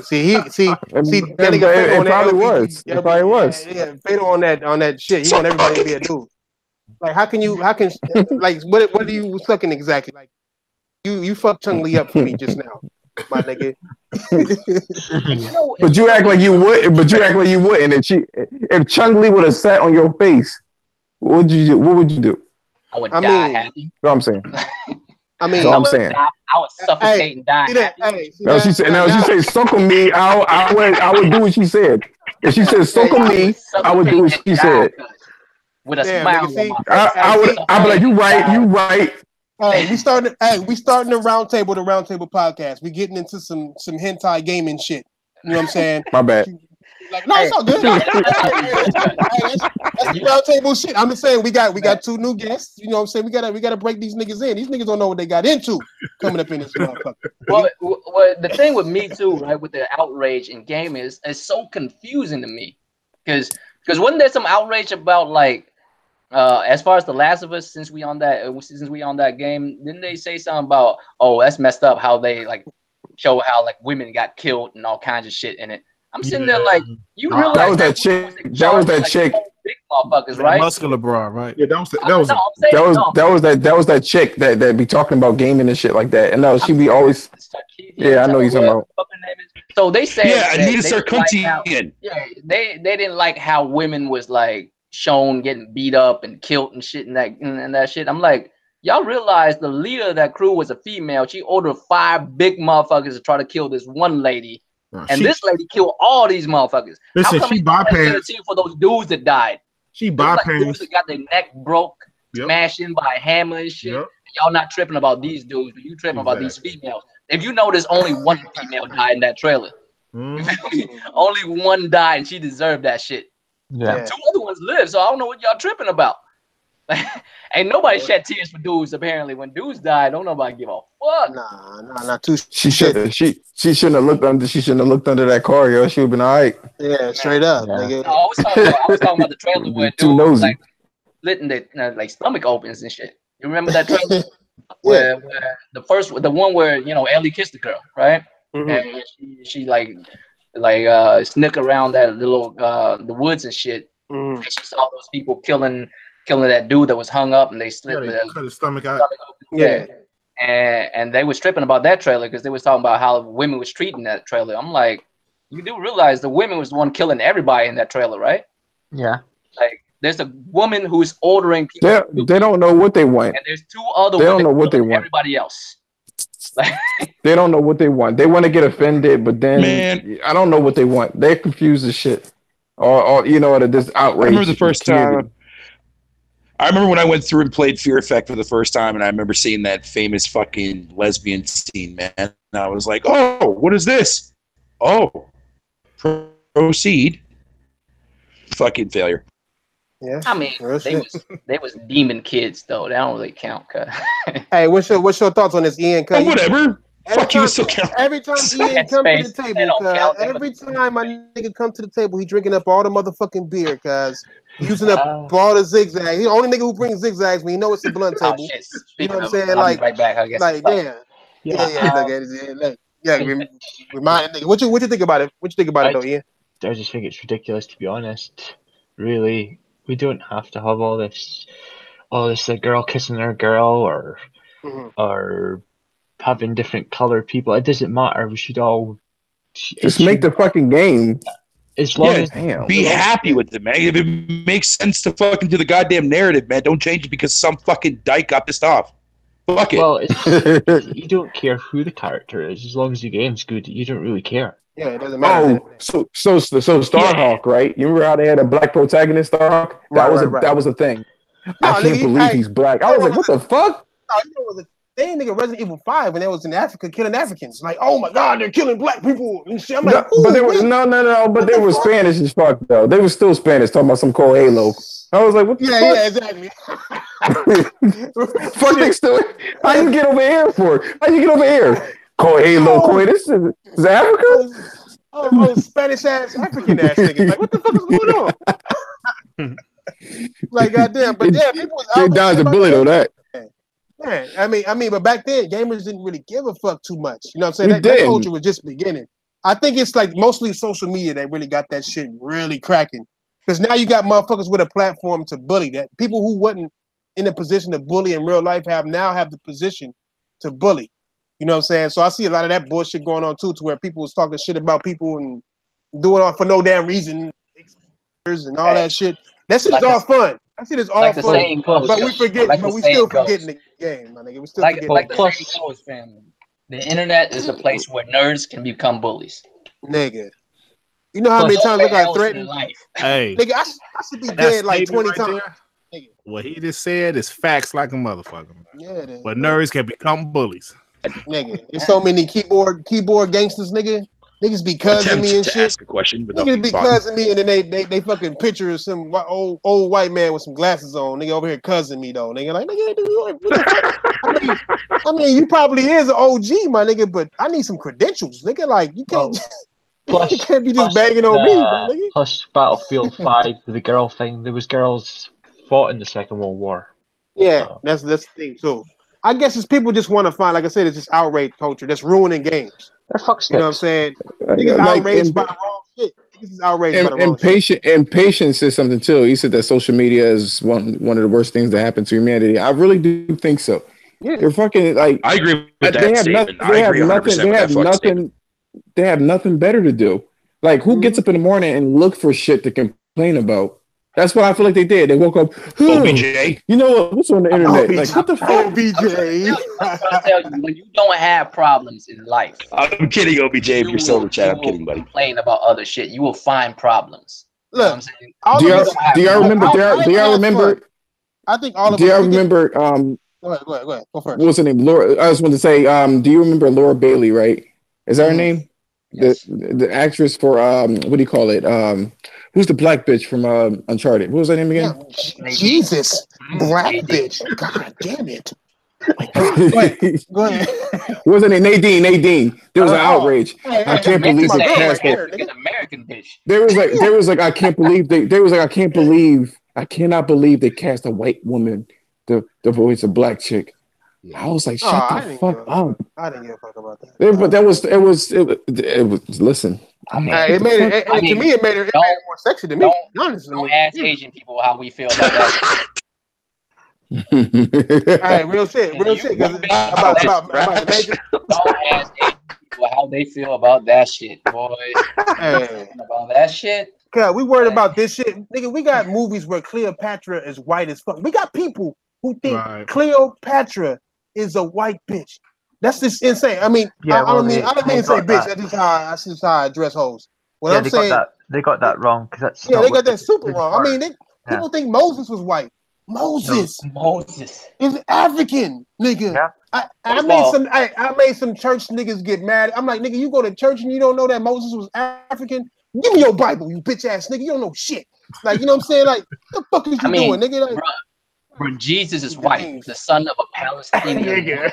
See, it probably was. It probably was. Yeah, Fatal on that shit. He want everybody to be a dude. Like, how can like what are you sucking exactly? Like, you fucked Chun-Li up for me just now, my nigga. But you act like you would. But you act like you wouldn't. If Chun-Li would have sat on your face, what would you do? What would you do? I would die happy. What I'm saying. I would suffocate and die. Now she said, she said, "Suckle me." I would do what she said. If she said, "Suckle me," I would do what she said. With a smile on my face. I'd be like, "You right." Hey, we starting the round table podcast. We getting into some hentai gaming shit. You know what I'm saying? My bad. Like, no, it's all good. That's the round table shit. I'm just saying we got two new guests. You know what I'm saying? We gotta break these niggas in. These niggas don't know what they got into coming up in this motherfucker. Well, the thing with me too, right, with the outrage in gaming is so confusing to me. Because wasn't there some outrage about like as far as The Last of Us, since we on that game, didn't they say something about, oh, that's messed up how they like show how like women got killed and all kinds of shit in it? I'm sitting there like, you realize that was that chick. That was that chick. Big motherfuckers, right? Muscular bra, right? Yeah, that was that chick that be talking about gaming and shit like that. And no, she be always. Yeah, I know you're talking about. So they said Yeah, that Anita they didn't like how, Sarkeesian. yeah, they didn't like how women was like shown getting beat up and killed and shit and that shit. I'm like, y'all realize the leader of that crew was a female. She ordered 5 big motherfuckers to try to kill this one lady, and this lady killed all these motherfuckers. Listen, how come she bypassed for those dudes that died? She There was like dudes bypassed. that got their neck broke, Yep. smashed in by a hammer and shit. Yep. Y'all not tripping about these dudes, but you tripping about these females. If you notice, only one female died in that trailer. Only one died, and she deserved that shit. Yeah. 2 other ones lived, so I don't know what y'all tripping about. Ain't nobody shed tears for dudes. Apparently, when dudes die, don't nobody give a fuck. Nah, not too. She shouldn't have looked under. She shouldn't have looked under that car, yo. She would have been all right. Yeah, straight up. Yeah. Nigga. No, I was talking about the trailer where Too dudes nosy. like splitting their like stomach opens and shit. You remember that trailer? where the one where Ellie kissed the girl, right? Mhm. And she like snuck around that little the woods and shit. Mhm. And she saw those people killing that dude that was hung up, and they slit Cut his stomach out. Yeah. And they was tripping about that trailer because they was talking about how women was treating that trailer. I'm like, you do realize the women was the one killing everybody in that trailer, right? Yeah. Like, there's a woman who's ordering people. They don't know what they want. And there's 2 other They women don't know what they killing want. everybody else. They don't know what they want. They want to get offended, but then Man. I don't know what they want. They're confused as shit. Or this outrage. I remember the first time. I remember when I went through and played Fear Effect for the first time, and I remember seeing that famous fucking lesbian scene, man. And I was like, oh, what is this? Oh, proceed. Fucking failure. Yeah. I mean, they was demon kids though. That don't really count. Hey, what's your thoughts on this, Ian? Oh, whatever. Fuck you, still count. Every time Ian come to the table, every time my nigga come to the table, he drinking up all the motherfucking beer, cuz using up all the zigzags. He the only nigga who brings zigzags when you know it's a blunt table. Shit. You know what I'm saying? I'll Like, be right back, I guess. like, damn. Remind nigga. What you think about it? What you think about it though, Ian? I just think it's ridiculous, to be honest. Really, we don't have to have all this a girl kissing her girl or having different colored people. It doesn't matter. We should all just make the fucking game. As long as be happy with it, man. If it makes sense to fucking do the goddamn narrative, man, don't change it because some fucking dyke got pissed off. Fuck it. Well, you don't care who the character is as long as the game's good. You don't really care. Yeah, it doesn't matter. Oh, so Starhawk, right? You remember how they had a black protagonist, Starhawk? That was a thing. I can't believe he's black. I was like, what the fuck? They ain't nigga Resident Evil 5 when they was in Africa killing Africans. Like, oh my god, they're killing black people and shit. I'm like, but they were but they were Spanish as fuck though. They were still Spanish, talking about some cold Halo. I was like, what the fuck? Yeah, exactly. Fuck next to it. How you get over here for? How you get over here? Cold Halo, Coy. This is Africa? Oh, Spanish ass, African ass niggas. Like, what the fuck is going on? Like, goddamn. But yeah, people was they dodged a bullet on that. Man, I mean, but back then, gamers didn't really give a fuck too much. You know what I'm saying? That culture was just beginning. I think it's like mostly social media that really got that shit really cracking. Because now you got motherfuckers with a platform to bully. That people who wasn't in a position to bully in real life have the position to bully. You know what I'm saying? So I see a lot of that bullshit going on too, to where people was talking shit about people and doing it for no damn reason and all that shit. That shit is all fun. That shit is all fun. But we forget. But we still forgetting the game, my nigga. We still forgetting. Like the saying goes, family. The internet is a place where nerds can become bullies. Nigga. You know how many times I got threatened? Hey, nigga, I should be dead like 20 times. What he just said is facts like a motherfucker. Yeah, but nerds can become bullies. Nigga, there's so many keyboard gangsters, nigga. Niggas be cussing me and shit. Ask a question, but niggas be cussing me, and then they fucking picture of some old white man with some glasses on. Nigga over here cussing me though. Nigga like nigga, what the fuck? I mean, you probably is an OG, my nigga, but I need some credentials, nigga. Like you can't. Plus, you can't be just banging on me, nigga. Plus, Battlefield 5, the girl thing. There was girls fought in the Second World War. Yeah, that's the thing too. I guess it's people just want to find, like I said, it's just outrage culture that's ruining games. They're fuck sticks. You know what I'm saying? Niggas outraged by the wrong shit. Niggas is outraged by the wrong shit. Impatience said something too. He said that social media is one of the worst things that happened to humanity. I really do think so. Yeah. They're fucking like. I agree with that statement. I agree 100% with that fucking statement. they have nothing better to do. Like, who gets up in the morning and look for shit to complain about? That's what I feel like they did. They woke up. OBJ. You know what? What's on the internet? Like, what the fuck? OBJ. I'm trying to tell you, when you don't have problems in life, I'm kidding, OBJ. If you're silver chat, I'm kidding, buddy. Complain about other shit. You will find problems. You know what I'm saying? Do y'all remember? I think all of Do us. y'all remember? Go ahead. Go first. What's her name? Laura. I just wanted to say. Do you remember Laura Bailey? Right? Is that her name? Yes. The actress for what do you call it? Who's the black bitch from Uncharted? What was her name again? Jesus, black bitch. God damn it. Go ahead. What was her name? Nadine. There was an outrage. I can't believe they cast her. American bitch. There was like I can't believe I cannot believe they cast a white woman to voice a black chick. I was like, shut the fuck up. I didn't give a fuck about that. But it was. Listen, to me, it made her more sexy to me. Don't ask Asian people how we feel about that. All right, real shit. About don't ask Asian people how they feel about that shit, boy. About that shit. God, we worried about this shit, nigga. We got movies where Cleopatra is white as fuck. We got people who think Cleopatra is a white bitch. That's just insane. I mean, I don't mean to say bitch. That's just how I address hoes. What I'm saying, they got that wrong because that's they got that super wrong. I mean, people think Moses was white. Moses is African, nigga. Yeah. I made some church niggas get mad. I'm like, nigga, you go to church and you don't know that Moses was African? Give me your Bible, you bitch ass nigga. You don't know shit. Like, you know what I'm saying? Like, what the fuck is you doing, nigga? Like, bro, Jesus is white, the son of a Palestinian. Nigga,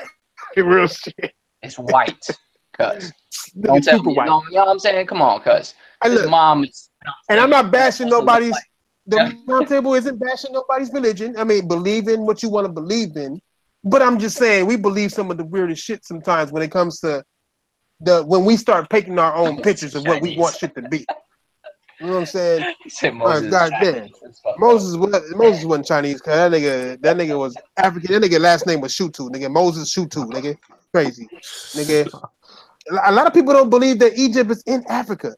real shit. It's white, cuz. Don't tell me, you know what I'm saying? Come on, cuz. His mom is. And I'm not bashing nobody's. The round table isn't bashing nobody's religion. I mean, believe in what you want to believe in. But I'm just saying, we believe some of the weirdest shit sometimes when it comes to when we start painting our own pictures of what we want shit to be. You know what I'm saying? God damn. Moses wasn't Chinese, cause that nigga was African. That nigga last name was Shutu, nigga. Moses Shutu, nigga. Crazy. Nigga. A lot of people don't believe that Egypt is in Africa.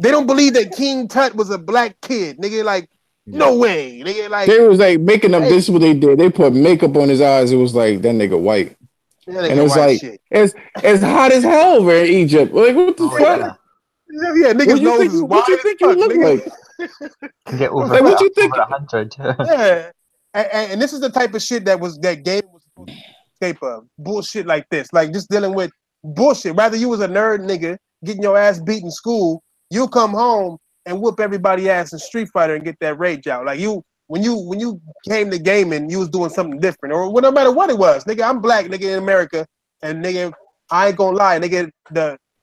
They don't believe that King Tut was a black kid, nigga. Like, no way, nigga. Like, they was like making up. This is what they did. They put makeup on his eyes. It was like that nigga white, and it was like shit. It's hot as hell over in Egypt. Like, what the fuck? Yeah, niggas nose is what you think you look like? Get over like, what you think? 100. Yeah, and this is the type of shit that game was supposed to escape of. Bullshit like this, like just dealing with bullshit. Rather you was a nerd nigga getting your ass beat in school, you'll come home and whoop everybody ass in Street Fighter and get that rage out. Like when you came to gaming, you was doing something different, or no matter what it was, nigga. I'm black, nigga, in America, and nigga, I ain't gonna lie, nigga.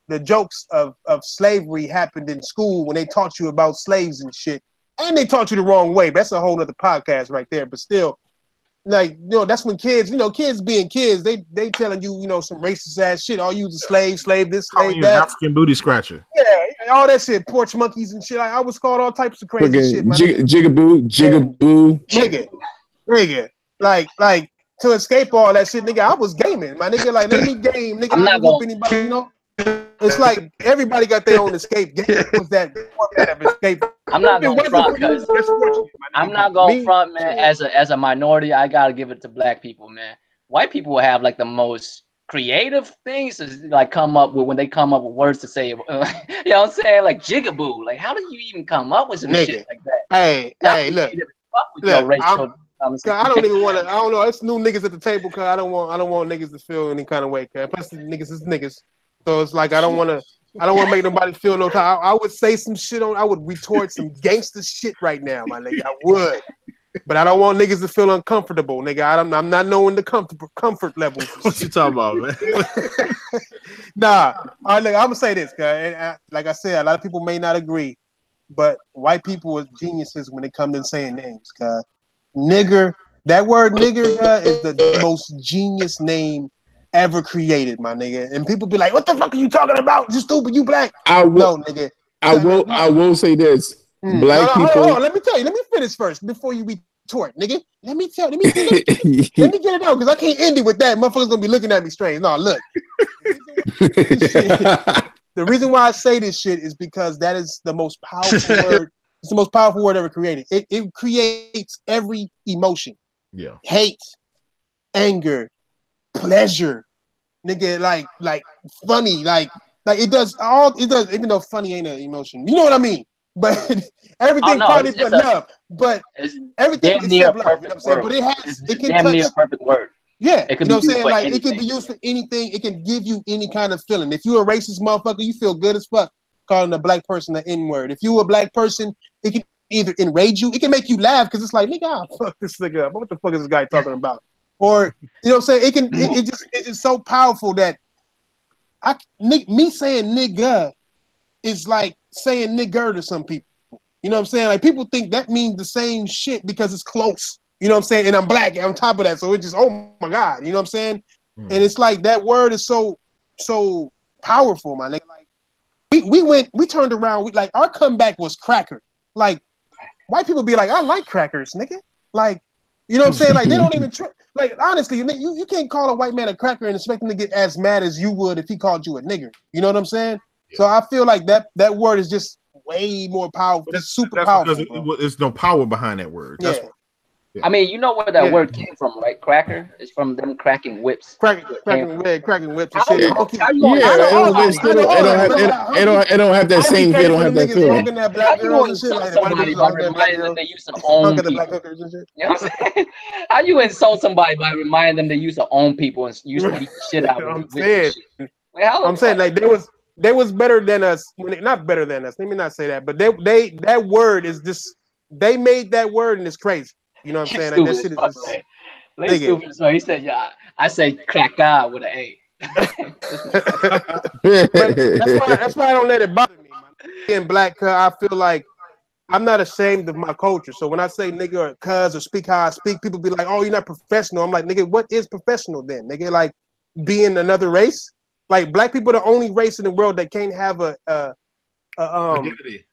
The jokes of slavery happened in school when they taught you about slaves and shit, and they taught you the wrong way. That's a whole other podcast right there. But still, like, you know, that's when kids, kids being kids, they telling you, some racist ass shit. Oh, you was a slave this, slave that. African booty scratcher. Yeah, all that shit, porch monkeys and shit. I was called all types of crazy shit. Jigaboo. Nigga. Like to escape all that shit, nigga, I was gaming, my nigga. Like, let me game, nigga. I'm not gonna anybody, It's like everybody got their own escape. Game was that format of escape. I'm not gonna front, cause I'm not gonna front, man. As a minority, I gotta give it to black people, man. White people have like the most creative things to like come up with when they come up with words to say. You know what I'm saying? Like jigaboo. Like, how do you even come up with some shit like that? Hey, look. I don't even want to. I don't know. It's new niggas at the table, cause I don't want niggas to feel any kind of way. Cause plus niggas is niggas. So it's like I don't want to make nobody feel no time. I would say some shit I would retort some gangster shit right now, my nigga. I would, but I don't want niggas to feel uncomfortable, nigga. I'm not knowing the comfort levels. What you talking about, man? Nah, all right, look, I'm gonna say this, cause like I said, a lot of people may not agree, but white people are geniuses when it comes to saying names. Cause nigger, that word nigger is the most genius name ever created, my nigga. And people be like, what the fuck are you talking about? You stupid, you black. No, nigga. I will say this. Black people. Hold on, let me tell you. Let me finish first before you retort, nigga. Let me get it out, because I can't end it with that. Motherfuckers gonna be looking at me strange. No, look. The The reason why I say this shit is because that is the most powerful word. It's the most powerful word ever created. It creates every emotion. Yeah. Hate, anger, pleasure, nigga, like funny, like it does, even though funny ain't an emotion. You know what I mean? But everything probably but love. But everything except love. You know what I'm saying? But it can touch near a perfect word. Yeah, you know what I'm saying? Like anything. it can be used for anything. It can give you any kind of feeling. If you're a racist motherfucker, you feel good as fuck calling a black person the N-word. If you're a black person, it can either enrage you, it can make you laugh because it's like, nigga, fuck this nigga up. What the fuck is this guy talking about? Or you know what I'm saying? It's just so powerful that me saying nigga is like saying nigger to some people. You know what I'm saying? Like people think that means the same shit because it's close. You know what I'm saying? And I'm black on top of that. So it's just, oh my God. You know what I'm saying? And it's like that word is so powerful, my nigga. Like we turned around, like our comeback was cracker. Like white people be like, I like crackers, nigga. Like, you know what I'm saying? Like they don't even like honestly, you can't call a white man a cracker and expect him to get as mad as you would if he called you a nigger. You know what I'm saying? Yeah. So I feel like that word is just way more powerful. It's super powerful. Because there's no power behind that word. That's yeah. I mean, you know where that word came from, right? Cracker. It's from them cracking whips. Cracking whips and shit. It don't have that same. It don't have that feeling. How you insult somebody by reminding them they used to own people? You know what I'm saying? How you insult somebody by reminding them they used to own people and used to beat the shit out of them? I'm saying like they was better than us. Not better than us. Let me not say that. But they that word is just they made that word and it's crazy. You know what I'm saying? Like, that shit is stupid. So he said, "Yeah, I say cracker with an A." that's why I don't let it bother me. Being black, I feel like I'm not ashamed of my culture. So when I say nigga or cuz or speak how I speak, people be like, "Oh, you're not professional." I'm like, "Nigga, what is professional then?" Nigga, like being another race. Like black people are the only race in the world that can't have identity.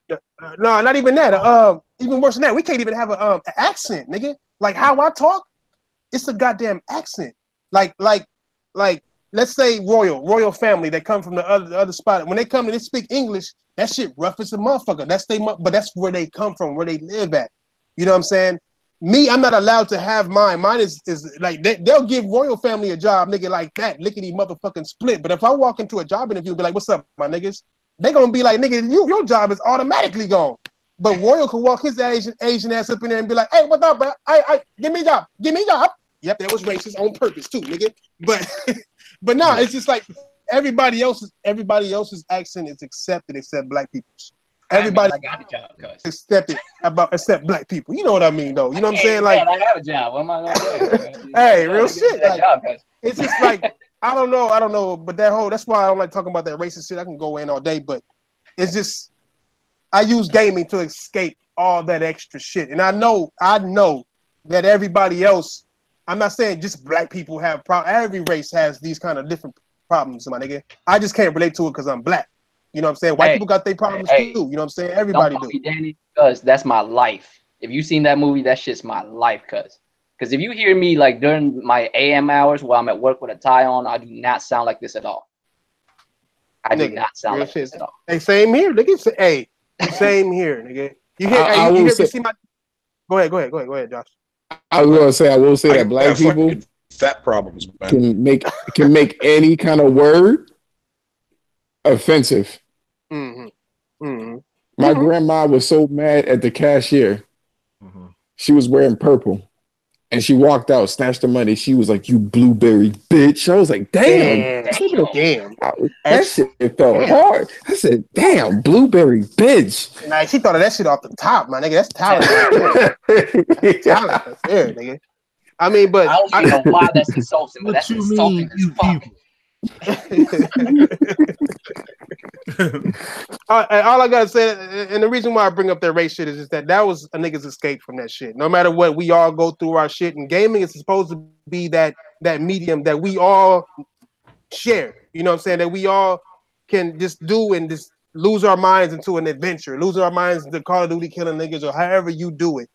No, not even that. Even worse than that, we can't even have an accent, nigga. Like how I talk, it's a goddamn accent. Like, let's say royal family that come from the other spot. When they come and they speak English, that shit rough as a motherfucker. But that's where they come from, where they live at. You know what I'm saying? Me, I'm not allowed to have mine. Mine is like they'll give royal family a job, nigga, like that, lickety motherfucking split. But if I walk into a job interview, be like, "What's up, my niggas?" They gonna be like, "Nigga, your job is automatically gone." But Royal can walk his Asian ass up in there and be like, "Hey, what's up, bro? I give me a job. Yep, that was racist on purpose too, nigga. But no, it's just like everybody else's accent is accepted except black people's. Everybody got a job, except black people. You know what I mean, though. You know what I'm saying? Like, I have a job. What am I gonna do? Hey, real shit. Like, it's just like I don't know, but that's why I don't like talking about that racist shit. I can go in all day, but it's just I use gaming to escape all that extra shit. And I know that everybody else, I'm not saying just black people have problems. Every race has these kind of different problems, my nigga. I just can't relate to it because I'm black. You know what I'm saying? White people got their problems too. You know what I'm saying? Everybody do. Danny, because that's my life. If you seen that movie, that shit's my life, cuz. Because if you hear me like during my AM hours while I'm at work with a tie on, I do not sound like this at all. I do not sound like this at all. Hey, same here, nigga. Hey, same here, nigga. You hear see my? Go ahead, Josh. I was gonna say, I will say that black people fat problems, man. can make any kind of word offensive. My grandma was so mad at the cashier. She was wearing purple. And she walked out, snatched the money. She was like, "You blueberry bitch." I was like, damn. That shit felt hard. I said, "Damn, blueberry bitch." Nah, she thought of that shit off the top, my nigga. That's talent. That's talent. That's there, nigga. I mean, but I don't even know why that's insulting, but that's insulting as fuck. All I gotta say, and the reason why I bring up that race shit is just that was a nigga's escape from that shit. No matter what, we all go through our shit, and gaming is supposed to be that medium that we all share. You know what I'm saying? That we all can just do and just lose our minds into an adventure, lose our minds into Call of Duty killing niggas or however you do it.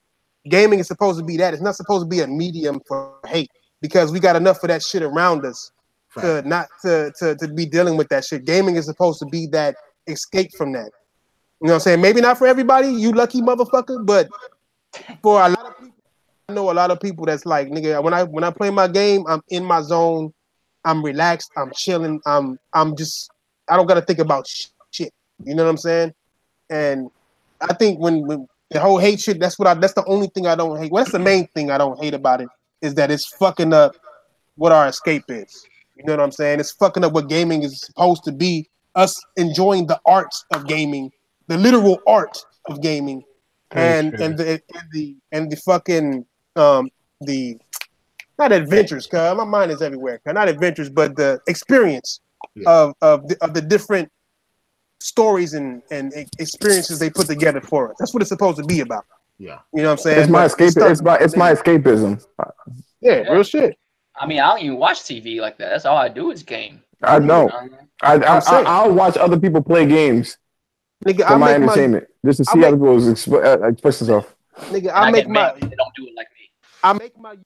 Gaming is supposed to be that. It's not supposed to be a medium for hate because we got enough of that shit around us to not to be dealing with that shit. Gaming is supposed to be that escape from that. You know what I'm saying? Maybe not for everybody, you lucky motherfucker, but for a lot of people, I know a lot of people that's like, nigga, when I play my game, I'm in my zone, I'm relaxed, I'm chilling, I'm just, I don't gotta think about shit. You know what I'm saying? And I think when the whole hate shit, that's the only thing I don't hate. Well, that's the main thing I don't hate about it, is that it's fucking up what our escape is. You know what I'm saying? It's fucking up what gaming is supposed to be. Us enjoying the arts of gaming, the literal art of gaming, and the fucking the not adventures, cause my mind is everywhere. Not adventures, but the experience of the different stories and experiences they put together for us. That's what it's supposed to be about. Yeah, you know what I'm saying. It's my escape. It's my escapism. Yeah, real shit. I mean, I don't even watch TV like that. That's all I do is game. I don't. I'll watch other people play games nigga, for my entertainment, just to see how people express themselves. Nigga, I make my. They don't do it like me. I make my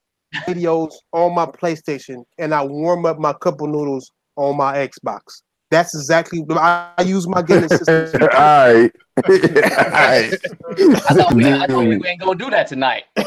videos on my PlayStation, and I warm up my cup of noodles on my Xbox. That's exactly I use my gaming system. All right. I thought we ain't gonna do that tonight. I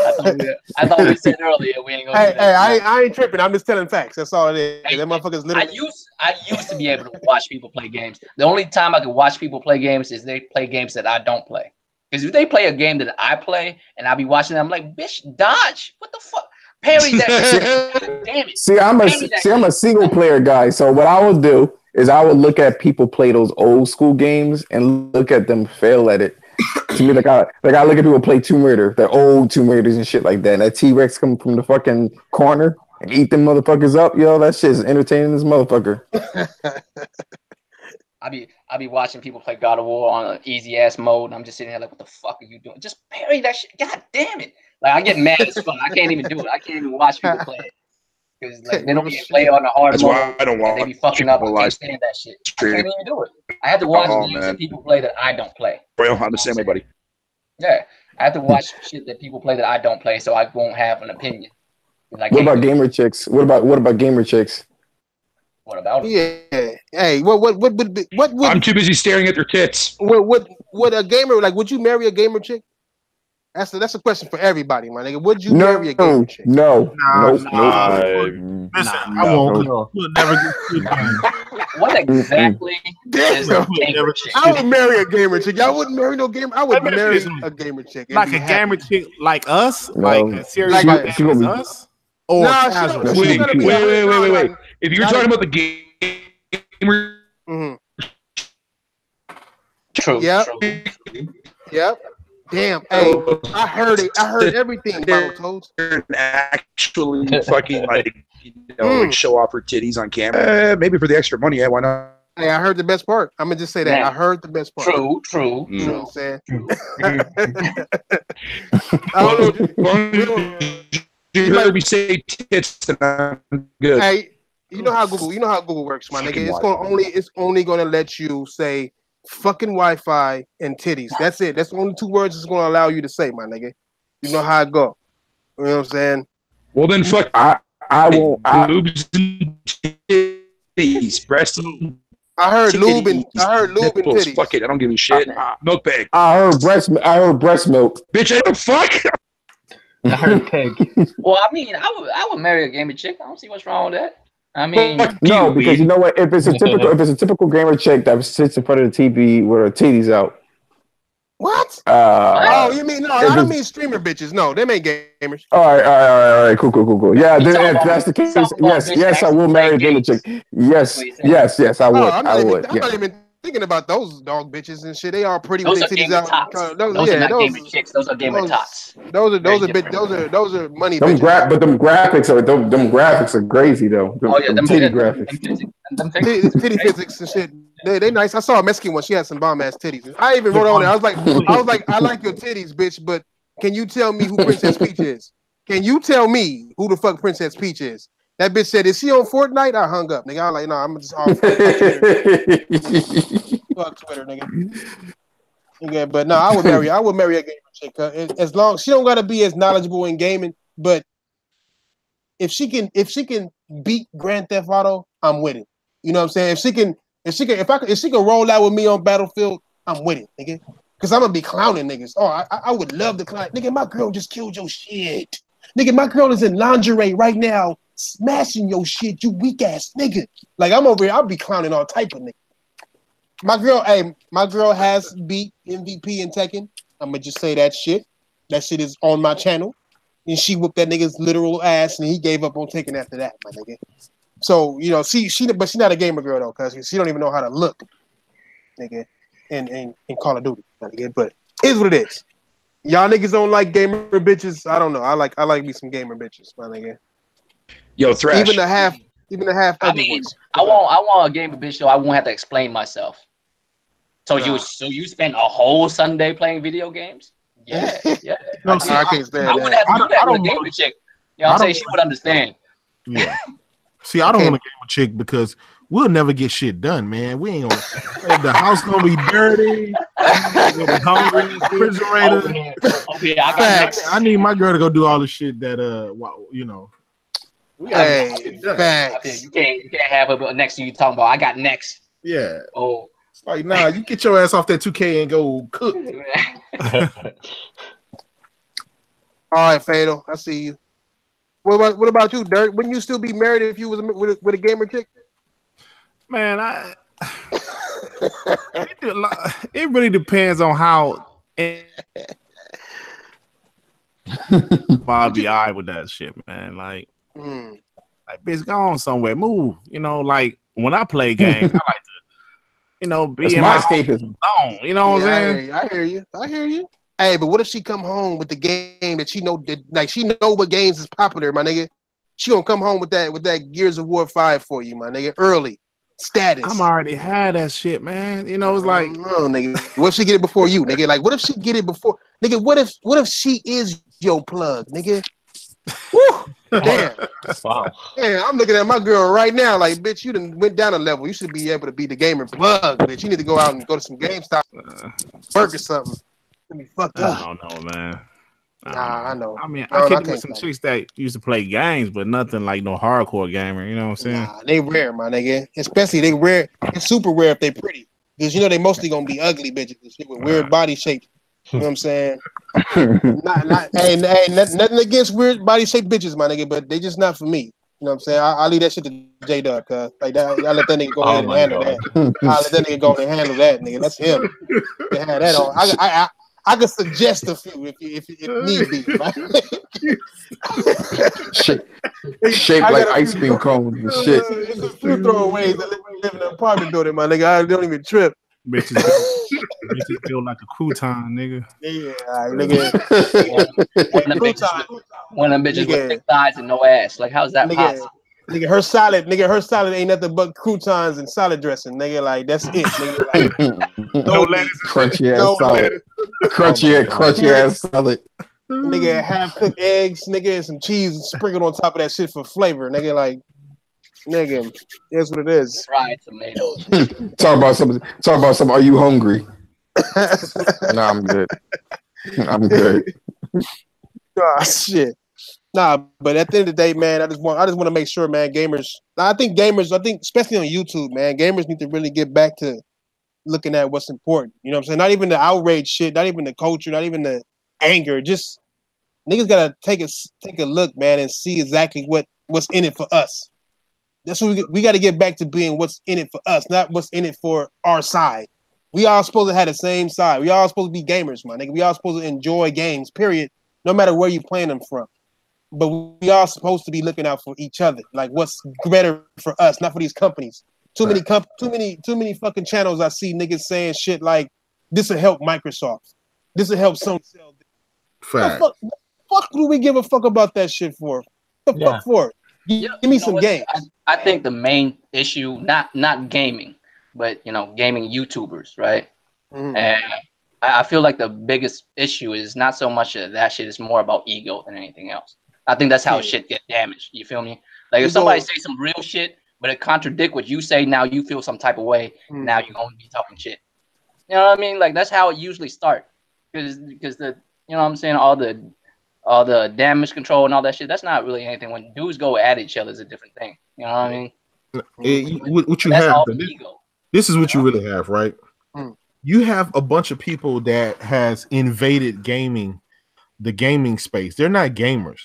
thought we said earlier we ain't gonna do that. I ain't tripping. I'm just telling facts. That's all it is. That motherfucker's literally. I used to be able to watch people play games. The only time I could watch people play games is they play games that I don't play. Because if they play a game that I play and I be watching them, I'm like, bitch, dodge. What the fuck? Parry that shit. Damn it. See, I'm a single player guy. So what I would do is I would look at people play those old school games and look at them fail at it. To me, like I look at people play Tomb Raider, the old Tomb Raiders and shit like that. And that T-Rex come from the fucking corner and eat them motherfuckers up. Yo, that shit is entertaining as motherfucker. I be watching people play God of War on an easy ass mode, and I'm just sitting there like, what the fuck are you doing? Just parry that shit. God damn it. Like, I get mad as fuck. I can't even do it. I can't even watch people play it. Because like, they don't even play on the hard mode. Why I don't want they be fucking up. I can't stand that shit. I can't even do it. I have to watch games that people play that I don't play. Well, I'm the same way, buddy. Yeah. I have to watch shit that people play that I don't play, so I won't have an opinion. What about gamer chicks? What about gamer chicks? What about it? Yeah. Hey, what I'm too busy staring at their tits. What a gamer, like, would you marry a gamer chick? That's a question for everybody, my nigga. Would you marry a gamer chick? No. Listen, I won't. We'll never get What exactly is a gamer chick? I would marry a gamer chick. I wouldn't marry no gamer. I would marry a gamer chick. Like a gamer chick like us? No. Like a serious like us? Or casual? Wait. If you're talking about the gamer, True. Yep. Damn. Hey, I heard it. I heard everything about Toads. Actually, fucking like show off her titties on camera. Maybe for the extra money. Yeah, why not? Hey, I heard the best part. I'm gonna just say that. I heard the best part. True. You know what I'm saying? You heard me say tits, and I'm good. Hey, you know how Google works, my nigga. It's only gonna let you say fucking Wi-Fi and titties. That's it. That's the only two words it's gonna allow you to say, my nigga. You know how it go. You know what I'm saying? Well then, fuck. I won't. Boobs and titties, breasts. I heard lube and titties. Fuck it, I don't give a shit. Milk bag. I heard breast milk. Bitch, I don't fuck. I heard pig. Well, I mean, I would marry a gamer chick. I don't see what's wrong with that. I mean, no, because you know what? If it's a typical gamer chick that sits in front of the TV with her titties out. What? You mean no? I don't mean streamer bitches. No, them ain't gamers. All right. Cool. Yeah, then, if that's the case, yes, I will marry a gamer chick. Yes, I would. I'm not even thinking about those dog bitches and shit. They are pretty with their titties out. Those are not gamer chicks. Those are gamer tots. Those are money. Them graphics are crazy though. Them titty graphics. Titty physics and shit. They nice. I saw a Mexican one. She had some bomb ass titties. I even wrote on there. I was like, I like your titties, bitch. But can you tell me who Princess Peach is? Can you tell me who the fuck Princess Peach is? That bitch said, "Is she on Fortnite?" I hung up, nigga. I was like, "No, I'm just off fuck Twitter, nigga." Yeah, but no, I would marry a gamer chick. As long she don't gotta be as knowledgeable in gaming, but if she can beat Grand Theft Auto, I'm with it. You know what I'm saying? If she can roll out with me on Battlefield, I'm with it, nigga. Cause I'm gonna be clowning niggas. Oh, I would love to clown. Nigga, my girl just killed your shit. Nigga, my girl is in lingerie right now, smashing your shit, you weak ass nigga. Like I'm over here, I'll be clowning all type of niggas. My girl has beat MVP in Tekken. I'm gonna just say that shit. That shit is on my channel. And she whooped that nigga's literal ass, and he gave up on Tekken after that, my nigga. So, you know, but she's not a gamer girl though, cause she don't even know how to look, nigga, in Call of Duty, nigga. But here's what it is. Y'all niggas don't like gamer bitches. I don't know. I like me some gamer bitches, my nigga. Yo, Thrash. Even the half. I mean, I want a gamer bitch, so I won't have to explain myself. So you spend a whole Sunday playing video games? Yeah. No, I can't stand I wouldn't have to do that with a gamer chick. You know what I'm saying? She would understand. Yeah. See, I don't want a gamer chick because we'll never get shit done, man. We ain't gonna. The house gonna be dirty. We'll be hungry. Refrigerator. Okay, I need my girl to go do all the shit that you know. Hey, facts. You can't have her next to you talking about I got next. Yeah. Oh. It's like, nah, you get your ass off that 2K and go cook. All right, Fatal. I see you. What about you, Dirk? Wouldn't you still be married if you was with a gamer chick? Man, it really depends on how. I'll be all right with that shit, man. Like, bitch, go on somewhere, move. You know, like when I play games, I like to, you know, be in my escapism zone. You know what I'm saying? I hear you. Hey, but what if she come home with the game that she know what games is popular, my nigga? She gonna come home with that Gears of War 5 for you, my nigga. Early status. I'm already had that shit, man. You know, it's like, no, nigga. What if she get it before you, nigga? Like, what if she get it before, nigga? What if she is your plug, nigga? Woo! Damn. Wow. Yeah, I'm looking at my girl right now. Like, bitch, you done went down a level. You should be able to be the gamer plug, bitch. You need to go out and go to some GameStop, work or something. Let me fucked up. I don't know, man. I know. I mean, I kicked with some chicks that used to play games, but nothing like no hardcore gamer. You know what I'm saying? Nah, they rare, my nigga. Especially they rare. It's super rare if they pretty, because you know they mostly gonna be ugly bitches and shit with weird body shapes. You know what I'm saying? Nothing against weird body shaped bitches, my nigga, but they just not for me. You know what I'm saying? I leave that shit to J Dub, cuz like that. I let that nigga go ahead and handle that. I let that nigga go ahead and handle that, nigga. That's him. They had that on. I could suggest a few if need be. Right? Shaped like ice cream cones and shit. It's a few throwaways that live in an apartment building, my nigga. I don't even trip. Bitches feel like a crouton, nigga. Yeah, nigga. One of them bitches with thick thighs and no ass. Like, how's that possible? Nigga, her salad ain't nothing but croutons and salad dressing, nigga. Like, that's it, nigga. Like, no lettuce. Crunchy ass salad. Crunchy ass salad. Nigga, half cooked eggs, nigga, and some cheese sprinkled on top of that shit for flavor, nigga. Like, nigga, that's what it is. Fried tomatoes. Talk about some. Are you hungry? Nah, I'm good. I'm good. Oh shit. Nah, but at the end of the day, man, I just want to make sure, man, I think especially on YouTube, man, gamers need to really get back to looking at what's important. You know what I'm saying? Not even the outrage shit, not even the culture, not even the anger. Just niggas gotta take a look, man, and see exactly what's in it for us. That's what we got to get back to being what's in it for us, not what's in it for our side. We all supposed to have the same side. We all supposed to be gamers, my nigga. We all supposed to enjoy games, period, no matter where you playing them from. But we are supposed to be looking out for each other, like what's better for us, not for these companies. Too many fucking channels I see niggas saying shit like, "This will help Microsoft. This will help Sony sell." Fuck do we give a fuck about that shit for? The fuck for? Give me some games. I think the main issue, not gaming, but gaming YouTubers, right? Mm-hmm. And I feel like the biggest issue is not so much of that shit; it's more about ego than anything else. I think that's how shit get damaged. You feel me? Like if somebody say some real shit, but it contradict what you say, now you feel some type of way. Now you're gonna be talking shit. You know what I mean? Like that's how it usually starts. Because the what I'm saying, all the all the damage control and all that shit. That's not really anything. When dudes go at each other, is a different thing. You know what I mean? What you That's have, all this, ego. this is what you really have, right? Mm. You have a bunch of people that has invaded the gaming space. They're not gamers,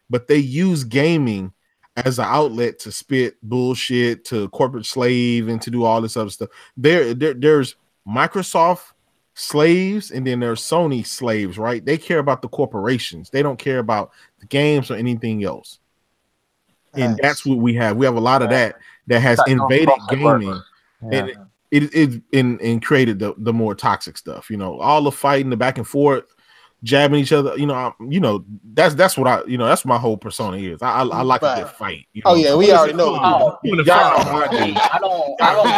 but they use gaming as an outlet to spit bullshit to corporate slave and to do all this other stuff. There's Microsoft slaves and then there's Sony slaves, right? They care about the corporations. They don't care about the games or anything else. And that's what we have. We have a lot of that has invaded gaming and it created the more toxic stuff. You know, all the fighting, the back and forth, jabbing each other. You know, that's what that's my whole persona is. I like a good fight. You know? Oh yeah, we already know. I don't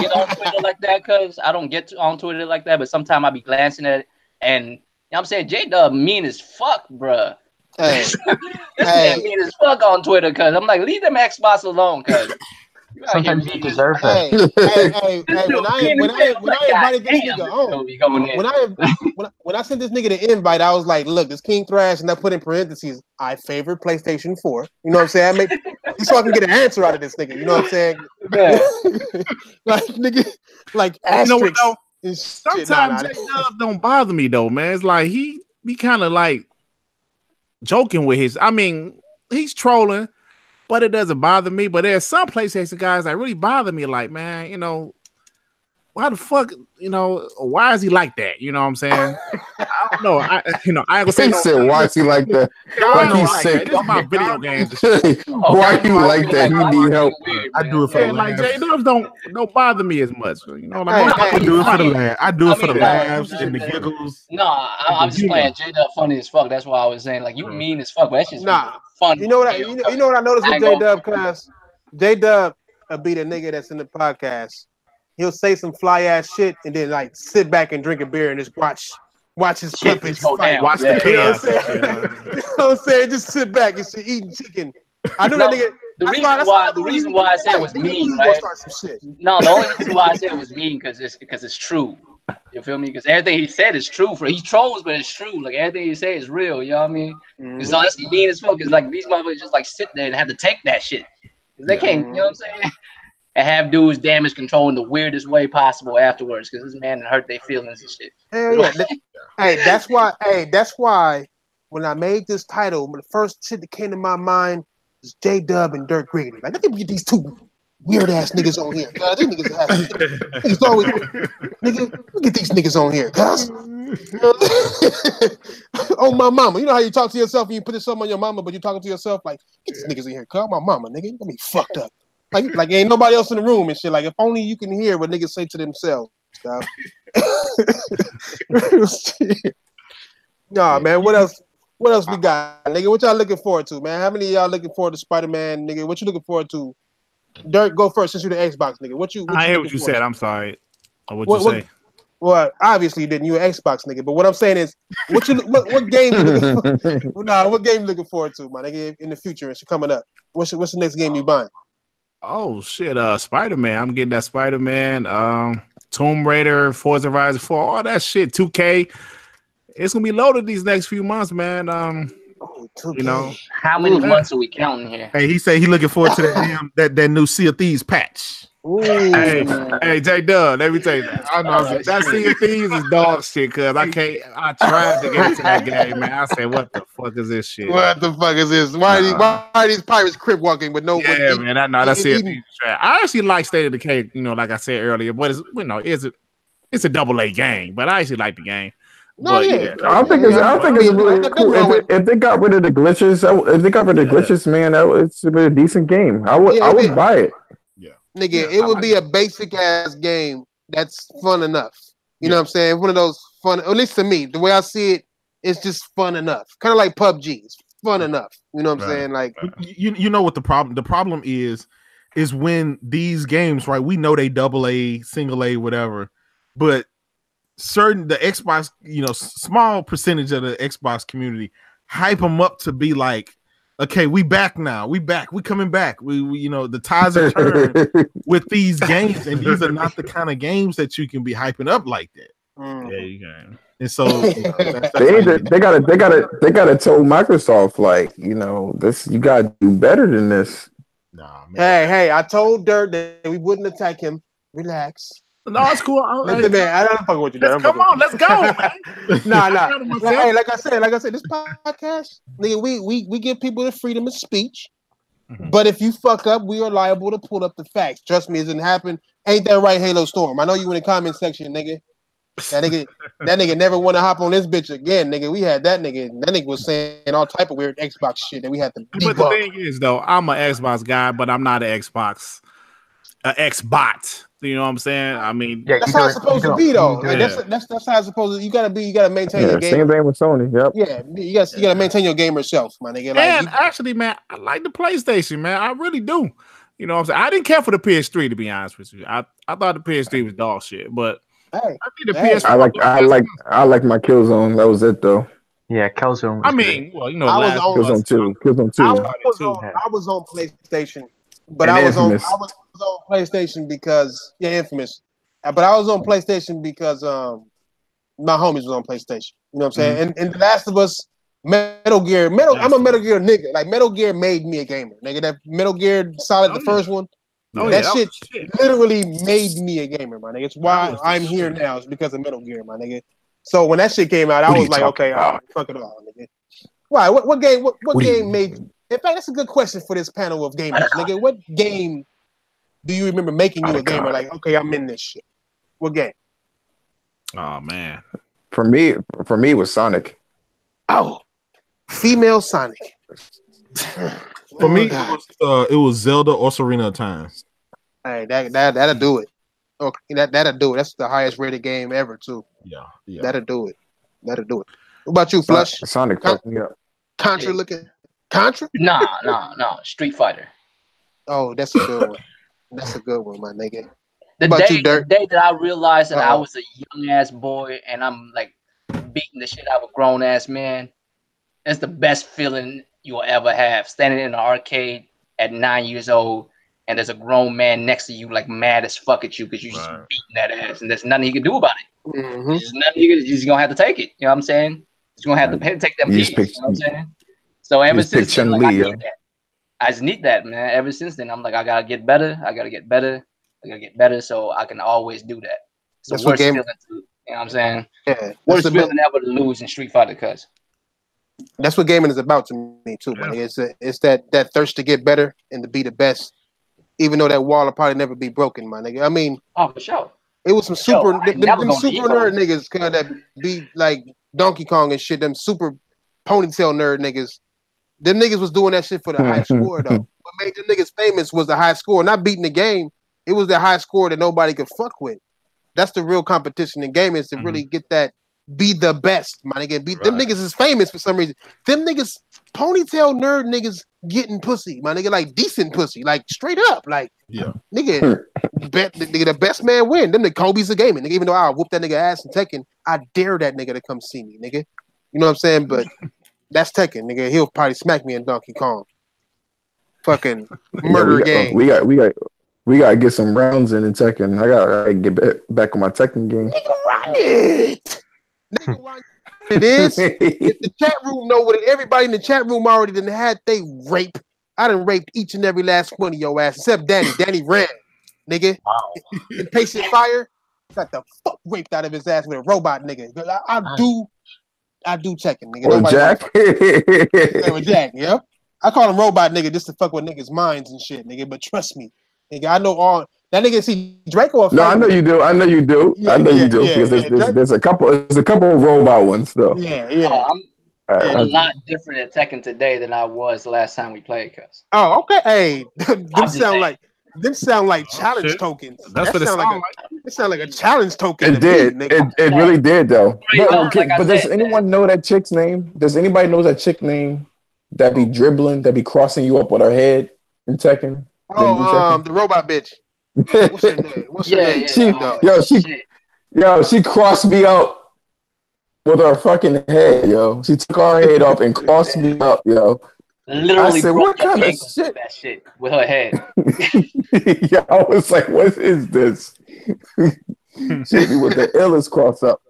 get on Twitter like that because I don't get on Twitter like that. But sometimes I be glancing at it, and you know what I'm saying J-Dub mean as fuck, bruh. Hey, This man mean as fuck on Twitter because I'm like, leave them Xbox alone, because sometimes you deserve hey, that. when I invited this nigga on, when I sent this nigga the invite, I was like, look, this King Thrash, and I put in parentheses, I favor PlayStation 4. You know what I'm saying? So I can get an answer out of this nigga. You know what I'm saying? Like nigga, like asterisks. You know what, sometimes J-Dub don't bother me though, man. It's like he be kind of like joking with his. I mean, he's trolling, but it doesn't bother me. But there's some PlayStation guys that really bother me. Like, man, you know, why the fuck, you know, why is he like that? You know what I'm saying? I don't know. I ain't gonna say. He said, why is he like that? Like he's sick. This is my video games. Why you like that? He need help. I do it for the like laughs. J-Dubs don't bother me as much. You know, like I do it for the laughs. I do it for the laughs and the giggles. No, I'm just playing. J-Dub funny as fuck. That's why I was saying, like, you mean as fuck, but that's just fun. You know what you know what I noticed with J-Dub, class? J-Dub will be the nigga that's in the podcast. He'll say some fly ass shit and then like sit back and drink a beer and just watch his puppets fight. Watch the chaos. You know what I'm saying? Just sit back and shit, eating chicken. I knew that nigga. The reason why I said it was mean, right? No, the only reason why I said it was mean because it's true. You feel me? Because everything he said is true. He trolls, but it's true. Like everything he said is real. You know what I mean? So that's mean as fuck. It's like these motherfuckers just like sit there and have to take that shit. They can't. You know what I'm saying? And have dudes damage control in the weirdest way possible afterwards because this man hurt their feelings and shit. Hey, that's why when I made this title, the first shit that came to my mind was J-Dub and Dirk Griggity. Like, let me get these two weird ass niggas on here. God, these niggas always look at these niggas on here, cuz. Oh my mama. You know how you talk to yourself and you put something on your mama, but you're talking to yourself like, get these niggas in here, cuz my mama, nigga. Got me fucked up. Like ain't nobody else in the room and shit. Like if only you can hear what niggas say to themselves. Nah, man. What else we got, nigga? What y'all looking forward to, man? How many of y'all looking forward to Spider-Man, nigga? What you looking forward to? Dirk, go first since you're the Xbox nigga. What you I hear what you said. I'm sorry. What you say? Well, obviously you didn't. You an Xbox nigga. But what I'm saying is, what game you looking for? Nah, what game you looking forward to, my nigga, in the future? It's coming up. What's the next game you buying? Oh shit, Spider-Man. I'm getting that Spider-Man, Tomb Raider, Forza Horizon 4, all that shit, 2K. It's gonna be loaded these next few months, man. You know, how many months are we counting here? Hey, he said he looking forward to that new Sea of Thieves patch. Hey, J-Dub, let me tell you that. I know that Sea of Thieves is dog shit, cause I tried to get into that game, man. I said, what the fuck is this shit? What the fuck is this? Why are these pirates crib walking with no? Yeah, man, I know that's it. I actually like State of Decay, you know, like I said earlier, but it's a double-A game, but I actually like the game. No, but, yeah. I don't think it's really cool. If they got rid of the glitches, man, it's a decent game. I would buy it. Nigga, it would be a basic ass game that's fun enough. You know what I'm saying? One of those fun, at least to me, the way I see it, it's just fun enough. Kind of like PUBG. It's fun enough. You know what I'm saying? Like you know what the problem is when these games, right? We know they AA, single A, whatever, but the Xbox, you know, small percentage of the Xbox community hype them up to be like, okay, we back now. We coming back. We you know, the tides are turned with these games, and these are not the kind of games that you can be hyping up like that. Yeah, you can. And so they gotta tell Microsoft like, this, you gotta do better than this. Nah, man. Hey, I told Dirt that we wouldn't attack him. Relax. No, it's cool. Listen, man, I don't fuck with you, Dirt. Come on, let's go, man. Nah. Like I said, this podcast, nigga, we give people the freedom of speech. But if you fuck up, we are liable to pull up the facts. Trust me, it didn't happen. Ain't that right, Halo Storm? I know you in the comment section, nigga. That nigga never want to hop on this bitch again, nigga. We had that nigga. That nigga was saying all type of weird Xbox shit that we had to debunk. But the thing is, though, I'm an Xbox guy, but I'm not an Xbox, Xbot. You know what I'm saying? I mean, that's how it's supposed to be, though. Like, that's how it's supposed to. You gotta maintain your game. Same thing with Sony. Yep. Yeah, you gotta maintain your gamer self, my nigga. Like, actually, man, I like the PlayStation, man. I really do. You know what I'm saying? I didn't care for the PS3, to be honest with you. I thought the PS3 was dog shit, but hey, I think the PS4. I like my Killzone. That was it, though. Yeah, Killzone. I mean, well, Killzone 2. I was on PlayStation, but I was on PlayStation because Infamous. But I was on PlayStation because my homies was on PlayStation. You know what I'm saying? And The Last of Us, Metal Gear. I'm a Metal Gear nigga. Like Metal Gear made me a gamer, nigga. That Metal Gear Solid, the first one. That shit literally made me a gamer, my nigga. It's why I'm here now. It's because of Metal Gear, my nigga. So when that shit came out, I was like, okay, fuck it all, nigga. Why? What game? What game made? In fact, that's a good question for this panel of gamers, nigga. What game do you remember making you a gamer? Like, okay, I'm in this shit. What game? Oh man, for me, it was Sonic. Oh, female Sonic. For me, it was Zelda Ocarina of Time. Hey, that'll do it. Okay, that'll do it. That's the highest rated game ever, too. Yeah. That'll do it. What about you, Flush? Sonic fucked me up. Contra looking. Contra? No. Street Fighter. Oh, that's a good one. That's a good one, my nigga. The day that I realized that I was a young ass boy and I'm like beating the shit out of a grown ass man, it's the best feeling you will ever have. Standing in an arcade at 9 years old and there's a grown man next to you like mad as fuck at you because you just beating that ass and there's nothing he can do about it. There's nothing you're just gonna have to take it. You know what I'm saying? You're gonna have to take them beats. You know what I'm saying? So ever since then, like, I just need that, man. Ever since then, I'm like, I gotta get better. So I can always do that. So that's worst feeling, you know what I'm saying? Yeah. Worst feeling ever to lose in Street Fighter, cuz. That's what gaming is about to me too, man. It's that thirst to get better and to be the best, even though that wall will probably never be broken, my nigga. I mean, for sure. It was some super nerd niggas that be like Donkey Kong and shit. Them super ponytail nerd niggas. Them niggas was doing that shit for the high score though. What made them niggas famous was the high score, not beating the game. It was the high score that nobody could fuck with. That's the real competition in gaming, is to really get that, be the best, my nigga. Them niggas is famous for some reason. Them niggas, ponytail nerd niggas getting pussy, my nigga, like decent pussy, like straight up, like nigga, the best man win. Them the Kobe's of gaming, nigga. Even though I'll whoop that nigga ass in Tekken, I dare that nigga to come see me, nigga. You know what I'm saying? But that's Tekken, nigga. He'll probably smack me in Donkey Kong. Fucking murder game. We gotta get some rounds in Tekken. I gotta get back on my Tekken game. It is. If the chat room know what everybody in the chat room already done had they rape. I done raped each and every last one of your ass, except Danny. Danny ran, nigga. Wow. In Patient Fire, got the fuck raped out of his ass with a robot, nigga. I do Tekken, nigga. Or Jack. With Jack, yeah. I call him robot, nigga, just to fuck with niggas' minds and shit, nigga. But trust me, nigga, I know all that nigga. See Draco. No, I know you do. Yeah, because there's a couple of robot ones though. Yeah. I'm a lot different at Tekken today than I was the last time we played, cuz. Oh, okay. Hey, them sound like challenge tokens. That's what it sounds like. It sounds like a challenge token. It did. It really did though. But does anyone know that chick's name? Does anybody know that chick name that be dribbling, that be crossing you up with her head in Tekken? The robot bitch. What's her name? She crossed me up with her fucking head, yo. She took her head up and crossed me up, yo. Literally, I said, what kind of shit? That shit with her head. Yeah, I was like, what is this? She with the illest cross up.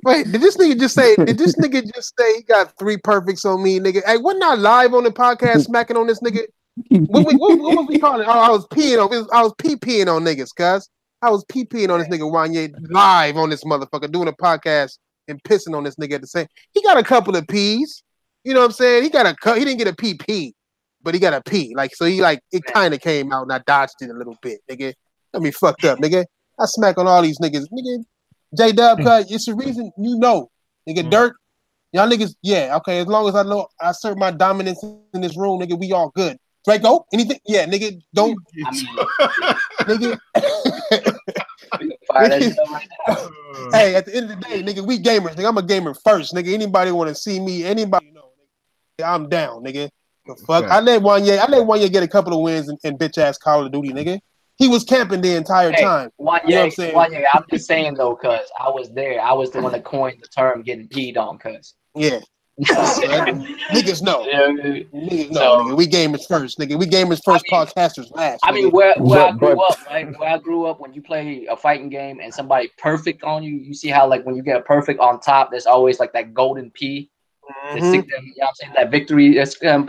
Wait, did this nigga just say? Did this nigga just say he got 3 perfects on me, nigga? Hey, wasn't I live on the podcast smacking on this nigga? What was we calling it? Oh, I was peeing on. I was pee-peeing on niggas, cuz. I was pee-peeing on this nigga Wanye live on this motherfucker doing a podcast and pissing on this nigga at the same. He got a couple of peas. You know what I'm saying? He didn't get a PP, but he got a P. Like so, he like it kind of came out and I dodged it a little bit, nigga. Got me fucked up, nigga. I smack on all these niggas, nigga. J Dub, cuz it's the reason you know, nigga. Dirt, y'all niggas, yeah, okay. As long as I know I assert my dominance in this room, nigga, we all good. Draco, anything? Yeah, nigga, don't, nigga. Hey, at the end of the day, nigga, we gamers. Nigga, I'm a gamer first, nigga. Anybody want to see me? Anybody know? Nigga, I'm down, nigga. The fuck, I let Wanye get a couple of wins in bitch ass Call of Duty, nigga. He was camping the entire time. You know what I'm saying? I'm just saying though, cuz I was there. I was the one that coined the term getting peed on, cuz. Yeah. Niggas know. Niggas know, nigga. We gamers first, nigga. We gamers first, podcasters last. I mean, where I grew up, right? Where I grew up, when you play a fighting game and somebody perfect on you, you see how like when you get a perfect on top, there's always like that golden P. You know what I'm saying? That victory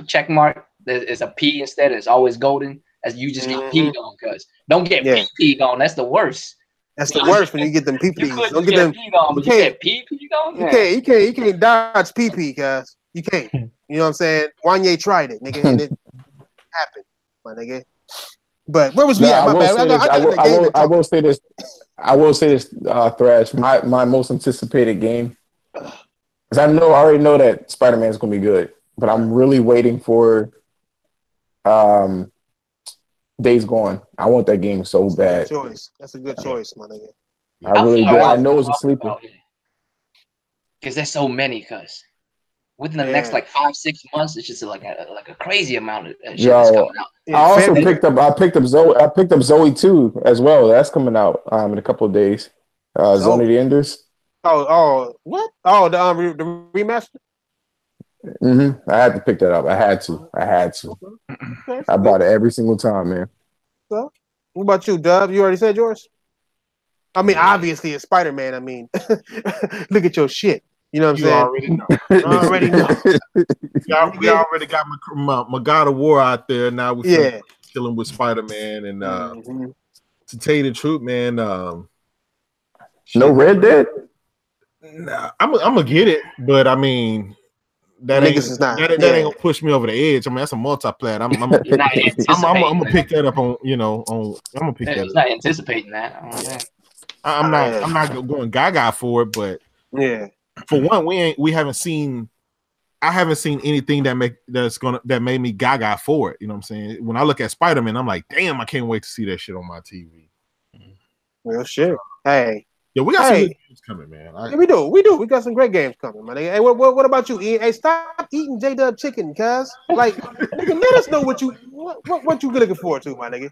check mark. There's a P instead. It's always golden. As you just get peed on, cuz don't get peed on. That's the worst. That's the worst when you get them PP. Don't get them peed on, but you get peed on. You can't dodge PP, cuz you can't. You know what I'm saying? Wanye tried it, nigga, and it happened, my nigga. But where was we at? My bad. I will say this. I will say this, Thrash. My most anticipated game, because I already know that Spider-Man is gonna be good, but I'm really waiting for Days Gone. I want that game so bad. That's a good choice, my nigga. I really do. I know it's a sleeper. Because there's so many, cuz within the next like 5-6 months, it's just like a crazy amount of shit that's coming out. I also picked up Zoe 2 as well. That's coming out in a couple of days. Zone of the Enders. Oh, what? Oh, the remaster. I had to pick that up. I had to. Okay. I bought it every single time, man. So, what about you, Dub? You already said yours? I mean, obviously it's Spider-Man. I mean, look at your shit. You know what I'm saying? Already know. We already got my God of War out there. Now we're dealing with Spider-Man. And to tell you the truth, man, no Red Dead? Nah, I'm going to get it. But, I mean... That ain't gonna push me over the edge. I mean, that's a multiplayer. I'm gonna pick that up on. I'm gonna pick that up. He's not anticipating that. I'm not going gaga for it, but for one, we haven't seen. I haven't seen anything that made me gaga for it. You know what I'm saying? When I look at Spider-Man, I'm like, damn, I can't wait to see that shit on my TV. Real shit. Hey. Yeah, we got some good games coming, man. Yeah, we do. We got some great games coming, man. Hey, what about you, Ian? Hey, stop eating J-Dub chicken, cuz. Like, nigga, let us know what you looking forward to, my nigga.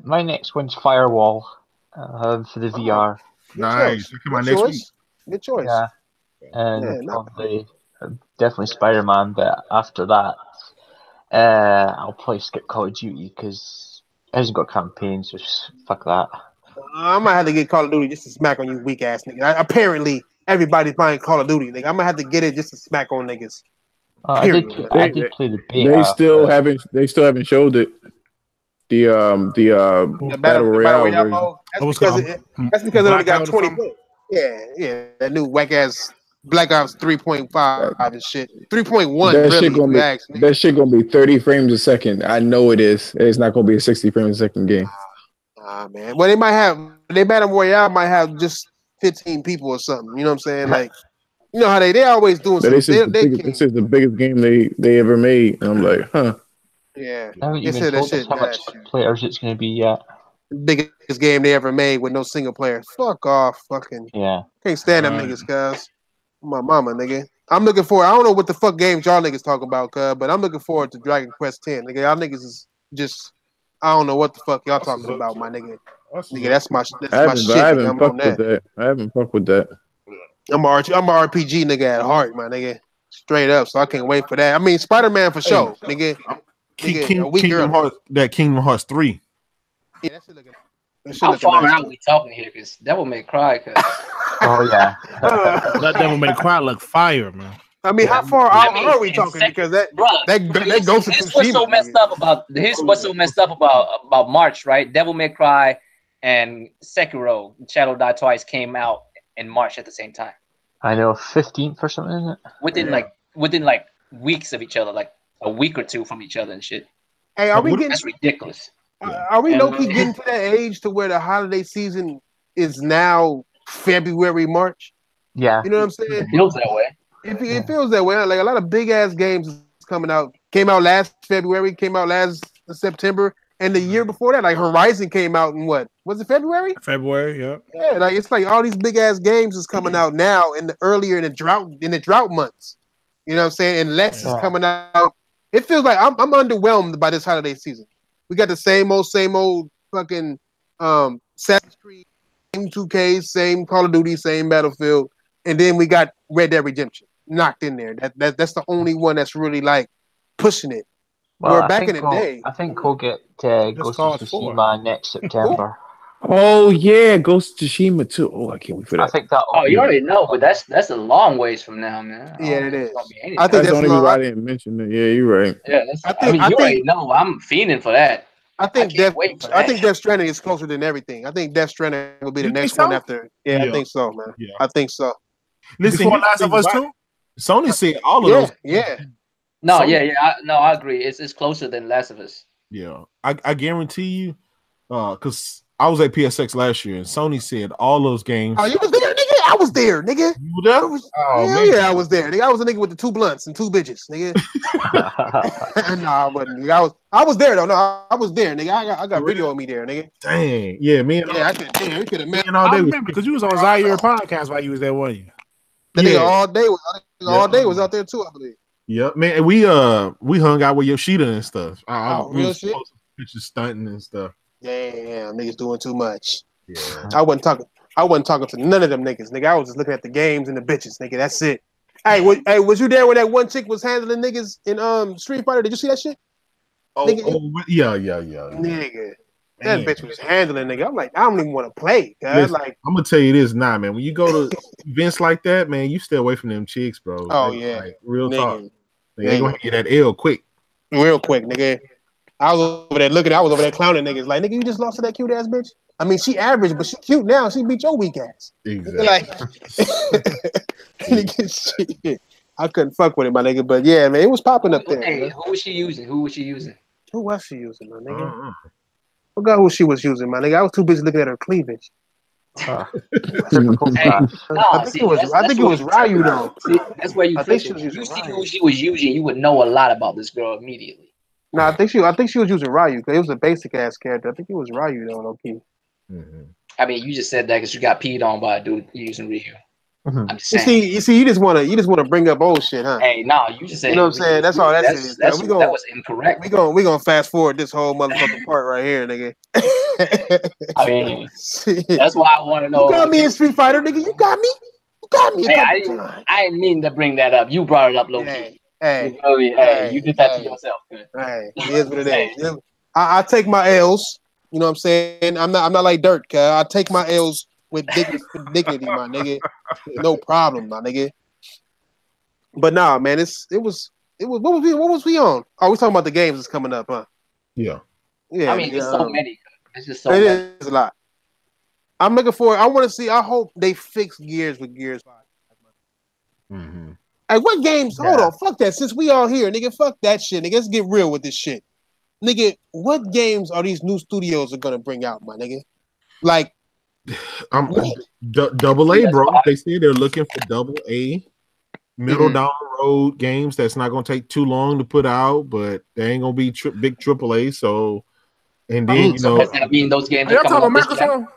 My next one's Firewall for the VR. Nice. Next week. Good choice. Yeah. And probably definitely Spider-Man, but after that, I'll probably skip Call of Duty because it hasn't got campaigns, so fuck that. I might have to get Call of Duty just to smack on you weak ass niggas. Apparently, everybody's buying Call of Duty, nigga. I might have to get it just to smack on niggas. I did play the beta. They still haven't showed it. The Battle Royale mode. That's because it only got 20 points. Yeah, that new whack ass Black Ops 3.5 and shit. 3.1 that shit gonna be 30 frames a second. I know it is. It's not gonna be a 60 frames a second game. Man. Well, they Battle Royale might have just 15 people or something. You know what I'm saying? Like, you know how they always doing something. This is the biggest game they ever made. And I'm like, huh. Yeah. I haven't even told us how much players it's going to be yet. Biggest game they ever made with no single player. Fuck off, fucking. Yeah. Can't stand them niggas, cuz. My mama, nigga. I'm looking forward. I don't know what the fuck games y'all niggas talk about, cuz, but I'm looking forward to Dragon Quest 10. Nigga, y'all niggas is just. I don't know what the fuck y'all talking about, my nigga. Nigga, that's my shit. I haven't fucked with that. I haven't fucked with that. I'm a RPG nigga at heart, my nigga. Straight up. So I can't wait for that. I mean, Spider-Man for sure, nigga. Kingdom Hearts 3. Yeah, that shit looking. How far out we talking here? Because Devil May Cry. Oh yeah. That Devil May Cry look fire, man. I mean, how far out are we talking? Because that goes to Here's what's so messed up about. Here's what's so messed up about March, right? Devil May Cry and Sekiro, Shadow Die Twice came out in March at the same time. I know, 15th or something, isn't it? Within like weeks of each other, like a week or two from each other and shit. Hey, are we getting? That's ridiculous. Are we low-key getting to that age to where the holiday season is now February, March? Yeah. You know what I'm saying? It feels that way. It feels that way. Like a lot of big ass games is coming out. Came out last February. Came out last September. And the year before that, like Horizon came out in what? Was it February? February, yeah. Yeah, like it's like all these big ass games is coming out now in the drought months. You know what I'm saying? And less is coming out. It feels like I'm underwhelmed by this holiday season. We got the same old fucking Assassin's Creed, same 2K, same Call of Duty, same Battlefield, and then we got Red Dead Redemption knocked in there. That's the only one that's really like pushing it. Well, Where back in the day, I think we'll get Ghost of Tsushima next September. Oh yeah, Ghost of Tsushima too. Oh, I can't wait for that. I think that. Oh, you already know, but that's a long ways from now, man. Yeah, it is. I think that's the only reason why I didn't mention it. Yeah, you're right. Yeah, I mean, you already know. I'm fiending for that. I think Death Stranding is closer than everything. I think Death Stranding will be the next one after. Yeah, I think so, man. Yeah. I think so. Listen, Last of Us 2? Sony said all of those. Yeah. No, I agree. It's closer than Last of Us. Yeah, I guarantee you, because I was at PSX last year, and Sony said all those games. Oh, you was there, nigga? I was there, nigga. You were there? Yeah, I was there, nigga. I was a nigga with the 2 blunts and 2 bitches, nigga. No, I wasn't. Nigga. I was there though. No, I was there, nigga. I got video of me there, nigga. Dang, yeah, man. Yeah, I could have met all day. I remember because you was on Zaire podcast while you was there, weren't you? The nigga all day was out there too, I believe. Yep, man. We hung out with Yoshida and stuff. Real shit. Pictures stunting and stuff. Damn, niggas doing too much. Yeah, I wasn't talking to none of them niggas, nigga. I was just looking at the games and the bitches, nigga. That's it. Hey, was you there when that one chick was handling niggas in Street Fighter? Did you see that shit? Yeah. Nigga, that bitch was handling nigga. I'm like, I don't even want to play. Listen, like, I'm gonna tell you this now, man. When you go to events like that, man, you stay away from them chicks, bro. Oh like, yeah, like, real talk. They ain't gonna get that L quick. Real quick, nigga. I was over there clowning niggas. Like, nigga, you just lost to that cute ass bitch. I mean, she average, but she cute now. She beat your weak ass. Exactly. Like, shit. I couldn't fuck with it, my nigga. But yeah, man, it was popping up there. Hey, who was she using? Who was she using, my nigga? Forgot who she was using, my nigga. I was too busy looking at her cleavage. I think it was Ryu though. See, that's where you think you see who she was using, you would know a lot about this girl immediately. No, I think she was using Ryu because it was a basic ass character. I think it was Ryu though, low key. I mean, you just said that because you got peed on by a dude using Ryu. I'm just saying. You see, you just want to bring up old shit, huh? Hey, no, you just said. You know what I'm saying? That's all that is. That was incorrect. We gonna fast forward this whole motherfucking part right here, nigga. I mean, that's why I want to know. You got me in Street Fighter, nigga. You got me. Hey, I didn't mean to bring that up. You brought it up, low key. Hey, you did that to yourself. Hey, it is what it is. I take my L's. You know what I'm saying? I'm not like Dirt, cuz I take my L's with dignity, my nigga. No problem, my nigga. But nah, man, it was what was we on? Oh, we talking about the games that's coming up, huh? Yeah. I mean, there's so many. It's just so many. It is a lot. I'm looking forward. I want to see. I hope they fix Gears with Gears 5. Hey, what games? Hold on, fuck that. Since we all here, nigga, fuck that shit, nigga. Let's get real with this shit, nigga. What games are these new studios are gonna bring out, my nigga? Like, double A, bro. They say they're looking for double A, middle down the road games that's not gonna take too long to put out, but they ain't gonna be big triple A. So, and then does that mean those games are talking about Microsoft?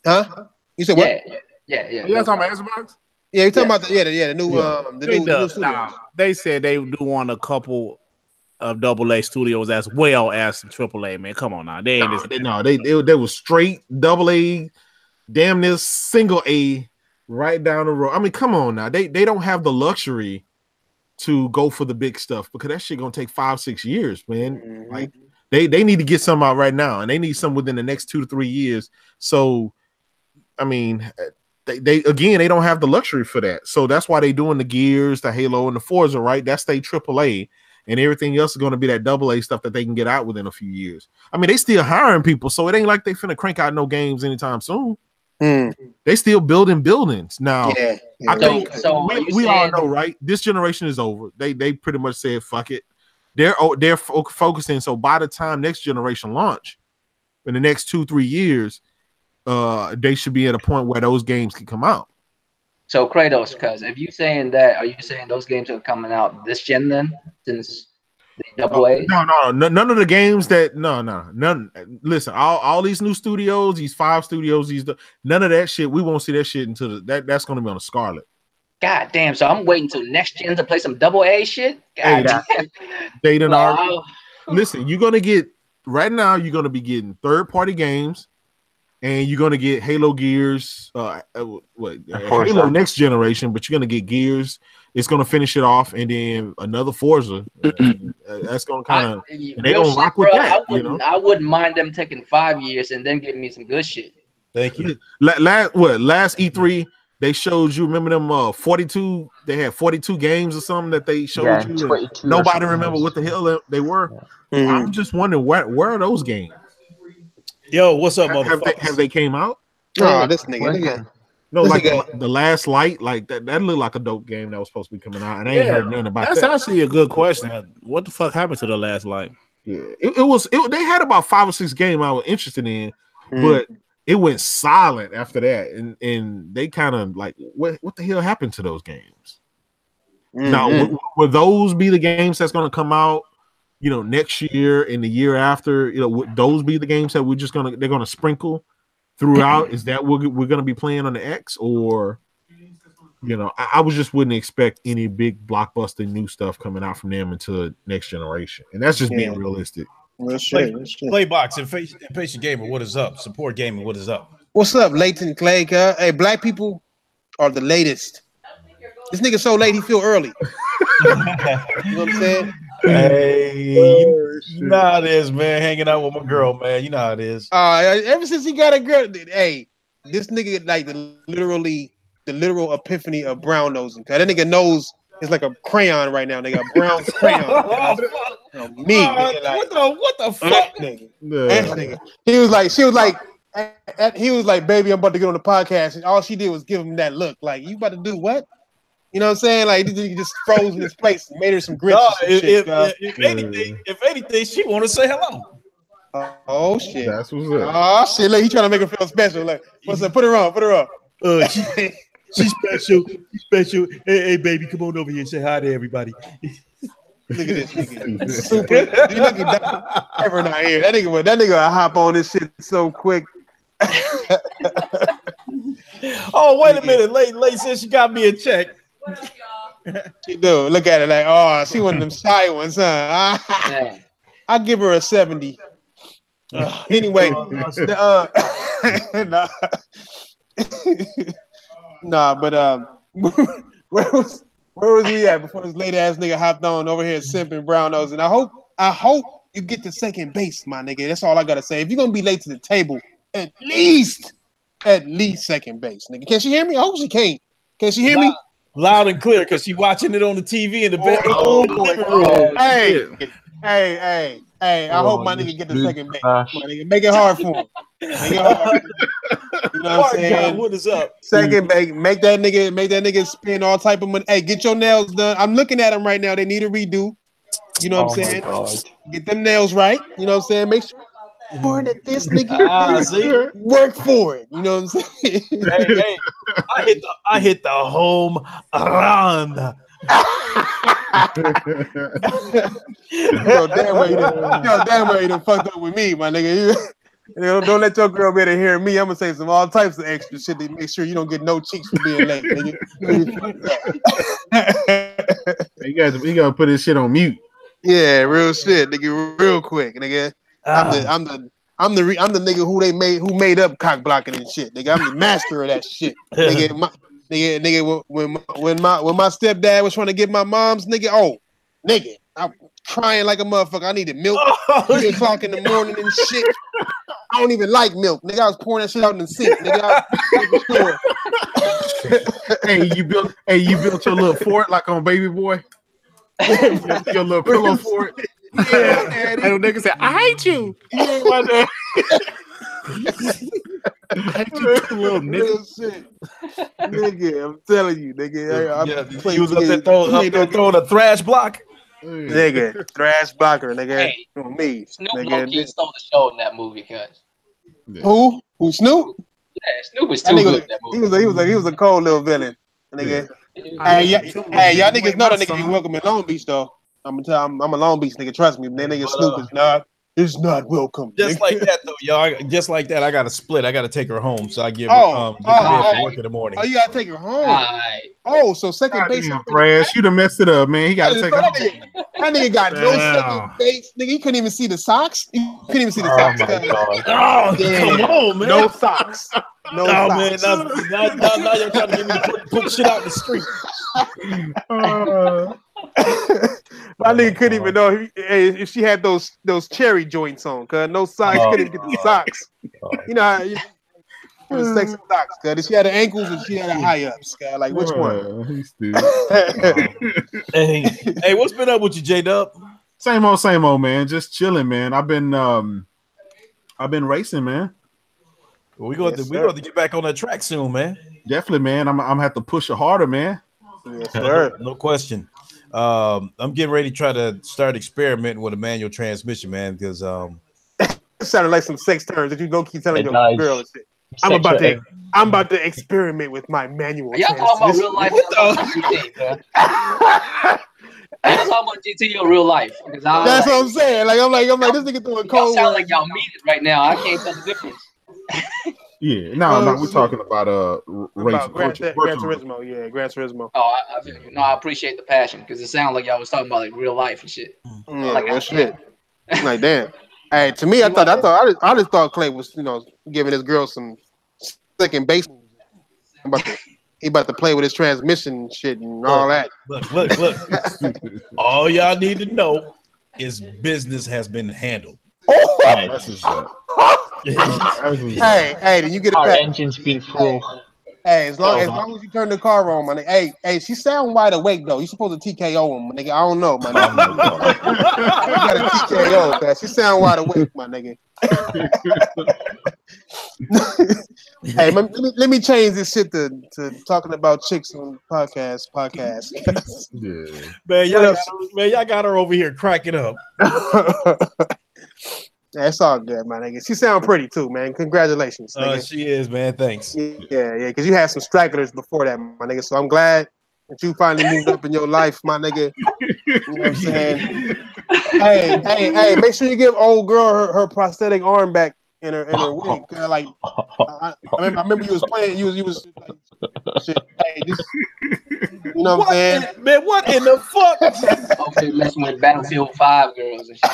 Huh? You said what? Yeah. You talking about Xbox? Yeah, you talking about the new studios. They said they do want a couple of AA studios as well as some AAA. Man, come on now, they was straight AA, damn near single A, right down the road. I mean, come on now, they don't have the luxury to go for the big stuff because that shit gonna take 5-6 years, man. Like They need to get some out right now, and they need some within the next 2 to 3 years. So, I mean, they don't have the luxury for that. So that's why they doing the Gears, the Halo, and the Forza, right? That's they AAA, and everything else is going to be that AA stuff that they can get out within a few years. I mean, they still hiring people, so it ain't like they finna crank out no games anytime soon. They still building buildings now. Yeah. I think we all saying- know, right? This generation is over. They pretty much said fuck it. They're focusing. So by the time next generation launch, in the next 2-3 years, they should be at a point where those games can come out. So Kratos, because if you saying that, are you saying those games are coming out this gen then? Since the AA? No, none of the games that none. Listen, all these new studios, these 5 studios, none of that shit. We won't see that shit until that's going to be on the Scarlet. God damn! So I'm waiting till next gen to play some AA shit. God damn. They done already. Listen, you're gonna get right now. You're gonna be getting third-party games, and you're gonna get Halo Gears. Halo next generation, but you're gonna get Gears. It's gonna finish it off, and then another Forza. That's gonna kind of. They gonna rock with that. I wouldn't mind them taking 5 years and then giving me some good shit. Thank you. Last E3. They showed you, remember them 42, they had 42 games or something that they showed you. Nobody remember what the hell they were. Yeah. I'm just wondering where are those games? Yo, what's up, motherfuckers? Have they came out? Oh, this nigga. No, like the Last Light, like that looked like a dope game that was supposed to be coming out. And I ain't heard nothing about that. That's actually a good question. What the fuck happened to the Last Light? Yeah, they had about 5 or 6 games I was interested in, but it went silent after that, and they kind of like, what the hell happened to those games? Now, will those be the games that's going to come out, next year and the year after? Would those be the games that they're gonna sprinkle throughout? Is that what we're gonna be playing on the X, or I wouldn't expect any big blockbuster new stuff coming out from them until next generation, and that's just being realistic. Playbox and Patient Gamer, what is up? Support Gaming, what is up? What's up, Leighton Clay? Hey, black people are the latest. This nigga so late he feel early. You know what I'm saying? Hey, you know how it is, man. Hanging out with my girl, man. You know how it is. Ever since he got a girl, hey, this nigga like the literal epiphany of brown nosing. That nigga nose is like a crayon right now. They got brown crayon. What the fuck, nigga? He was like, baby, I'm about to get on the podcast, and all she did was give him that look, like, you about to do what? You know what I'm saying? Like, he just froze in his place and made her some grits. If anything, she want to say hello. Oh shit! That's what's up. Oh shit! Like, he trying to make her feel special. Like, what's up? Put her on. She's special. Hey, baby, come on over here and say hi to everybody. Look at this nigga. Super. You look at that. Ever not here. That nigga hop on this shit so quick. Oh, wait a minute. Late says she got me a check. She do. Look at it like, oh, she one of them shy ones, huh? I give her a 70. Anyway, but where was he at before this late ass nigga hopped on over here simping brown nose? And I hope you get to second base, my nigga. That's all I gotta say. If you're gonna be late to the table, at least second base, nigga. Can she hear me? I hope she can. Can she hear me? Loud and clear, because she watching it on the TV in the bedroom. Hey, I hope my nigga get the second base. My nigga, make it hard for him. Make it hard. You know what I'm saying? What is up? Second base, make that nigga spend all type of money. Hey, get your nails done. I'm looking at them right now. They need a redo. You know what I'm saying? Get them nails right. You know what I'm saying? Make sure that this nigga work for it. You know what I'm saying? Hey, I hit the home run. Damn well you done fucked up with me, my nigga. Don't let your girl be able to hear me. I'm gonna say all types of extra shit to make sure you don't get no cheeks for being late, nigga. You gotta put this shit on mute. Yeah, real shit, nigga. Real quick, nigga. I'm the nigga who made up cock blocking and shit. Nigga, I'm the master of that shit. Nigga, when my stepdad was trying to get my mom's, nigga, I crying like a motherfucker. I needed milk. 3 o'clock in the morning and shit. I don't even like milk, nigga. I was pouring that shit out in the sink, nigga. I was you built your little fort like on Baby Boy. Your little pillow fort. Yeah, and the nigga said, "I hate you." You ain't my dad. I hate you, too, little nigga. Real shit. Nigga, I'm telling you, nigga. You was up there throwing a thrash block. Nigga, thrash blocker, nigga. Hey, me. Snoop nigga. low-key stole the show in that movie, cuz. Who? Who? Snoop? Yeah, Snoop was too good in that movie. He was a cold little villain, nigga. Hey, y'all niggas know that nigga be welcome in Long Beach though. I'm a Long Beach nigga. Trust me, that nigga Snoop is not welcome. Just like that though, y'all. Just like that, I got to split. I got to take her home, so I give work in the morning. Oh, you gotta take her home. Oh, so second base. Thrash, you done messed it up, man. He got to take her home. That nigga got no second base. Nigga, he couldn't even see the socks. He couldn't even see the socks. My God. Come on, man. No socks. No socks. Man. Now you're trying to get me to put shit out in the street. My nigga couldn't even know if she had those cherry joints on, cause no socks. Couldn't even get the socks. You know how the sexy socks, cause she had the ankles and she had the high ups. Like which one? Hey, what's been up with you, J-Dub? Same old, man. Just chilling, man. I've been racing, man. Well, we going to get back on that track soon, man. Definitely, man. I'm gonna have to push it harder, man. Yes, sir. No question. I'm getting ready to try to start experimenting with a manual transmission, man, because it sounded like some sex terms that you go keep telling your girl and shit. I'm about to experiment with my manual. Y'all talking about real life? Y'all talking about GT in real life? That's what I'm saying. I'm like this nigga throwing cold. Y'all sound like y'all mean it right now. I can't tell the difference. Yeah, no, we're talking about racing. Gran Turismo, yeah, Gran Turismo. Oh, I appreciate the passion because it sounded like y'all was talking about like real life and shit. Yeah, like real shit. Like damn. Hey, to me, I just thought Clay was giving his girl some second base. He about to play with his transmission and shit and all that. Look. All y'all need to know is business has been handled. Hey, then you get our engine's been full. Hey, as long as you turn the car on, my nigga. Hey, she sound wide awake though. You supposed to TKO him, my nigga. I don't know, my nigga. You got a TKO, cause she sound wide awake, my nigga. Hey, let me change this shit to talking about chicks on podcast. Yeah, man, y'all got her over here cracking up. That's all good, my nigga. She sound pretty too, man. Congratulations, nigga. She is, man. Thanks. Yeah, because you had some stragglers before that, my nigga. So I'm glad that you finally moved up in your life, my nigga. You know what I'm saying? Hey, make sure you give old girl her prosthetic arm back in her wig. Like I remember you was playing. You was like, shit. Hey, this, you know what I'm saying? Man, what in the fuck? Okay, messing with Battlefield 5 girls and shit.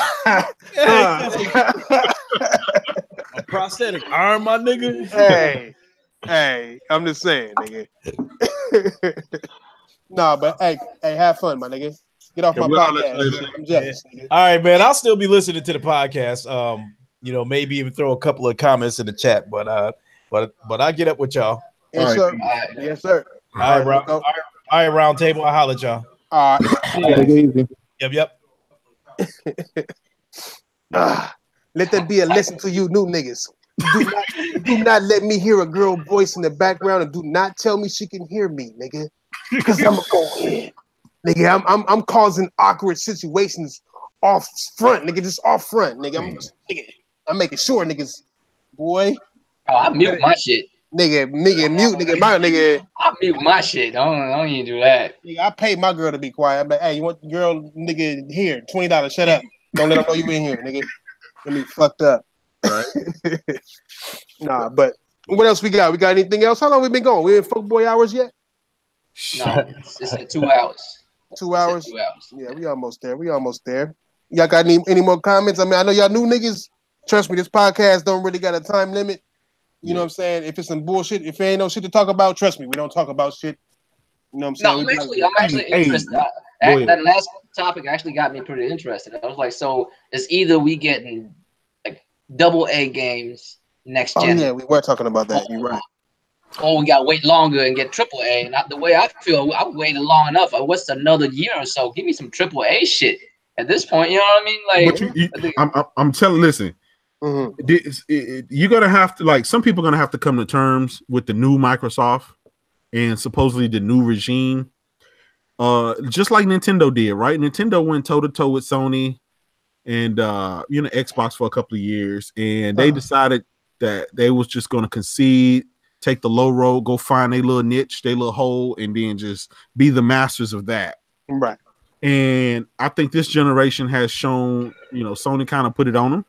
A prosthetic arm, my nigga. Hey, I'm just saying, nigga. Nah, but hey, have fun, my nigga. Get off my podcast. I'm jealous. All right, man. I'll still be listening to the podcast. Maybe even throw a couple of comments in the chat, but I'll get up with y'all. Yes, sir. Yes, sir. All right, round table. I'll holler at y'all. All right. Yep. Let that be a lesson to you new niggas. Do not let me hear a girl voice in the background, and do not tell me she can hear me, nigga. Because I'm gonna go ahead. Nigga, I'm causing awkward situations off front, nigga. Just off front, nigga. I'm making sure, niggas, boy. Oh, I mute my shit. Nigga, mute, nigga, my nigga. I mute my shit. Don't even do that. Nigga, I paid my girl to be quiet. I'm like, hey, you want the girl, nigga, here, $20, shut up. Don't let them know you in here, nigga. Let me fucked up. Right. Nah, but what else we got? We got anything else? How long we been going? We in fuckboy hours yet? No, it's in 2 hours. 2 hours? 2 hours. Yeah, we almost there. Y'all got any more comments? I mean, I know y'all new niggas. Trust me, this podcast don't really got a time limit. You know what I'm saying? If it's some bullshit, if there ain't no shit to talk about, trust me, we don't talk about shit. You know what I'm saying? No, I'm actually interested. that last topic actually got me pretty interested. I was like, so it's either we getting like AA games next gen. Yeah, we were talking about that. You're right. Or we got to wait longer and get AAA. Not the way I feel. I've waited long enough. What's another year or so? Give me some AAA shit at this point. You know what I mean? Like, I'm telling. Listen, you're gonna have to, like, some people are gonna have to come to terms with the new Microsoft and supposedly the new regime. Just like Nintendo did, right? Nintendo went toe to toe with Sony and Xbox for a couple of years, and they decided that they was just going to concede, take the low road, go find a little niche, their little hole, and then just be the masters of that. Right. And I think this generation has shown, Sony kind of put it on them,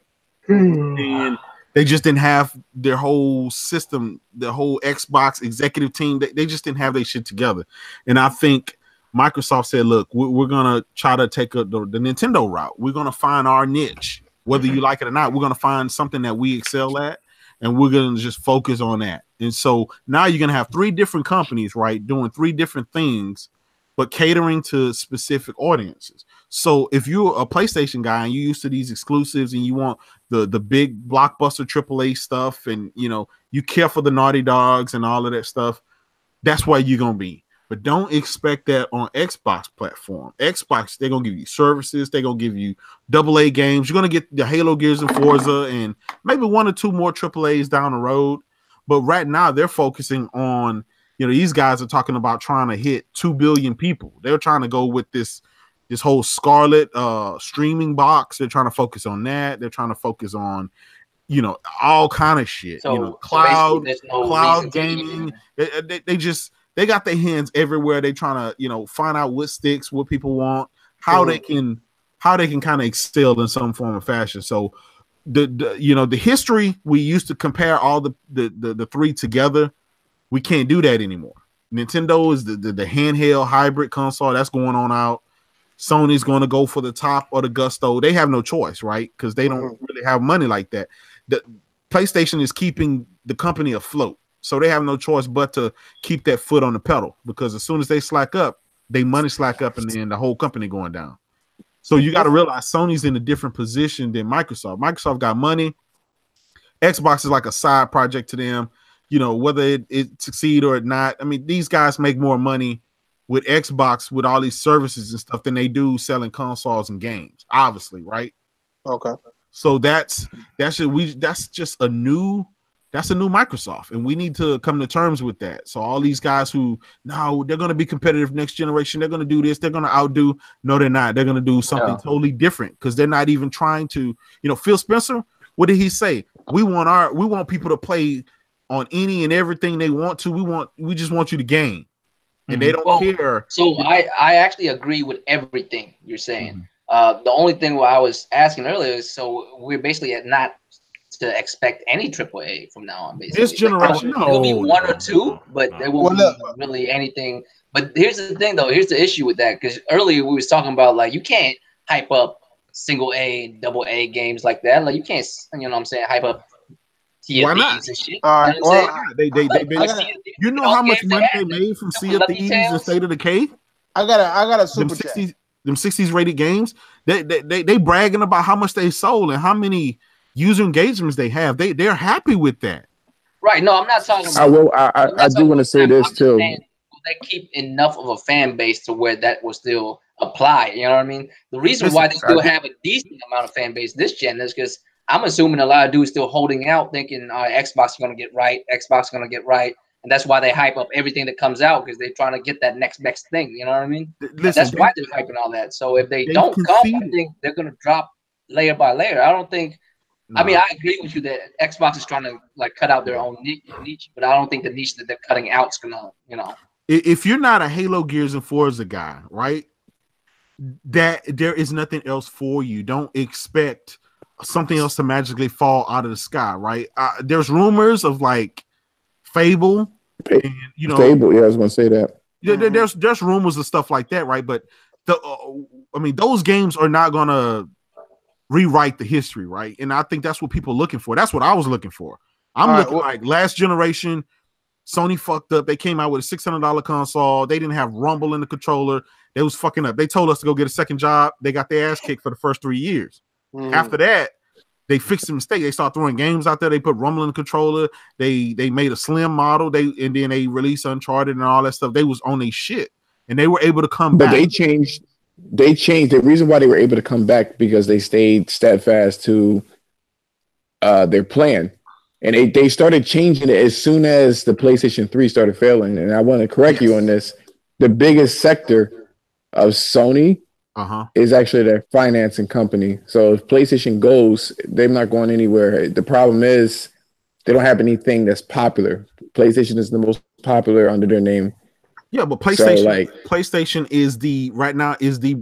and they just didn't have their whole system, their whole Xbox executive team. They just didn't have their shit together, and I think Microsoft said, look, we're going to try to take the Nintendo route. We're going to find our niche, whether you like it or not. We're going to find something that we excel at, and we're going to just focus on that. And so now you're going to have 3 different companies, right, doing 3 different things, but catering to specific audiences. So if you're a PlayStation guy and you're used to these exclusives and you want the big blockbuster AAA stuff, and, you care for the Naughty Dogs and all of that stuff, that's where you're going to be. But don't expect that on Xbox platform. Xbox, they're going to give you services. They're going to give you AA games. You're going to get the Halo, Gears, and Forza, and maybe 1 or 2 more AAAs down the road. But right now, they're focusing on, these guys are talking about trying to hit 2 billion people. They're trying to go with this whole Scarlet streaming box. They're trying to focus on that. They're trying to focus on, all kind of shit. So, cloud no gaming. They got their hands everywhere. They trying to, find out what sticks, what people want, how they can kind of excel in some form or fashion. So the history, we used to compare all the 3 together. We can't do that anymore. Nintendo is the handheld hybrid console that's going on out. Sony's going to go for the top or the gusto. They have no choice, right? Because they don't really have money like that. The PlayStation is keeping the company afloat. So they have no choice but to keep that foot on the pedal, because as soon as they slack up, they money slack up, and then the whole company going down. So you got to realize Sony's in a different position than Microsoft. Microsoft got money. Xbox is like a side project to them, whether it succeed or not. I mean, these guys make more money with Xbox with all these services and stuff than they do selling consoles and games, obviously, right? Okay. So that's just a new Microsoft, and we need to come to terms with that. So all these guys who, no, they're going to be competitive next generation, they're going to do this, they're going to outdo. No, they're not. They're going to do something totally different, because they're not even trying to. Phil Spencer, what did he say? We want people to play on any and everything they want to. We just want you to game, and they don't care. So I actually agree with everything you're saying. The only thing what I was asking earlier is, so we're basically not to expect any AAA from now on, basically. This generation, there'll be 1 or 2, but there won't be really anything. But here's the thing, though. Here's the issue with that, because earlier we was talking about, like, you can't hype up single A, AA games like that. Like, you can't, hype up TFTs and shit. You know how much money they made from Sea of Thieves and State of Decay? I got a super chat. Them 60s rated games. They bragging about how much they sold and how many user engagements they have. They're happy with that. Right. No, I'm not talking about. I do want to say this too. They keep enough of a fan base to where that will still apply. You know what I mean? The reason why they still have a decent amount of fan base this gen is because I'm assuming a lot of dudes still holding out, thinking Xbox is going to get right. Xbox is going to get right. And that's why they hype up everything that comes out, because they're trying to get that next best thing. You know what I mean? That's why they're hyping all that. So if they don't come, I think they're going to drop layer by layer. I don't think. No. I mean, I agree with you that Xbox is trying to cut out their own niche, but I don't think the niche that they're cutting out is gonna, If you're not a Halo, Gears, and Forza guy, right? That there is nothing else for you. Don't expect something else to magically fall out of the sky, right? There's rumors of like Fable, and, Fable. Yeah, I was gonna say that. There's rumors of stuff like that, right? But those games are not gonna rewrite the history, right? And I think that's what people are looking for. That's what I was looking for. I'm looking like last generation. Sony fucked up. They came out with a $600 console. They didn't have Rumble in the controller. They was fucking up. They told us to go get a second job. They got their ass kicked for the first 3 years. After that, they fixed the mistake. They started throwing games out there. They put Rumble in the controller. They made a slim model. And then they released Uncharted and all that stuff. They was on their shit, and they were able to come back. But they changed. They changed the reason why they were able to come back because they stayed steadfast to their plan, and they started changing it as soon as the PlayStation 3 started failing. And I want to correct you on this: the biggest sector of Sony is actually their financing company. So if PlayStation goes, they're not going anywhere. The problem is they don't have anything that's popular. PlayStation is the most popular under their name. Yeah, but PlayStation, PlayStation is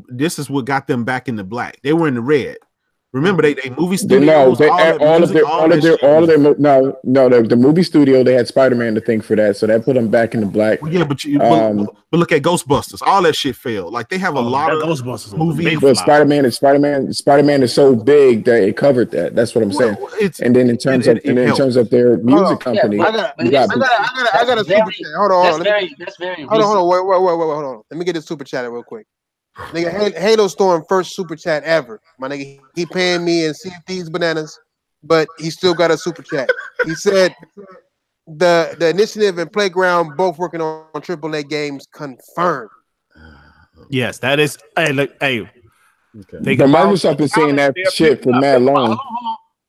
this is what got them back in the black. They were in the red. Remember, they movie studios. The movie studio, they had Spider-Man to thank for that, so that put them back in the black. Well, yeah, but look at Ghostbusters. All that shit failed. Like they have a lot of Ghostbusters movies. But Spider-Man is so big that it covered that. That's what I'm saying. And then in terms of their music company, I got a super chat. Hold on. Hold on. Let me get this super chat real quick. Nigga, Halo Storm first super chat ever. My nigga, he paying me and these bananas, but he still got a super chat. He said the initiative and Playground both working on AAA games confirmed. Yes, that is. Hey, look, hey. Okay. But Microsoft is saying that shit for mad long.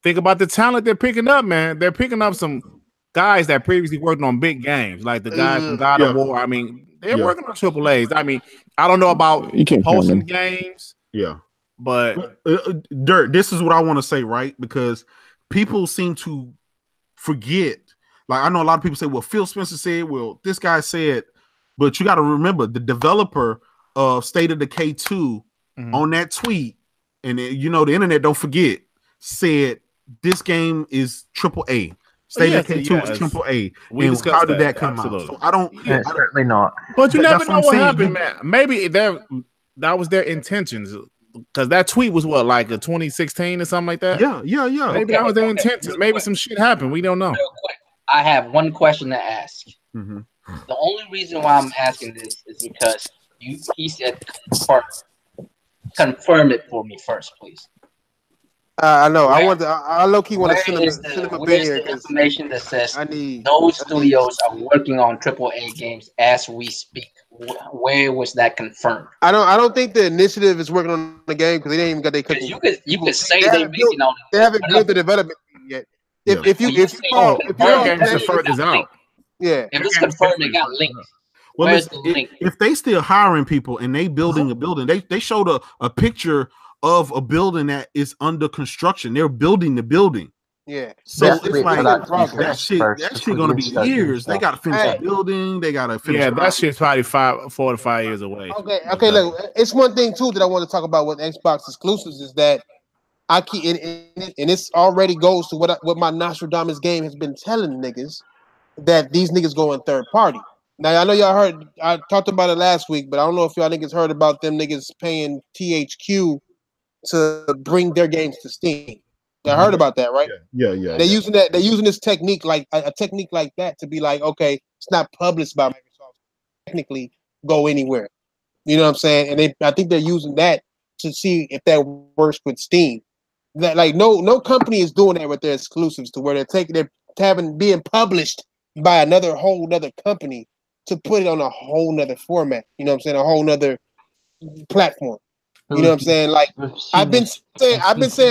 Think about the talent they're picking up, man. They're picking up some guys that previously worked on big games, like the guy from God of War. I mean, they're working on AAAs. I mean, I don't know about posting games. Yeah. But Dirt, this is what I want to say, right? Because people seem to forget. Like, I know a lot of people say, well, Phil Spencer said, well, this guy said, but you got to remember the developer of State of Decay 2 on that tweet, and the internet don't forget, said this game is AAA. State of Decay 2 is AAA. And how did that come out? So I don't. Certainly not. But you never know what happened, man. Maybe that was their intentions, because that tweet was what, like a 2016 or something like that. Yeah. Maybe that was their intentions. Maybe some shit happened. We don't know. Real quick, I have one question to ask. The only reason why I'm asking this is because he said confirm it for me first, please. I know. I low-key want to send him a bit here. Information that says those studios are working on AAA games as we speak. Where was that confirmed? I don't think the initiative is working on the game because they didn't even got their cooking. You could say they're making on it. They haven't built the development yet. If you games to further out. Yeah. If it's confirmed, they got links. Well, if they still hiring people and they building a building, they showed a picture of a building that is under construction. They're building the building. Yeah. So it's like that shit gonna be years. They gotta finish the building. They gotta finish. Yeah, that shit's probably 4 to 5 years away. Okay. Look, it's one thing too that I want to talk about with Xbox exclusives is that I keep and this already goes to what my Nostradamus game has been telling niggas, that these niggas go in third party. Now I know y'all heard I talked about it last week, but I don't know if y'all niggas heard about them niggas paying THQ to bring their games to Steam. I heard about that, right? Yeah. They're using that. They're using this technique, like a technique like that, to be like, okay, it's not published by Microsoft. Technically, go anywhere. You know what I'm saying? And I think they're using that to see if that works with Steam. That like no company is doing that with their exclusives, to where they're being published by whole nother company to put it on a whole nother format. You know what I'm saying? A whole nother platform. You know what I'm saying? Like I've been saying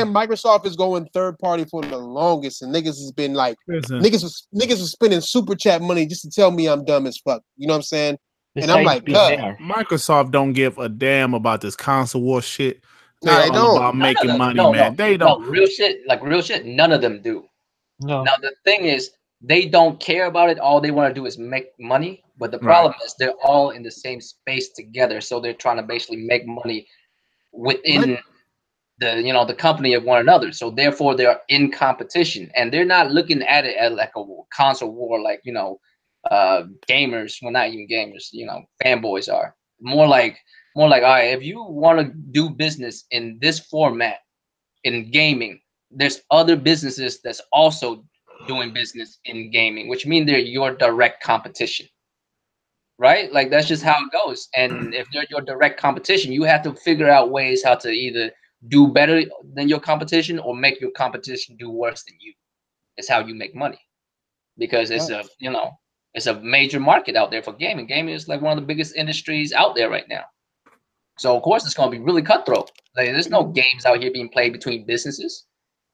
Microsoft is going third party for the longest, and niggas has been like niggas was spending super chat money just to tell me I'm dumb as fuck. You know what I'm saying? And I'm like, Microsoft don't give a damn about this console war shit. Nah, they don't. About making money, man. They don't. Real shit. None of them do. No. Now the thing is, they don't care about it. All they want to do is make money. But the problem is, they're all in the same space together, so they're trying to basically make money within the company of one another. So therefore they're in competition, and they're not looking at it as like a console war, like gamers, well, not even gamers, fanboys are more like all right, if you want to do business in this format in gaming, there's other businesses that's also doing business in gaming, which means they're your direct competition. right? Like that's just how it goes. And if they're your direct competition, you have to figure out ways how to either do better than your competition or make your competition do worse than you. It's how you make money, because it's it's a major market out there for gaming. Gaming is like one of the biggest industries out there right now. So of course it's going to be really cutthroat. Like there's no games out here being played between businesses.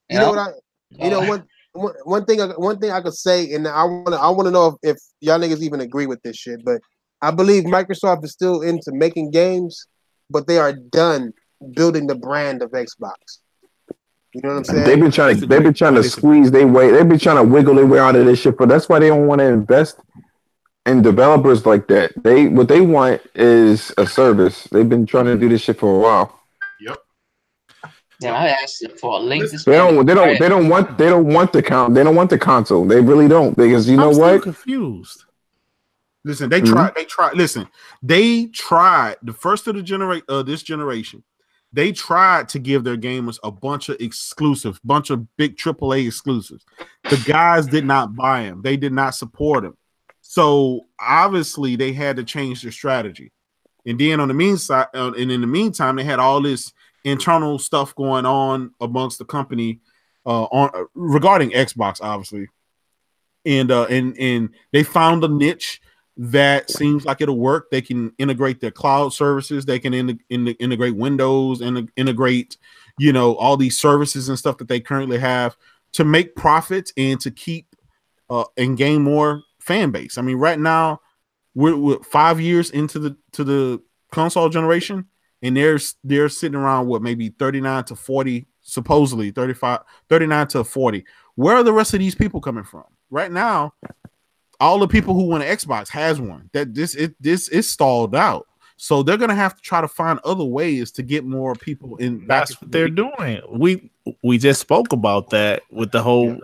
You know what one thing I could say, and I want to know if y'all niggas even agree with this shit, but I believe Microsoft is still into making games, but they are done building the brand of Xbox. You know what I'm saying? They've been trying to squeeze their way. They've been trying to wiggle their way out of this shit, but that's why they don't want to invest in developers like that. What they want is a service. They've been trying to do this shit for a while. Yeah, I asked for a link. They don't want the console. They really don't, because you know what? Confused. Listen, they tried. Listen, they tried the first of the this generation. They tried to give their gamers a bunch of exclusives, bunch of big AAA exclusives. The guys did not buy them. They did not support them. So obviously they had to change their strategy. And then on the meantime, in the meantime, they had all this internal stuff going on amongst the company regarding Xbox, obviously. And they found a niche that seems like it'll work. They can integrate their cloud services. They can integrate Windows and integrate, all these services and stuff that they currently have to make profits and to keep and gain more fan base. I mean, right now we're 5 years into the console generation, and they're sitting around maybe 39 to 40, supposedly 39 to 40. Where are the rest of these people coming from? Right now, all the people who want an Xbox has one. This is stalled out. So they're gonna have to try to find other ways to get more people in. That's what they're doing. We just spoke about that with the whole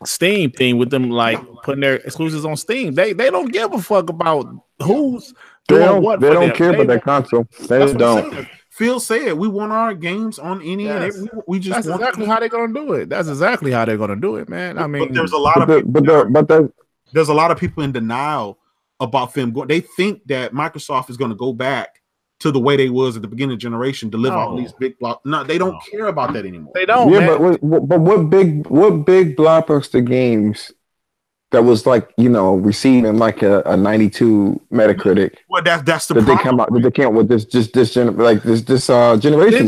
Steam thing, with them like putting their exclusives on Steam. They don't give a fuck about who's doing what. They don't care about that console. They don't. Phil said we want our games on any and every. We just that's exactly how they're gonna do it. That's exactly how they're gonna do it, man. I mean, but there's a lot there's a lot of people in denial about them going. They think that Microsoft is going to go back to the way they was at the beginning of the generation, deliver all these big block. No, they don't care about that anymore. They don't. Yeah, man. But what big blockbuster games that was like, receiving like a 92 Metacritic? Well, that's the that problem. They come out. That they can't with this generation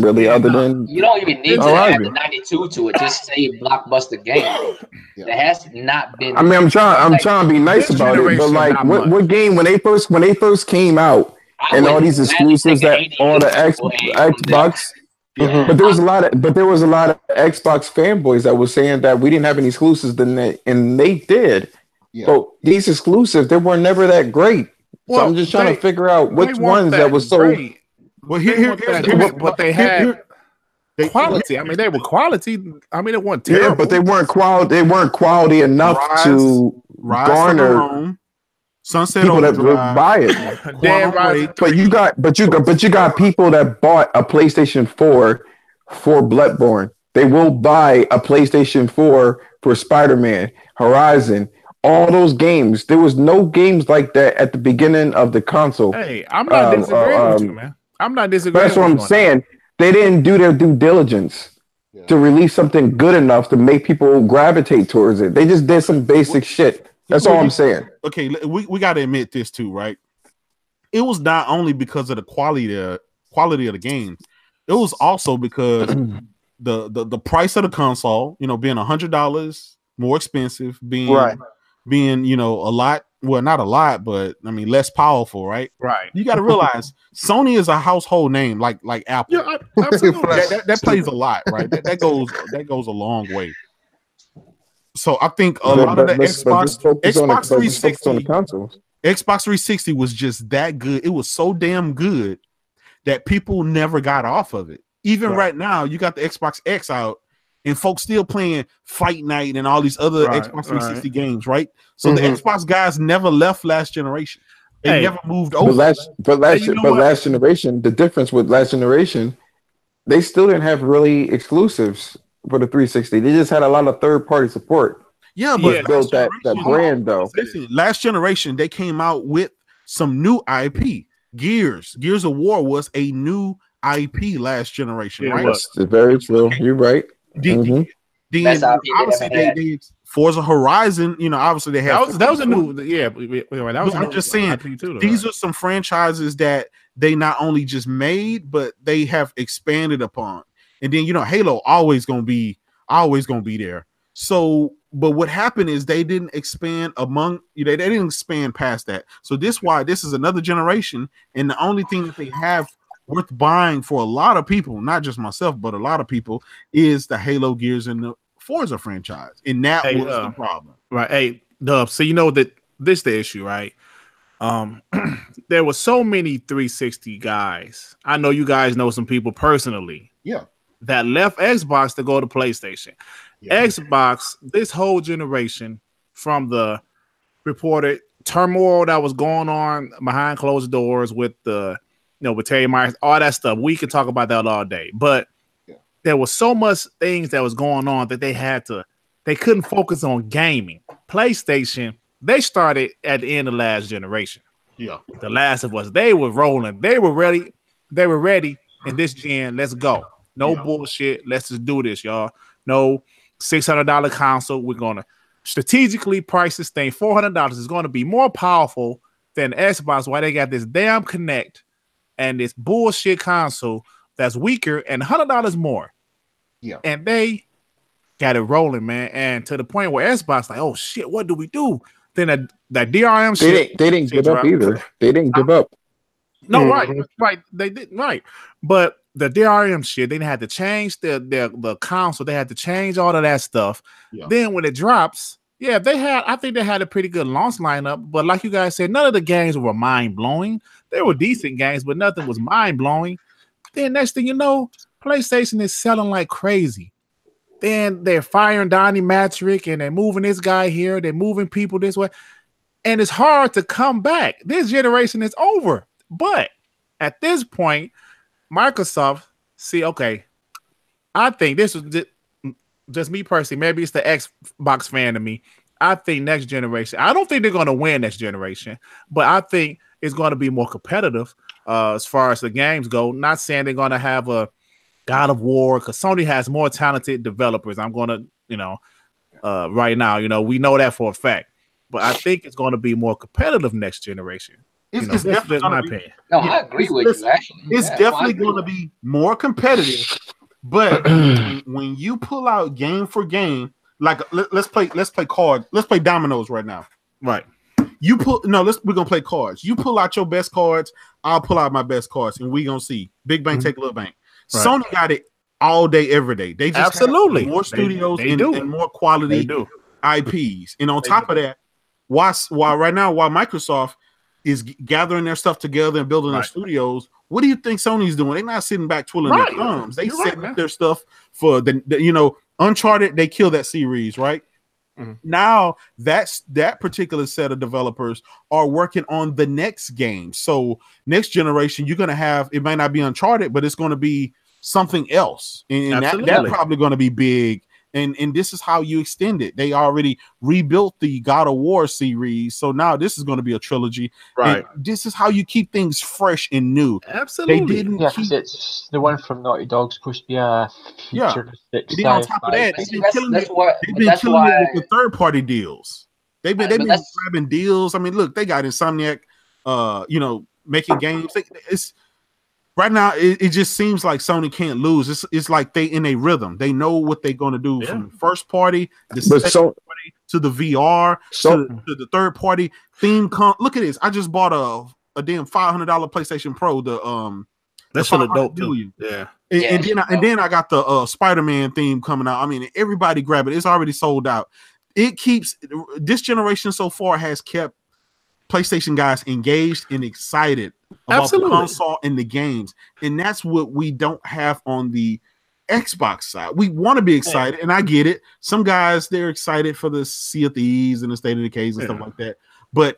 really. Other than you don't even need to add the 92 to it. Just say blockbuster game. There has not been. I mean, I'm trying to be nice about it, but like, what game when they first came out, and all these exclusives that on the Xbox. Mm-hmm. But there was a lot of Xbox fanboys that was saying that we didn't have any exclusives, and they did. Yeah. But these exclusives, they were never that great. So I'm just trying to figure out which ones that was so great. Well, but they had quality. I mean, they were quality. I mean, it wasn't terrible. Yeah, but they weren't quality. They weren't quality enough to garner Sunset people that would buy it. Damn right. But you got people that bought a PlayStation 4 for Bloodborne. They will buy a PlayStation 4 for Spider-Man, Horizon, all those games. There was no games like that at the beginning of the console. Hey, I'm not disagreeing with you, man. I'm not disagreeing. That's what I'm saying. They didn't do their due diligence to release something good enough to make people gravitate towards it. They just did some basic shit. That's all I'm saying. Okay, we got to admit this too, right? It was not only because of the quality of the game. It was also because the price of the console, being $100 more expensive, being a lot, well, not a lot, but I mean less powerful, right? Right. You got to realize Sony is a household name, like Apple. Yeah, absolutely. that plays a lot, right? That goes a long way. So I think a lot of the Xbox 360 on the consoles. Xbox 360 was just that good. It was so damn good that people never got off of it. Even right now, you got the Xbox X out, and folks still playing Fight Night and all these other Xbox 360 games, right? So the Xbox guys never left last generation. They never moved over. But last generation, the difference with last generation, they still didn't have really exclusives for the 360. They just had a lot of third-party support. Yeah, but built that brand though. Listen, last generation, they came out with some new IP. Gears of War was a new IP last generation, right? That's very true. You're right. Then obviously they Forza Horizon, obviously they have that was a new that was. I'm just saying these are some franchises that they not only just made, but they have expanded upon. And then Halo always gonna be there. So, but what happened is they didn't expand they didn't expand past that. So this is another generation, and the only thing that they have worth buying for a lot of people, not just myself, but a lot of people, is the Halo, Gears, and the Forza franchise. And that was the problem. Right. Hey, Dub, so that this is the issue, right? There were so many 360 guys. I know you guys know some people personally. Yeah. That left Xbox to go to PlayStation. Yeah. Xbox, this whole generation, from the reported turmoil that was going on behind closed doors with with Terry Myers, all that stuff. We could talk about that all day. But there was so much things that was going on that they couldn't focus on gaming. PlayStation, they started at the end of last generation. Yeah. The Last of Us, they were rolling. They were ready. They were ready in this gen. Let's go. No bullshit. Let's just do this, y'all. No $600 console. We're going to strategically price this thing. $400 is going to be more powerful than Xbox. Why they got this damn Kinect and this bullshit console that's weaker and $100 more. Yeah. And they got it rolling, man. And to the point where Xbox like, oh shit, what do we do? Then that DRM shit. They didn't give up either. They didn't give up. No, right. They didn't, right. But the DRM shit, they had to change the console. They had to change all of that stuff. Yeah. Then when it drops, I think they had a pretty good launch lineup. But like you guys said, none of the games were mind blowing. They were decent games, but nothing was mind blowing. Then next thing you know, PlayStation is selling like crazy. Then they're firing Donnie Matrick and they're moving this guy here. They're moving people this way. And it's hard to come back. This generation is over. But at this point, Microsoft, I think this is just me personally. Maybe it's the Xbox fan of me. I think next generation, I don't think they're going to win next generation, but I think it's going to be more competitive as far as the games go. Not saying they're going to have a God of War, because Sony has more talented developers. I'm going to, right now, we know that for a fact. But I think it's going to be more competitive next generation. It's definitely my opinion. No, I agree with you, actually. It's definitely going to be more competitive. But when you pull out game for game, like let's play cards. Let's play dominoes right now. Right. We're gonna play cards. You pull out your best cards, I'll pull out my best cards, and we gonna see. Big bank take little bank. Right. Sony got it all day, every day. They just absolutely have more studios and more quality IPs. And on top of that, while Microsoft is gathering their stuff together and building their studios, what do you think Sony's doing? They're not sitting back twiddling their thumbs. They setting up their stuff for the Uncharted. They killed that series, right? Mm-hmm. Now that particular set of developers are working on the next game. So next generation, you're gonna have, it might not be Uncharted, but it's gonna be something else, and that's probably gonna be big. And this is how you extend it. They already rebuilt the God of War series, so now this is going to be a trilogy. Right. And this is how you keep things fresh and new. Absolutely. They didn't. Yeah, it's the one from Naughty Dog's supposed to be a futuristic. And on top of that, they've been killing it with the third-party deals. They've been grabbing deals. I mean, look, they got Insomniac, making games. Right now, it just seems like Sony can't lose. It's like they in a rhythm. They know what they're going to do from the first party, the second party, to the VR, to the third party theme. Look at this. I just bought a damn $500 PlayStation Pro. That's still dope too. Yeah. And then I got the Spider-Man theme coming out. I mean, everybody grab it. It's already sold out. This generation so far has kept PlayStation guys engaged and excited about the console and the games, and that's what we don't have on the Xbox side. We want to be excited, and I get it. Some guys, they're excited for the Sea of Thieves and the State of Decays and stuff like that. But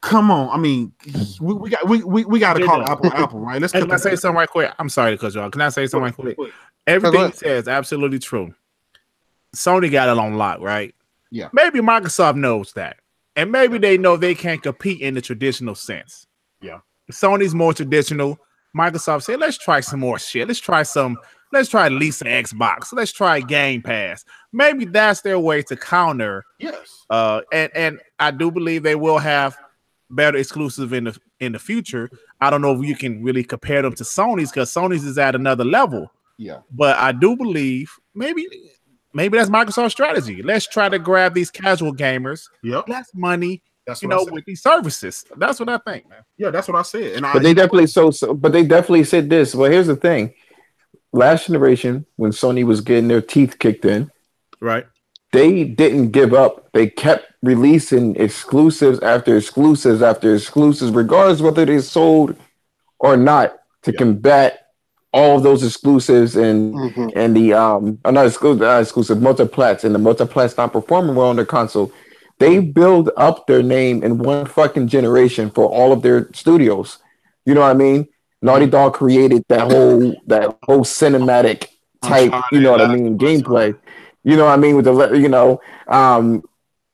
come on, I mean, we got to call it apple, right? Can I say something right quick? I'm sorry to cut you off. Can I say something right quick? Everything he says is absolutely true. Sony got it on lock, right? Yeah. Maybe Microsoft knows that. and maybe they know they can't compete in the traditional sense. Yeah. Sony's more traditional. Microsoft said, let's try some more shit. Let's try at least an Xbox. Let's try Game Pass. Maybe that's their way to counter. Yes. And I do believe they will have better exclusive in the future. I don't know if you can really compare them to Sony's because Sony's is at another level. Yeah. But I do believe maybe that's Microsoft's strategy. Let's try to grab these casual gamers. Yep. Less money. That's with these services. That's what I think, man. Yeah, that's what I said. But they definitely said this. Well, here's the thing. Last generation, when Sony was getting their teeth kicked in, right? They didn't give up. They kept releasing exclusives after exclusives after exclusives, regardless whether they sold or not, to combat all of those exclusives and the not exclusive multiplats and the multiplats not performing well on their console. They build up their name in one fucking generation for all of their studios. You know what I mean? Naughty Dog created that whole cinematic type, you know what I mean, gameplay. You know what I mean? With the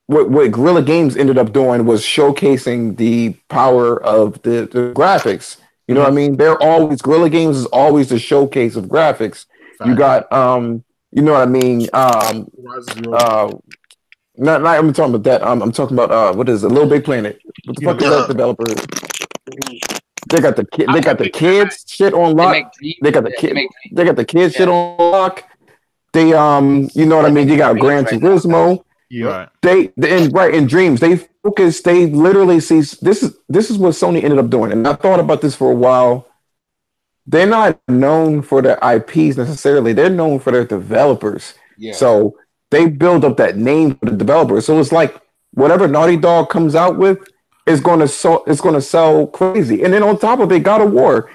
what Guerrilla Games ended up doing was showcasing the power of the graphics. You know what I mean? Guerrilla Games is always the showcase of graphics. You got you know what I mean? Not I'm talking about that. I'm talking about what is it? Little Big Planet. What the fuck is that developer? They got the kids shit on lock. They got the kids shit on lock. They you know what I mean? They got Gran Turismo. Yeah. They in Dreams. They literally see this is what Sony ended up doing. And I thought about this for a while. They're not known for their IPs necessarily. They're known for their developers. Yeah. So they build up that name for the developers. So it's like whatever Naughty Dog comes out with is going to sell crazy. And then on top of it, God of War.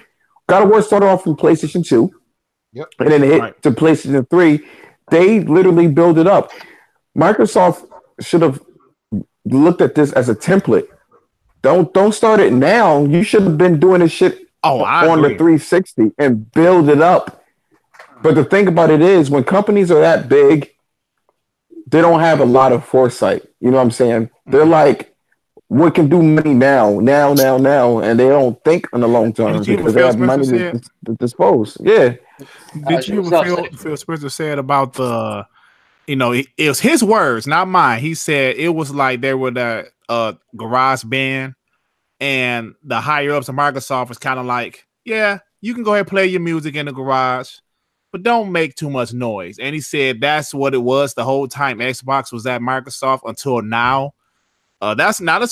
God of War started off from PlayStation 2. Yep. And then it hit to PlayStation 3. They literally build it up. Microsoft should have looked at this as a template. Don't start it now. You should have been doing this shit on the 360 and build it up. But the thing about it is, when companies are that big, they don't have a lot of foresight. You know what I'm saying? They're like, what can do money now, and they don't think in the long term because they have money to dispose. Yeah. Did you hear Phil Spencer said about the, it was his words, not mine. He said it was like they were the garage band, and the higher ups of Microsoft was kind of like, yeah, you can go ahead and play your music in the garage, but don't make too much noise. And he said that's what it was the whole time Xbox was at Microsoft until now. That's Phil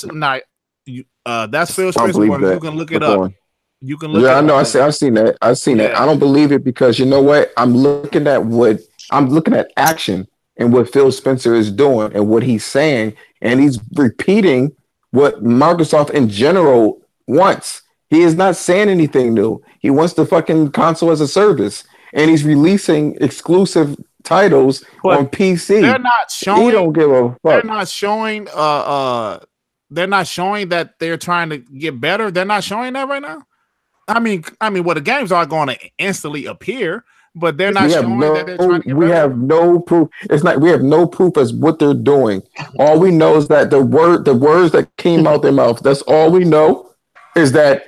Spencer. You can look it up. You can look. Yeah, I know. I've seen that. I don't believe it because you know what? I'm looking at action and what Phil Spencer is doing and what he's saying, and he's repeating what Microsoft in general wants. He is not saying anything new. He wants the fucking console as a service, and he's releasing exclusive titles on PC. They're not showing. He don't give a fuck. They're not showing. They're not showing that they're trying to get better. They're not showing that right now. I mean, well, the games are going to instantly appear, but they're not showing that they're trying to get better. We have no proof. It's not. We have no proof as what they're doing. All we know is that the words that came out their mouth. That's all we know is that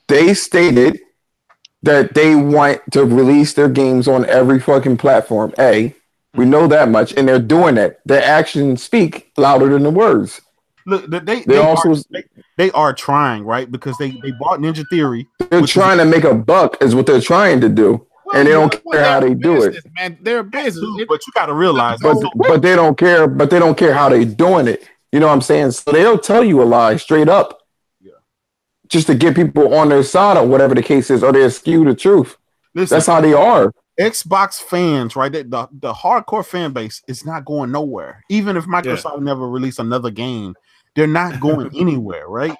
they stated that they want to release their games on every fucking platform. We know that much, and they're doing that. Their actions speak louder than the words. Look, they are trying, right? Because they bought Ninja Theory. They're trying to make a buck, is what they're trying to do, and they don't care how they do it. Man, they're business, but you got to realize, but they don't care. But they don't care how they doing it. You know what I'm saying? So they'll tell you a lie straight up, just to get people on their side or whatever the case is, or they'll skew the truth. Listen, that's how they are. Xbox fans, right? The hardcore fan base is not going nowhere. Even if Microsoft never release another game, they're not going anywhere, right?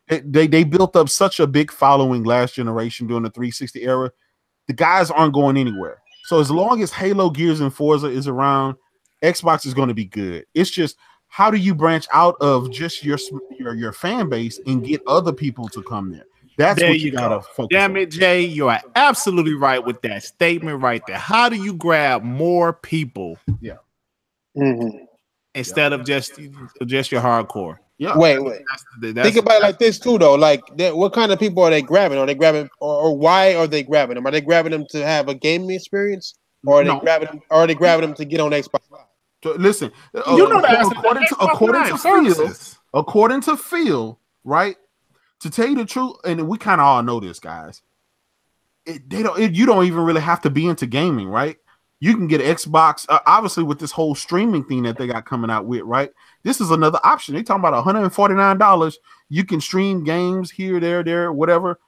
They built up such a big following last generation during the 360 era. The guys aren't going anywhere. So as long as Halo, Gears, and Forza is around, Xbox is going to be good. It's just, how do you branch out of just your fan base and get other people to come there? That's what you gotta focus. Damn it, Jay, you are absolutely right with that statement right there. How do you grab more people? Yeah. And instead of just your hardcore. Yeah. Wait. That's Think about it like this too, though. Like, what kind of people are they grabbing? Are they grabbing, or why are they grabbing them? Are they grabbing them to have a gaming experience, or are they grabbing them? Or are they grabbing them to get on Xbox Live? So, listen, You know that according to Phil, right? To tell you the truth, and we kind of all know this, guys. You don't even really have to be into gaming, right? You can get Xbox, obviously, with this whole streaming thing that they got coming out with, right? This is another option. They're talking about $149. You can stream games here, there, whatever.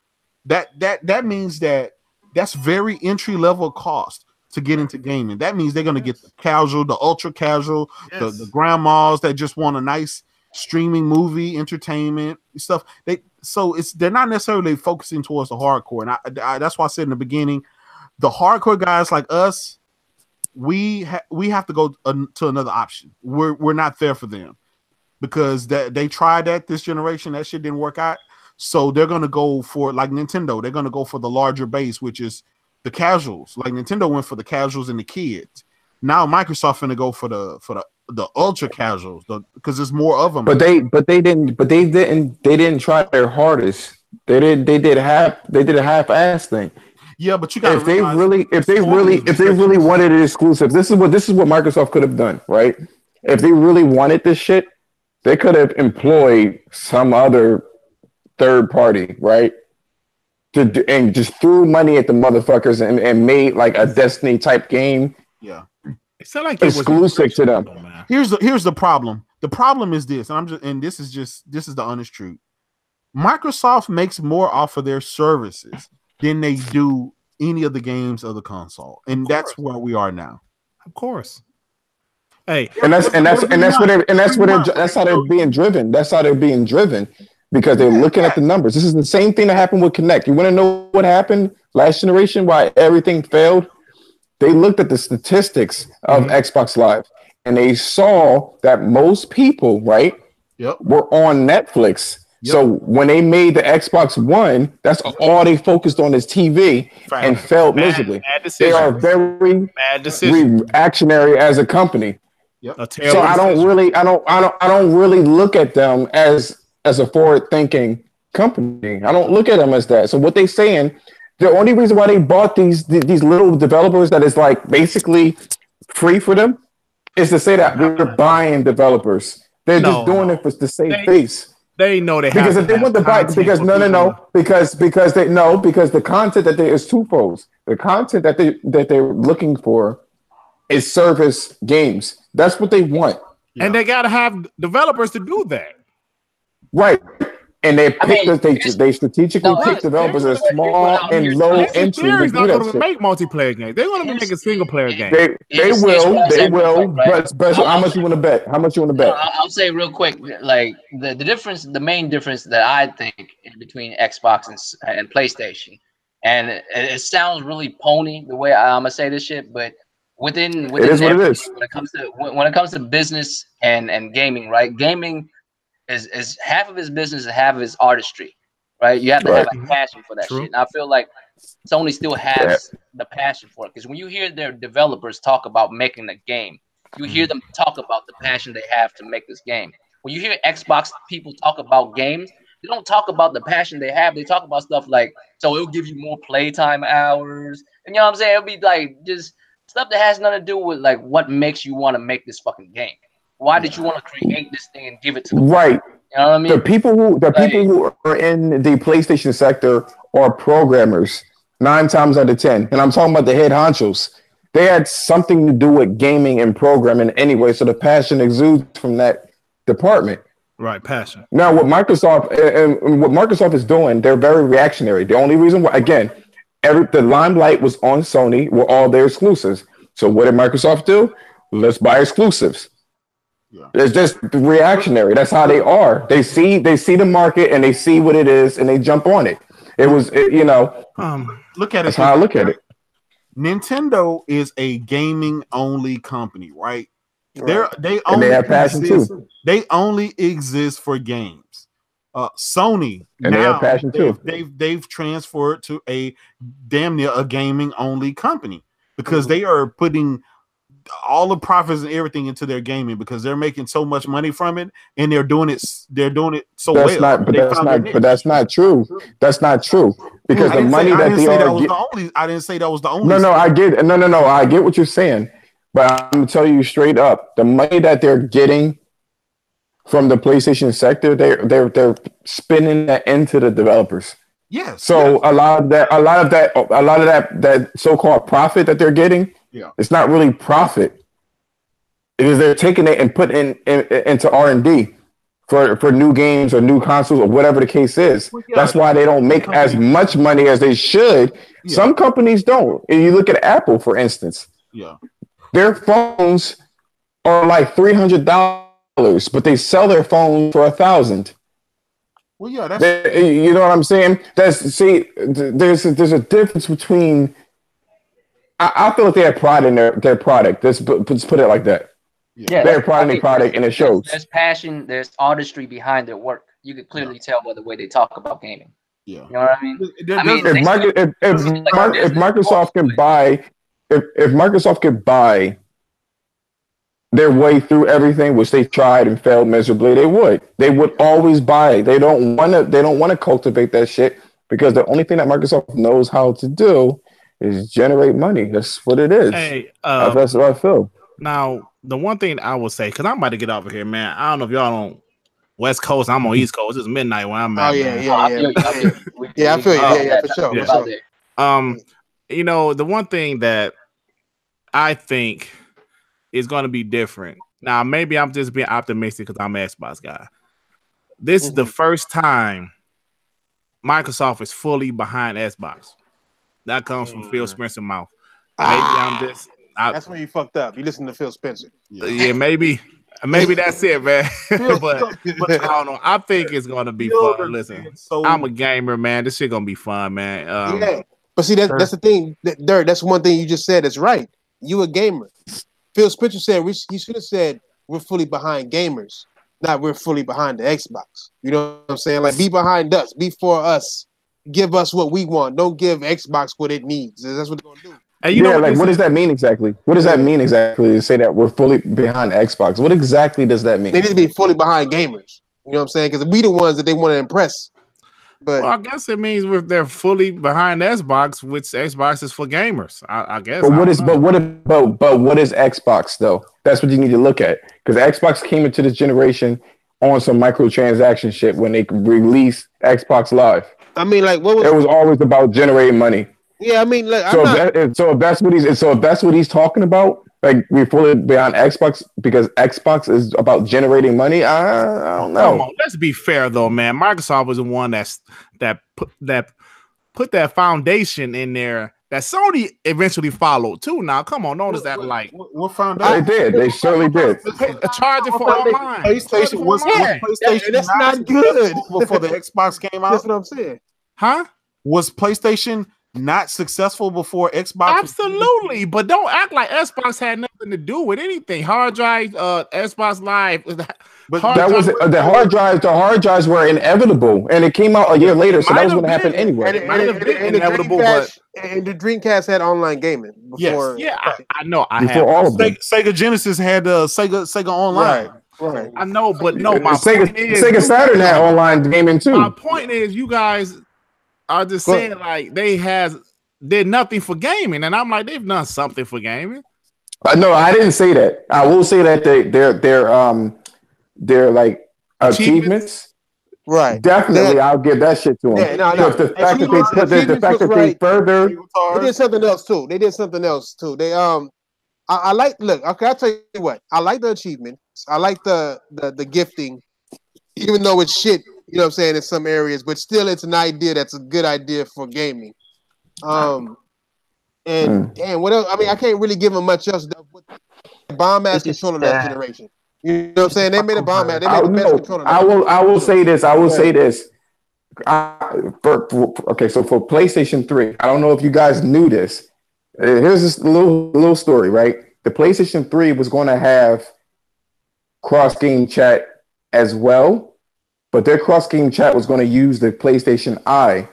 That means that's very entry level cost to get into gaming. That means they're going to get the casual, the ultra casual, the grandmas that just want a nice streaming movie, entertainment stuff. They're not necessarily focusing towards the hardcore. And that's why I said in the beginning, the hardcore guys like us, we have to go to another option. We're not there for them because they tried that this generation. That shit didn't work out. So they're going to go for, like Nintendo, they're going to go for the larger base, which is the casuals. Like Nintendo went for the casuals and the kids. Now Microsoft going to go for the ultra casuals because there's more of them. But they didn't try their hardest. They did a half-ass thing. Yeah, but you got if they really wanted it exclusive, this is what Microsoft could have done, right? If they really wanted this shit, they could have employed some other third party, right? And just threw money at the motherfuckers and made like a Destiny type game. Yeah, it's not like exclusive to them. Here's the problem. The problem is this, and this is the honest truth. Microsoft makes more off of their services than they do any of the games of the console, and that's where we are now. Of course. Hey, that's how they're being driven. That's how they're being driven because they're looking at the numbers. This is the same thing that happened with Kinect. You want to know what happened last generation? Why everything failed? They looked at the statistics of Xbox Live, and they saw that most people, right, were on Netflix. Yep. So when they made the Xbox One, that's all they focused on is TV and failed miserably. They are very reactionary as a company. Yep. So I don't really look at them as a forward-thinking company. I don't look at them as that. So what they're saying, the only reason why they bought these little developers that is like basically free for them is to say that we're buying developers. They're just doing it to save face. They know they because if they want to buy because because the content that there is twofold. The content that they're looking for is service games. That's what they want, and they got to have developers to do that. Right, and they strategically pick developers that are small and low entry. They're not going to make multiplayer games. They're going to make a single player game. They will. But how much you want to bet? I'll say real quick, like the main difference that I think in between Xbox and PlayStation, and it sounds really pony the way I'm gonna say this shit, but within it is what it is. When it comes to business and gaming, right? Gaming is half of his business and half of his artistry, right? You have to have a passion for that shit. And I feel like Sony still has the passion for it because when you hear their developers talk about making a game, you hear them talk about the passion they have to make this game. When you hear Xbox people talk about games, they don't talk about the passion they have. They talk about stuff like, so it'll give you more playtime hours. And you know what I'm saying? It'll be like just stuff that has nothing to do with like what makes you want to make this fucking game. Why did you want to create this thing and give it to the right? You know what I mean? The people who are in the PlayStation sector are programmers 9 times out of 10, and I'm talking about the head honchos. They had something to do with gaming and programming anyway, so the passion exudes from that department. Right, passion. Now, what Microsoft is doing, they're very reactionary. The only reason why, again, the limelight was on Sony with all their exclusives. So what did Microsoft do? Let's buy exclusives. Yeah. It's just reactionary. That's how they are. They see the market and they see what it is and they jump on it. Look at it. That's how I look at it. Nintendo is a gaming only company, right? Right. They have passion too. They only exist for games. Sony and they have passion too. They've transferred to a damn near a gaming only company because they are putting all the profits and everything into their gaming because they're making so much money from it, and they're doing it so That's well. not, but that's not true. That's not true because the money that they are I didn't say that was the only. No, I get no. I get what you're saying, but I'm gonna tell you straight up, the money that they're getting from the PlayStation sector, they're spinning that into the developers. Yes. So a lot of that so-called profit that they're getting, it's not really profit. It is they're taking it and putting into R&D for new games or new consoles or whatever the case is. That's why they don't make as much money as they should. Some companies don't. If you look at Apple, for instance, their phones are like $300, but they sell their phone for $1,000. Well, yeah, that's you know what I'm saying. There's a difference between. I feel like they have pride in their product. Let's put it like that. Yeah, they have pride in their product, and it shows. There's passion. There's artistry behind their work. You can clearly tell by the way they talk about gaming. Yeah, you know what I mean. If Microsoft could buy their way through everything, which they tried and failed miserably, they would always buy. They don't want to cultivate that shit because the only thing that Microsoft knows how to do is generate money. That's what it is. Hey, that's what I feel. Now, the one thing I will say, because I'm about to get off of here, man. I don't know if y'all on West Coast. I'm on East Coast. It's midnight where I'm at. Oh yeah. I feel you. Yeah, for sure. You know, the one thing that I think is going to be different. Now, maybe I'm just being optimistic because I'm an Xbox guy. This is the first time Microsoft is fully behind Xbox. That comes from Phil Spencer's mouth. Maybe that's when you fucked up. You listen to Phil Spencer. Yeah, maybe that's it, man. but I don't know. I think it's going to be fun. Listen, I'm a gamer, man. This shit going to be fun, man. Yeah, but see, that's the thing. Dirk, that's one thing you just said. That's right. You a gamer. Phil Spencer said he should have said we're fully behind gamers, not we're fully behind the Xbox. You know what I'm saying? Like, be behind us, be for us, give us what we want. Don't give Xbox what it needs. That's what they're gonna do. And what does that mean exactly? What does that mean exactly to say that we're fully behind Xbox? What exactly does that mean? They need to be fully behind gamers. You know what I'm saying? Because we the ones that they want to impress. But I guess it means they're fully behind Xbox, which Xbox is for gamers. I guess. But what is Xbox though? That's what you need to look at, because Xbox came into this generation on some microtransaction shit when they released Xbox Live. I mean, like, it was always about generating money. Yeah, I mean, like, if that's what he's talking about, like, we're fully behind Xbox because Xbox is about generating money. I don't know. Come on, let's be fair though, man. Microsoft was the one that put that foundation in there that Sony eventually followed too. Now, come on, notice that like what foundation? They did. They certainly did. Charging for online. PlayStation was PlayStation. That's not good. Before the Xbox came out. That's what I'm saying. Huh? Was PlayStation not successful before Xbox? Absolutely, but don't act like Xbox had nothing to do with anything. Hard drive, Xbox Live. But that was the hard drives. The hard drives were inevitable, and it came out a year later, so that was going to happen anyway. And the Dreamcast had online gaming before. Yes. Yeah, I know. Before all of them. Sega Genesis had Sega Online. Right. I know, but no. My Sega, point is, Sega Saturn had online gaming too. My point is, you guys are just saying like they did nothing for gaming, and I'm like, they've done something for gaming. No, I didn't say that. I will say that they're like achievements. Right. Definitely, I'll give that shit to them. Yeah, no. The fact that they further. They did something else too. They I like. Look, okay. I'll tell you what. I like the achievements. I like the gifting, even though it's shit. You know what I'm saying, in some areas, but still, it's an idea that's a good idea for gaming. And damn, what else? I mean, I can't really give them much else. Bomb ass controller that generation. You know what I'm saying? They made a bomb ass. They made the best controller. I will say this. Okay, so for PlayStation 3, I don't know if you guys knew this. Here's this little story, right? The PlayStation 3 was going to have cross-game chat as well, but their cross-game chat was going to use the PlayStation Eye.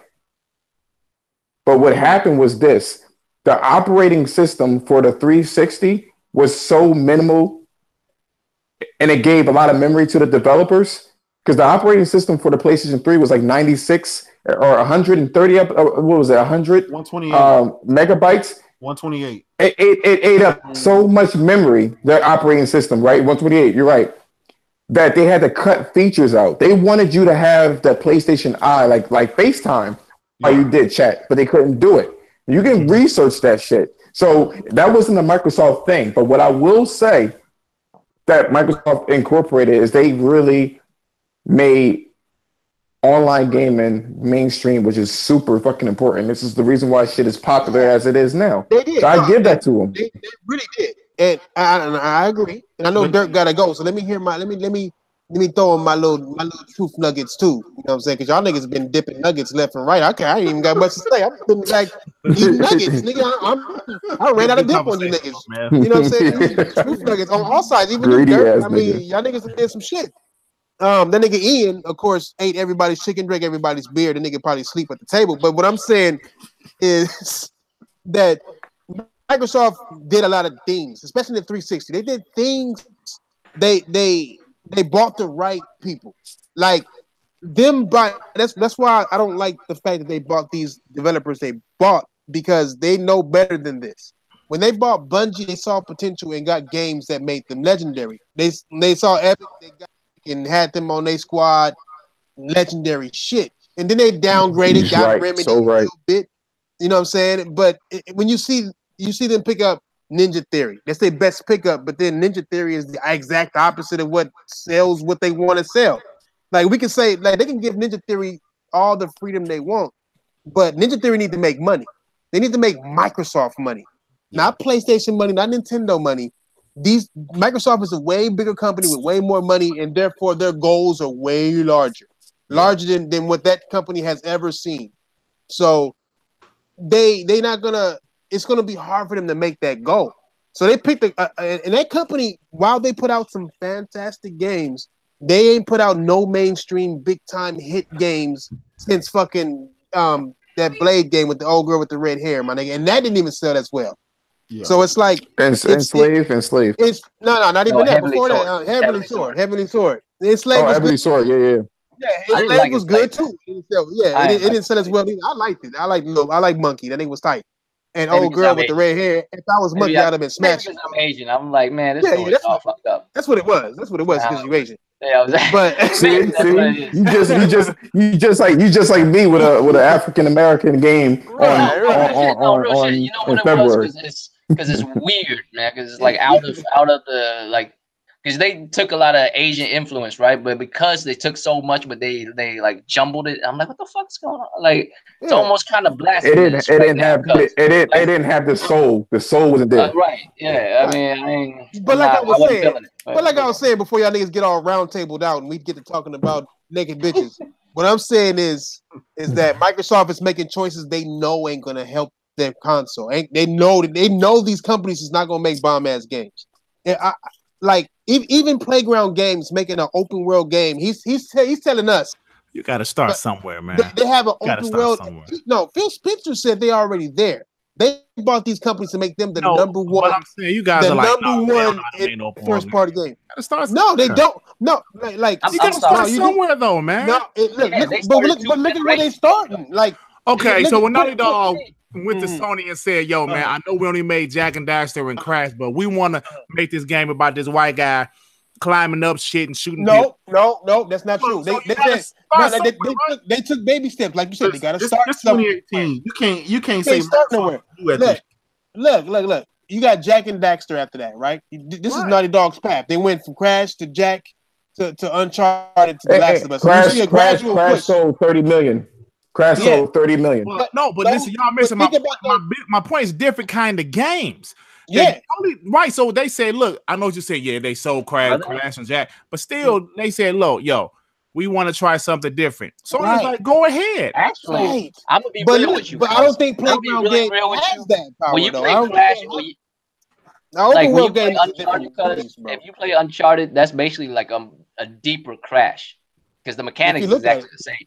But what happened was this. The operating system for the 360 was so minimal, and it gave a lot of memory to the developers because the operating system for the PlayStation 3 was like 96 or 130 up. What was it? 128 megabytes. 128. It ate up so much memory. Their operating system, right? 128. You're right. That they had to cut features out. They wanted you to have the PlayStation Eye, like FaceTime, how you did chat, but they couldn't do it. You can research that shit. So that wasn't a Microsoft thing. But what I will say that Microsoft incorporated is they really made online gaming mainstream, which is super fucking important. This is the reason why shit is popular as it is now. They did. So I give that to them. They really did, and I agree. And I know Dirk gotta go, so let me throw in my little truth nuggets too. You know what I'm saying? Because y'all niggas been dipping nuggets left and right. I ain't even got much to say. I'm been like eating nuggets, nigga. I ran out of dip on you niggas. Man. You know what I'm saying? Truth nuggets on all sides, even you, Dirk. I mean, y'all niggas did some shit. That nigga Ian, of course, ate everybody's chicken, drank everybody's beer. The nigga probably sleep at the table. But what I'm saying is that Microsoft did a lot of things, especially the 360. They did things. They bought the right people. Like them that's why I don't like the fact that they bought these developers they bought, because they know better than this. When they bought Bungie, they saw potential and got games that made them legendary. They saw Epic, they got and had them on their squad, legendary shit. And then they downgraded, got Remedy a little bit. You know what I'm saying? But when you see them pick up Ninja Theory, that's their best pickup. But then Ninja Theory is the exact opposite of what sells what they want to sell. Like we can say, like they can give Ninja Theory all the freedom they want, but Ninja Theory need to make money. They need to make Microsoft money, not PlayStation money, not Nintendo money. Microsoft is a way bigger company with way more money, and therefore their goals are way larger than what that company has ever seen. So they not gonna. It's gonna be hard for them to make that goal. So they picked and that company. While they put out some fantastic games, they ain't put out no mainstream big time hit games since fucking that Blade game with the old girl with the red hair, my nigga, and that didn't even sell as well. Yeah. So it's like Enslave. It's not even that. Before that, Heavenly Sword. Enslave was Heavenly good. Sword, yeah. Yeah, Enslave was good too. So yeah, it didn't sell as well either. I liked it. I like Monkey. That nigga was tight. And old girl with the red hair. If I was Monkey, I'd have been smashed. I'm Asian. I'm like, man, this story is all fucked up. That's what it was. That's what it was because you Asian. Yeah, but you just like me with an African American game on you know what in it February. Was? Because it's weird, man. Because it's like out of the like, because they took a lot of Asian influence, right? But because they took so much, but they like jumbled it. I'm like, what the fuck's going on? Like, it's almost kind of blasphemous. It didn't have the soul. The soul wasn't there. Right. Yeah. I mean, but like I was saying before y'all niggas get all round tabled out and we get to talking about naked bitches. What I'm saying is that Microsoft is making choices they know ain't gonna help their console. They know these companies is not gonna make bomb ass games. Like even Playground Games making an open world game. He's telling us you got to start somewhere, man. They have an open world. No, Phil Spencer said they're already there. They bought these companies to make them the number one. But I'm saying you guys are like number one first party game. No, they don't. No, like you got to start somewhere though, man. No, look at where they starting. Like okay, so when Naughty Dog went to Sony and said, yo, man, I know we only made Jack and Daxter and Crash, but we want to make this game about this white guy climbing up shit and shooting people. No, that's not true. They took baby steps. Like you said, they got to start somewhere. 2018. You can't say start nowhere. Look. You got Jack and Daxter after that, right? This is Naughty Dog's path. They went from Crash to Jack to Uncharted to The Last of Us. Crash sold 30 million. Crash sold 30 million. But listen, y'all missing my point is different kind of games. Right. So they said, look, I know what you said. Yeah, they sold Crash and Jack, but still they said, look, yo, we want to try something different. So it's like, go ahead. Actually, I'm gonna be real with you. But I don't think Playground Game has that power. When you play Crash, if you play Uncharted, that's basically like a deeper Crash because the mechanics is exactly the same.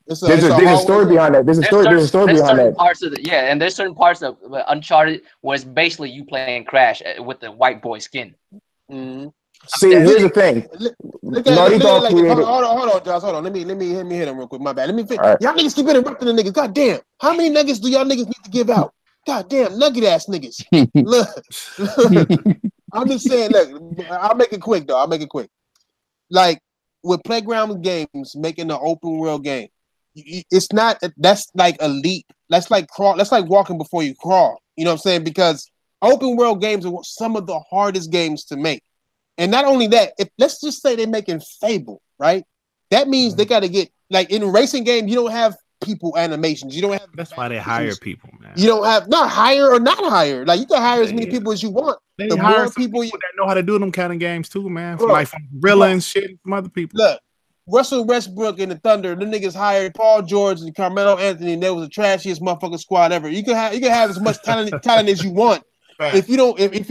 There's a story behind that. There's a story behind that. Parts of and there's certain parts of Uncharted where it's basically you playing Crash with the white boy skin. Mm-hmm. See, here's the thing. Naughty Dog created. Hold on, Josh. Hold on. Let me hit him real quick. My bad. Let me finish. Right. Y'all niggas keep interrupting the niggas. God damn. How many nuggets do y'all niggas need to give out? God damn, nugget ass niggas. Look. I'm just saying, look, I'll make it quick though. I'll make it quick. Like with Playground Games making the open world game, it's not, that's like a leap. That's like walking before you crawl. You know what I'm saying? Because open world games are some of the hardest games to make. And not only that, if let's just say they're making Fable, right? That means they got to get, like in a racing game, you don't have people animations. You don't have. That's why they hire people, man. You don't have not hire or not hire. Like you can hire as many people as you want. They the hire more people that know how to do them kind of games too, man. Bro, Like from Gorilla and shit, from other people. Look, Russell Westbrook and the Thunder, the niggas hired Paul George and Carmelo Anthony, and they was the trashiest motherfucking squad ever. You can have as much talent as you want. If you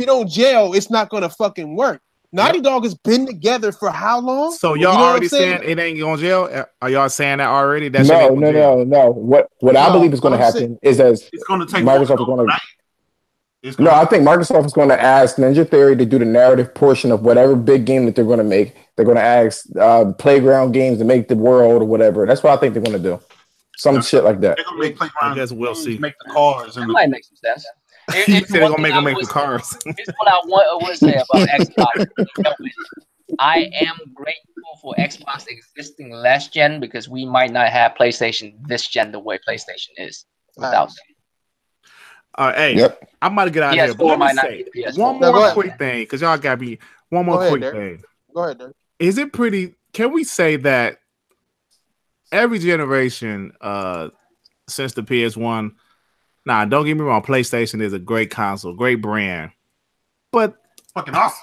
don't gel, it's not gonna fucking work. Naughty Dog has been together for how long? So y'all already saying it ain't gonna jail? Are y'all saying that already? That's no. What I believe is going to happen is as it's going to take Microsoft is going to. No, I think Microsoft is going to ask Ninja Theory to do the narrative portion of whatever big game that they're going to make. They're going to ask Playground Games to make the world or whatever. That's what I think they're going to do. Some shit like that. They're going to make Playground. I guess we'll see. Make the cars. That might make some sense. You said they're gonna make them make the cars. Here's what I want to say about Xbox. I am grateful for Xbox existing last gen because we might not have PlayStation this gen the way PlayStation is without them. Hey, I'm about to get out of here. But let me say one more quick thing because y'all got me. One more quick thing. Go ahead, Dirk. Is it pretty? Can we say that every generation since the PS1? Nah, don't get me wrong. PlayStation is a great console, great brand, but fucking awesome.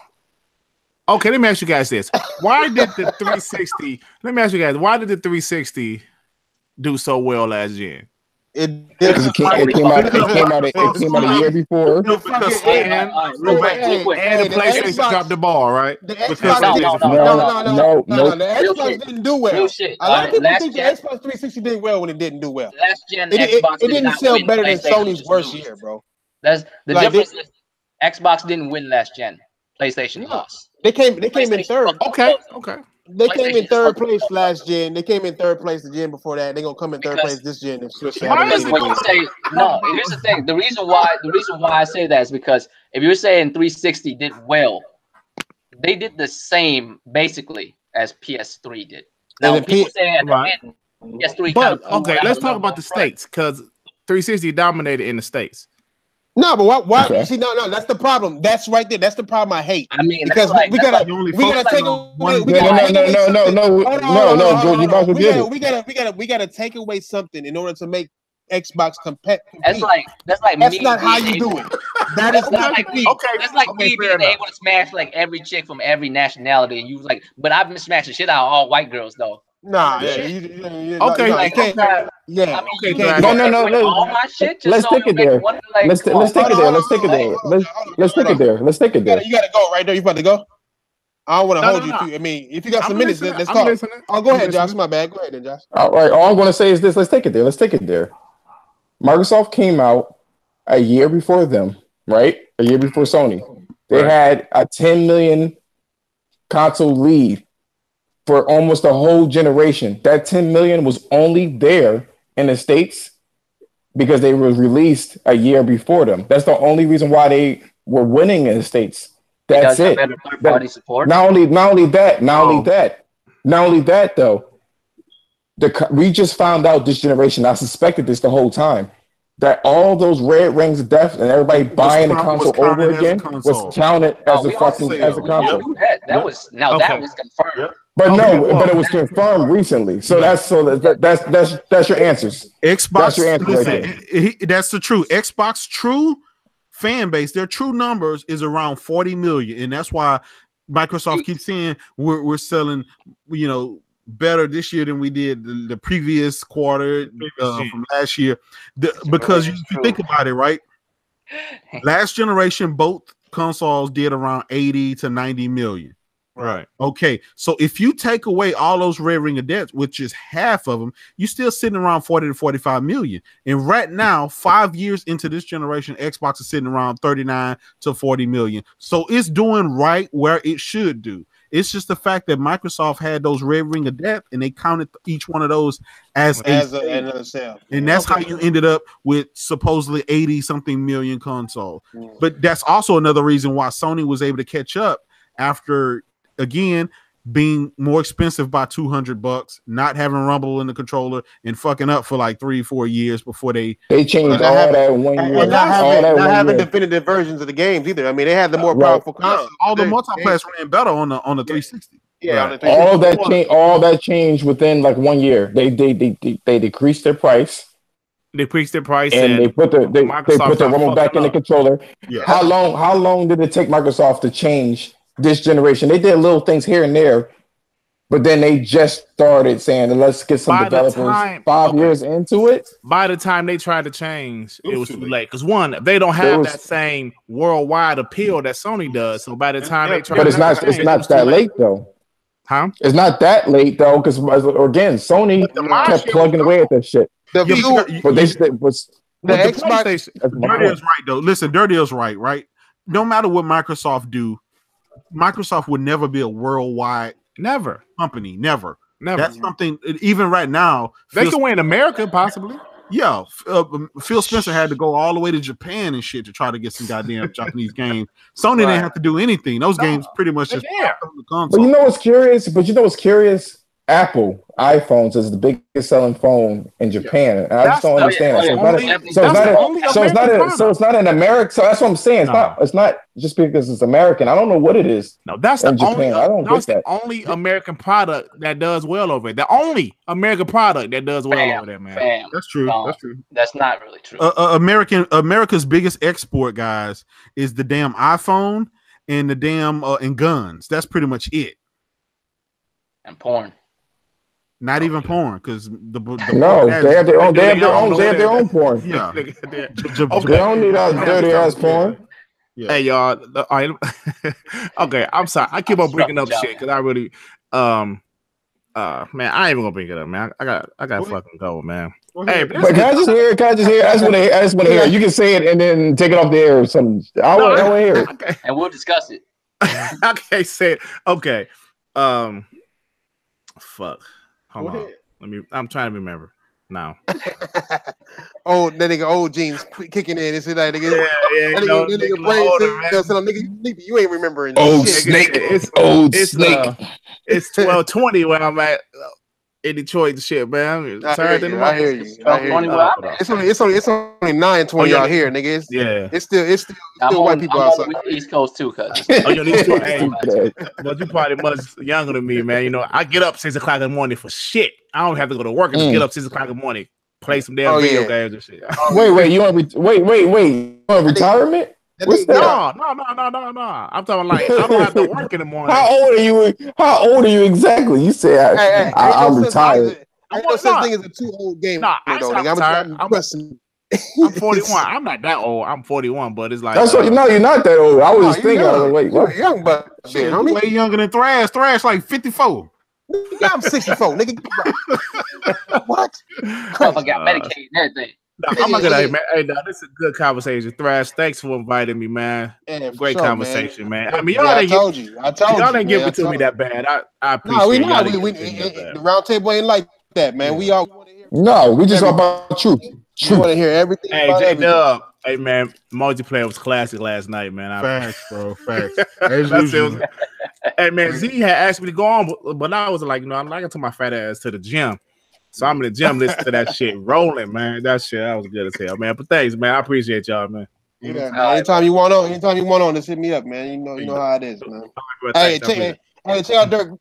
Okay, let me ask you guys this: why did the 360? Let me ask you guys: why did the 360 do so well last gen? It came out a year before. And the PlayStation dropped the ball, right? The Xbox no. The Xbox didn't do well. A lot of people think the Xbox 360 did well when it didn't do well. Last gen Xbox it didn't sell better than Sony's worst year, bro. That's the difference. Xbox didn't win last gen. PlayStation lost. They came in third. Okay. They came in third place last gen. They came in third place the gen before that. They're gonna come in third place this gen. Here's the thing. The reason why I say that is because if you're saying 360 did well, they did the same basically as PS3 did. Now people saying at the end, PS3. But okay, let's talk about the states because 360 dominated in the states. No, but why? Okay. See, no, that's the problem. That's right there. That's the problem I hate. I mean, because we gotta take away. We gotta take away something in order to make Xbox compete. That's not how you do it. That's like me being able to smash like every chick from every nationality, and you was like, but I've been smashing shit out of all white girls though. Nah, okay. All my shit. Let's take it there. Let's take it there. You gotta go right there. You about to go? I don't want to hold you to. I mean, if you got some minutes, let's talk. Oh, go ahead, Josh. My bad. Go ahead, then, Josh. All right. All I'm going to say is this. Let's take it there. Microsoft came out a year before them, right? A year before Sony. They had a 10 million console lead for almost a whole generation. That 10 million was only there in the States because they were released a year before them. That's the only reason why they were winning in the States. That's it. Not only that though. We just found out this generation. I suspected this the whole time. That all those red rings of death and everybody buying the console over again was counted as a console. That was confirmed. But but it was confirmed recently. So that's your answers. Xbox. That's your answer right that's the true Xbox true fan base. Their true numbers is around 40 million, and that's why Microsoft keeps saying we're selling, better this year than we did the previous quarter from last year. Because you think about it, right? Last generation, both consoles did around 80 to 90 million. Right. Okay, so if you take away all those red ring of debts, which is half of them, you're still sitting around 40 to 45 million. And right now, 5 years into this generation, Xbox is sitting around 39 to 40 million. So it's doing right where it should do. It's just the fact that Microsoft had those red ring of debt, and they counted each one of those as another sale. And that's how you ended up with supposedly 80 something million console. But that's also another reason why Sony was able to catch up after, again, being more expensive by $200, not having Rumble in the controller, and fucking up for like 3-4 years before they changed all that in 1 year. And not having definitive versions of the games either. I mean, they had the more powerful console. All the multiplayer ran better on the 360. Yeah, right. All that changed within like 1 year. They decreased their price. They decreased their price, and they put the Rumble back in the controller. Yeah. How long did it take Microsoft to change this generation? They did little things here and there, but then they just started saying, let's get some developers 5 years into it. By the time they tried to change, it was too late. Because one, they don't have that same worldwide appeal that Sony does. So by the time they tried, but it's not that late though. Huh? It's not that late though, because again, Sony kept plugging away at that shit. But the Xbox. Dirty is right though. Listen, Dirty is right. No matter what Microsoft do, Microsoft would never be a worldwide company. Never. That's something. Even right now, they can win America possibly. Yeah, Phil Spencer had to go all the way to Japan and shit to try to get some goddamn Japanese games. Sony didn't have to do anything. Those games pretty much just popped on the console. But you know what's curious? Apple iPhones is the biggest selling phone in Japan. And I just don't understand that. So it's not in America. So that's what I'm saying. It's not just because it's American. I don't know what it is. No, that's the only American product that does well over it. The only American product that does well over there, man. That's true. That's true. That's not really true. America's biggest export, guys, is the damn iPhone and the damn and guns. That's pretty much it. And porn. Not even porn, because they have their own porn. Yeah, they don't need our dirty ass porn. Yeah. Hey y'all, okay, I'm sorry. I keep on bringing up shit because I really, man, I ain't even gonna bring it up, man. I got fucking go, man. Hey, but can I just hear? I just want to hear. You can say it and then take it off the air or something. I want to hear it, okay. And we'll discuss it. Okay, say it. Okay, fuck. Hold on. I'm trying to remember now. That nigga old jeans kicking in. It's like nigga, nigga, you ain't remembering. Old snake. It's snake. It's 12:20 where I'm at in Detroit and shit, man. I hear you. It's only 9:20 out here, nigga. It's still white people outside. I'm on the East Coast too, cuz. But you probably much younger than me, man. You know, I get up 6 o'clock in the morning for shit. I don't have to go to work and just get up 6 o'clock in the morning, play some damn video games and shit. Wait, you want retirement? What's that? No. I'm talking like I don't have to work in the morning. How old are you exactly? You said I'm retired. Ain't no such thing as a too old game. Nah, I'm 41. I'm not that old. I'm 41, but it's like that's what you're not that old. I was just thinking, you're young, but shit, homie. Way younger than Thrash. Thrash like 54. I'm 64, nigga. What? I got medicated and everything. I'm not gonna, man. Hey, this is a good conversation. Thrash, thanks for inviting me, man. Great conversation, man. I mean, y'all didn't give it to me that bad. I appreciate it. The round table ain't like that, man. We all want to hear. No, we just all about truth. We want to hear everything. Hey, J-Dub. Hey, man, multiplayer was classic last night, man. Facts, bro. Facts. Hey, man, Z had asked me to go on, but I was like, I'm not gonna take my fat ass to the gym. So I'm in the gym listening to that shit rolling, man. That was good as hell, man. But thanks, man. I appreciate y'all, man. Yeah, man. Anytime you want on, just hit me up, man. You know how it is, man. Hey, check out Dirt.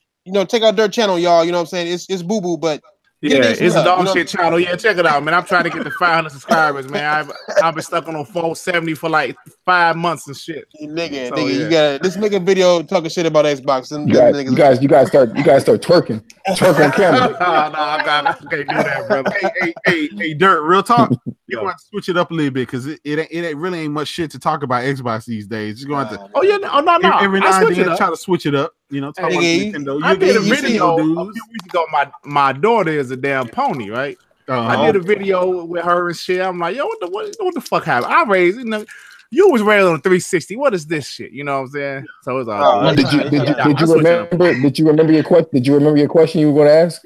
Check out Dirt channel, y'all. You know what I'm saying? It's boo boo, but it's a dog shit channel. Yeah, check it out, man. I'm trying to get to 500 subscribers, man. I've been stuck on 470 for like 5 months and shit. Nigga, you got this. Make a video talking shit about Xbox. And you guys start twerking. Twerk on camera. No, I can't do that, brother. Hey, Dirt, real talk. gonna have to switch it up a little bit because it really ain't much shit to talk about Xbox these days. You're gonna have to. Oh yeah, no. Every now and then try to switch it up. You know, talk about Nintendo. I did a Nintendo video a dudes. few weeks ago. My daughter is a damn pony, right? I did a video with her and shit. I'm like, yo, what the fuck happened? I raised, you was raised on a 360. What is this shit? You know what I'm saying? So it's all. Did you remember your question? Did you remember your question you were going to ask?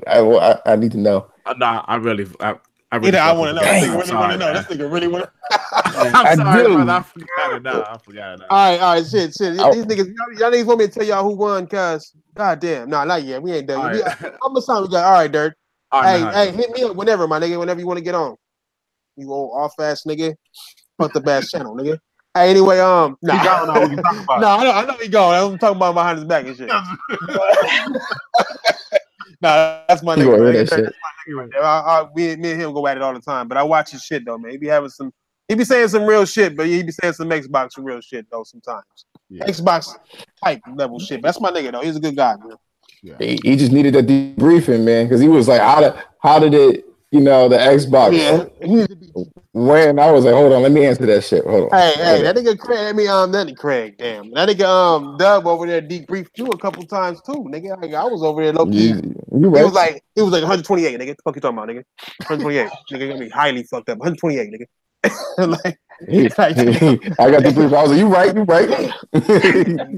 I need to know. Nah, I really want to know. This nigga really want to. I'm sorry, brother. I forgot it. Nah, I forgot it. All right, shit. These niggas, y'all niggas want me to tell y'all who won? Cause goddamn, nah, not yet. We ain't done. Right. How much time we got? All right, Dirt. Hey, hit me up whenever, my nigga. Whenever you want to get on. You old off ass nigga. Fuck the bad channel, nigga. Hey, anyway, nah. He gone now. We can talk about I know he gone. I'm talking about behind his back and shit. Nah, that's my nigga. That's my nigga right there. Me and him go at it all the time. But I watch his shit though, man. He be saying some real shit, but he be saying some Xbox real shit though sometimes. Yeah. Xbox type level shit. But that's my nigga though. He's a good guy, man. Yeah. He just needed a debriefing, man, because he was like, how did it, the Xbox? Yeah. When I was like, hold on, let me answer that shit. Hold on. Hey, that nigga Craig. That nigga Craig. Damn, that nigga Dub over there debriefed you a couple times too, nigga. I was over there low key. You right. He was like 128, nigga. What the fuck you talking about, nigga? 128, nigga. Gonna be highly fucked up. 128, nigga. I got debriefed. I was like, you right.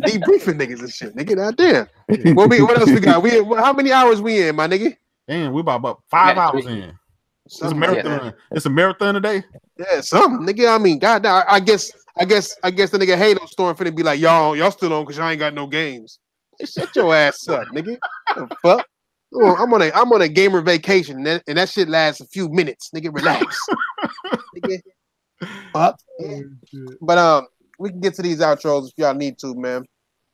Debriefing niggas and shit, nigga. Goddamn. What else we got? How many hours we in, my nigga? Damn, we about 5 hours in. It's a marathon. Yeah. It's a marathon today. Yeah, something, nigga. I mean, goddamn. I guess the nigga Halo Storm finna be like, y'all still on because y'all ain't got no games. Hey, shut your ass up, nigga. What the fuck? I'm on a gamer vacation, and that shit lasts a few minutes. Nigga, relax. Nigga. Fuck. But we can get to these outros if y'all need to, man.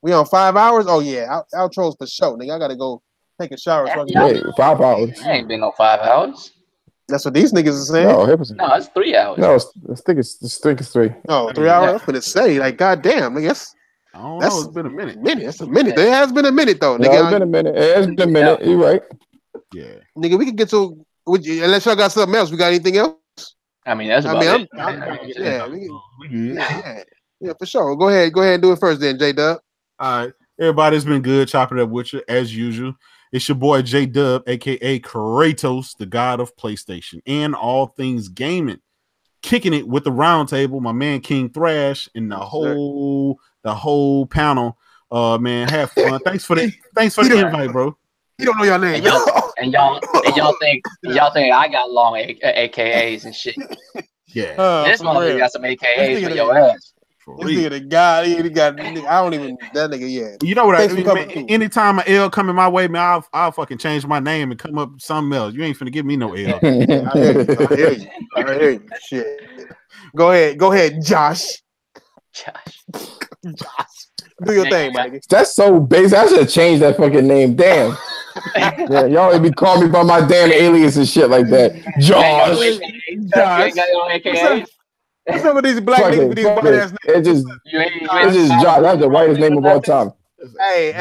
We on 5 hours? Oh yeah, outros for sure, nigga. I gotta go take a shower. So wait, 5 hours? It ain't been no 5 hours. That's what these niggas are saying. No, it's 3 hours. No, I think it's 3. Oh, 3 hours? I was gonna say, like, goddamn, nigga. I don't know. It's been a minute. That's a minute. It has been a minute though, nigga. No, it's been a minute. It has been a minute. You're right. Yeah, nigga. We can get to unless y'all got something else. We got anything else? I mean, that's about it. Yeah, for sure. Go ahead and do it first, then, J Dub. All right, everybody's been good chopping it up with you as usual. It's your boy J Dub, aka Kratos, the god of PlayStation and all things gaming. Kicking it with the round table, my man King Thrash, and the whole panel. Man, have fun. Thanks for the invite, bro. You don't know your name. And y'all think I got long AKAs and shit. Yeah. This motherfucker got some AKAs for your ass. This nigga the guy, he got I don't even that nigga yet. You know what I mean? Man, anytime an L coming my way, man, I'll fucking change my name and come up with something else. You ain't finna give me no L. I hear you. Shit. Go ahead, Josh. Do your thing, man. That's so basic. I should have changed that fucking name. Damn. Yeah, y'all would be calling me by my damn alias and shit like that. Josh. Some of these black niggas with these white ass niggas. It's just Josh. That's the whitest name of all time. Hey,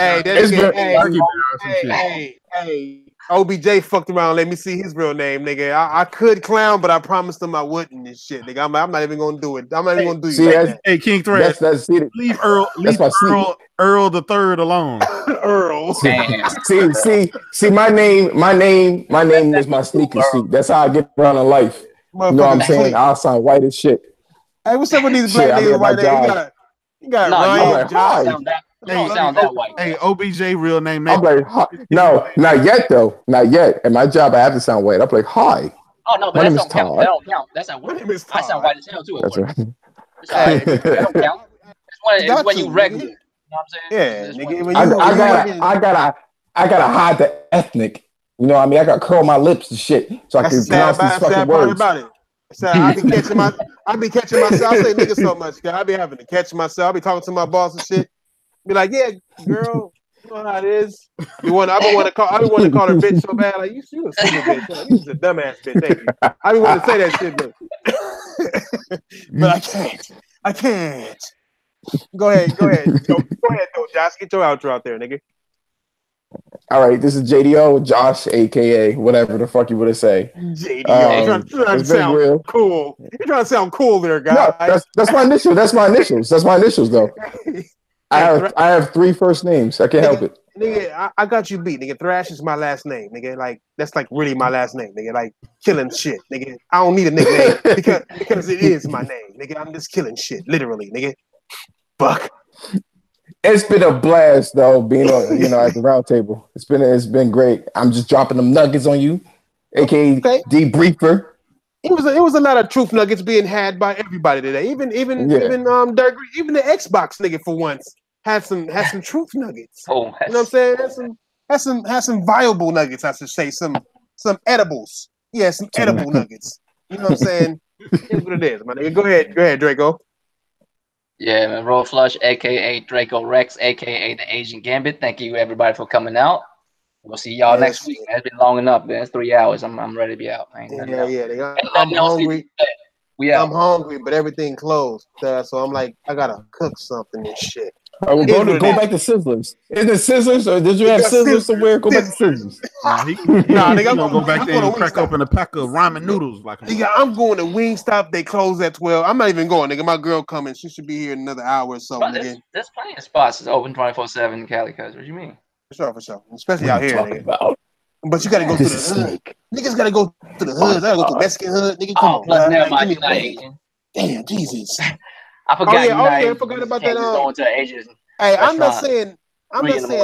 OBJ fucked around. Let me see his real name, nigga. I could clown, but I promised him I wouldn't and shit, nigga. I'm not even gonna do it. I'm not even gonna do you like that. Hey, King Thread, leave Earl the Third alone. Earl. See, my name is my sneaker suit. That's how I get around in life. You know what I'm saying? I'll sound white as shit. Hey, what's up with these black niggas white names? You got Ryan, Josh. You sound that white. Hey, OBJ real name. I'm like, no, not yet though. Not yet. At my job, I have to sound white. I'm like, hi. Oh no, but that don't count. That don't count. That's not what I sound white as hell too. That's right. That don't count. It's when you regular. You know what I'm saying? Yeah, nigga. I gotta hide the ethnic. You know what I mean? I gotta curl my lips and shit so I can pronounce these fucking words. About it. So I be catching myself. I say nigga so much, guy. I be having to catch myself. I be talking to my boss and shit. Be like, yeah, girl, you know how it is. I be wanting to call her bitch so bad. Like, you a stupid bitch. Like, you just a dumbass bitch. Thank you. I be wanting to say that shit, but I can't. Go ahead, though, Josh. Get your outro out there, nigga. All right, this is JDO, Josh, aka whatever the fuck you would say. JDO. You're trying to sound real. cool. You're trying to sound cool there, No, guys. that's my initial. That's my initials. That's my initials, though. I have 3 first names. I can't help it. Nigga, I got you beat, nigga. Thrash is my last name, nigga. Like that's like really my last name, nigga. Like killing shit, nigga. I don't need a nickname because it is my name, nigga. I'm just killing shit, literally, nigga. Fuck. It's been a blast though, being on at the round table. It's been great. I'm just dropping them nuggets on you, aka debriefer. It was a lot of truth nuggets being had by everybody today. Even Dirk, even the Xbox nigga for once had some truth nuggets. Oh, you know what I'm saying? Had some viable nuggets, I should say. Some edibles. Yeah, some edible nuggets. You know what I'm saying? Here's what it is, my nigga. Go ahead, Draco. Yeah, man. Roll Flush, aka Draco Rex, aka the Asian Gambit. Thank you everybody for coming out. We'll see y'all next week. Man. It's been long enough, man. It's 3 hours. I'm ready to be out, man. Yeah. I'm hungry. I'm hungry, but everything closed. So I'm like, I gotta cook something and shit. Go back to Sizzlers. Is it Sizzlers or did you have Sizzlers somewhere? Go back to Sizzlers. Nigga, I'm gonna go back there and crack open a pack of ramen noodles. Nigga, I'm going to Wingstop. They close at 12. I'm not even going, nigga. My girl coming. She should be here in another hour or so, nigga. There's plenty of spots. It's open 24/7 in Cali, cuz. What do you mean? For sure. Especially out here, nigga. But you gotta go through the hood. Niggas gotta go through the hood. I gotta go through Mexican hood. Nigga, come on. Plus, never mind. You're not Asian. Damn, Jesus. I forgot. I forgot about that. Going to Asian. Hey, I'm not saying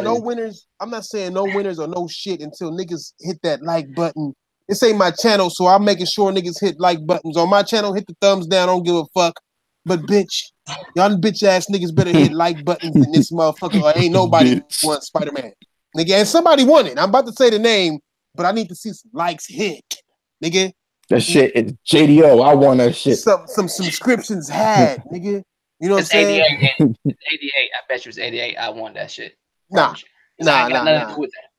no winners. I'm not saying no winners or no shit until niggas hit that like button. This ain't my channel, so I'm making sure niggas hit like buttons. On my channel, hit the thumbs down. I don't give a fuck. But bitch, y'all bitch ass niggas better hit like buttons in this motherfucker or ain't nobody won Spider-Man. Nigga, and somebody won it. I'm about to say the name, but I need to see some likes hit. Nigga. That shit is JDO. I want that shit. Some subscriptions had, nigga. You know what I'm saying? 88. 88. I bet you it's 88. I won that shit. Nah. Nothing to do with that.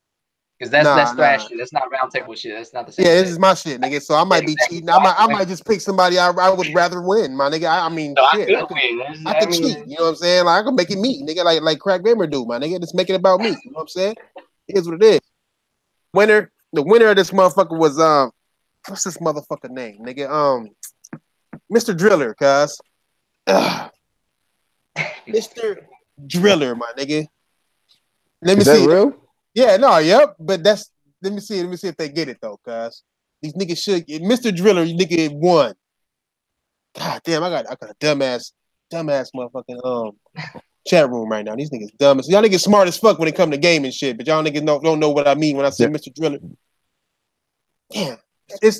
Because that's trash shit. That's not round table shit. That's not the same. Yeah, this is my shit, nigga. So I might be cheating. I might just pick somebody I would rather win, my nigga. I mean, shit. I could cheat. You know what I'm saying? Like I can make it me, nigga. Like Crack Gamer do, my nigga. Just make it about me. You know what I'm saying? Here's what it is. The winner of this motherfucker was what's this motherfucker name, nigga? Mr. Driller, cuz. Mr. Driller, my nigga. Let me see. Is that real? Yeah, no, yep. But that's let me see if they get it though, cuz these niggas should Mr. Driller, nigga won. God damn, I got a dumbass motherfucking chat room right now. These niggas dumb. So y'all niggas smart as fuck when it come to game and shit, but y'all niggas don't know what I mean when I say Mr. Driller. Damn. It's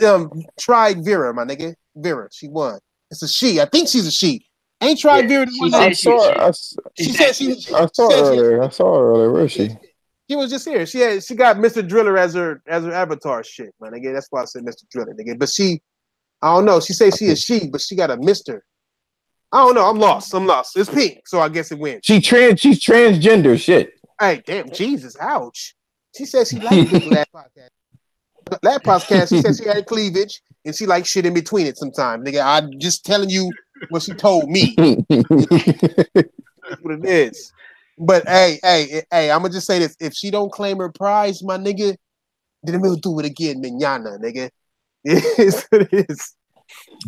tried Vera, my nigga. Vera, she won. It's a she. I think she's a she. Ain't tried Vera the one. I saw her earlier. Where is she? She was just here. She got Mr. Driller as her avatar shit, man. Nigga, that's why I said Mr. Driller, nigga. But I don't know. She says she is she, but she got a Mr. I don't know. I'm lost. It's pink, so I guess it wins. She's transgender shit. Hey, damn, Jesus, ouch. She said she liked big last podcast. Last podcast, she said she had cleavage and she liked shit in between it sometimes. Nigga, I'm just telling you what she told me. That's what it is. But hey, I'm gonna just say this. If she don't claim her prize, my nigga, then we'll do it again, manana, nigga. It is.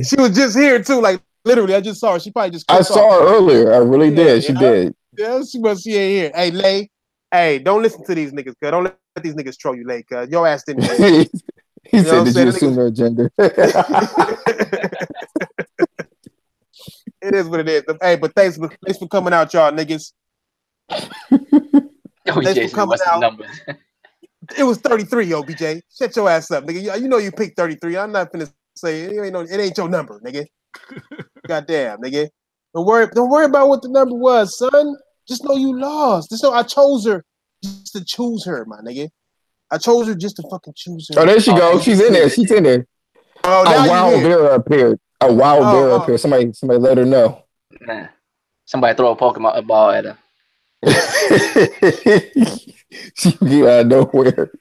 She was just here too, like literally. I just saw her. She probably just. I saw her earlier. I really did. She did. Yeah, she ain't here. Hey, Lay. Hey, don't listen to these niggas, cuz. Don't let these niggas troll you, Lay, cuz. Your ass didn't. He said, "Did you assume their gender?" It is what it is. Hey, but thanks for coming out, y'all niggas. Thanks for coming out. It was 33, yo, BJ. Shut your ass up, nigga. You know you picked 33. I'm not finna say it ain't your number, nigga. Goddamn, nigga. Don't worry about what the number was, son. Just know you lost. Just know I chose her just to choose her, my nigga. I chose her just to fucking choose her. Oh, there she goes. She's in there. Oh, a wild Vera appeared. Somebody let her know. Nah. Somebody throw a Pokemon ball at her. She came out of nowhere.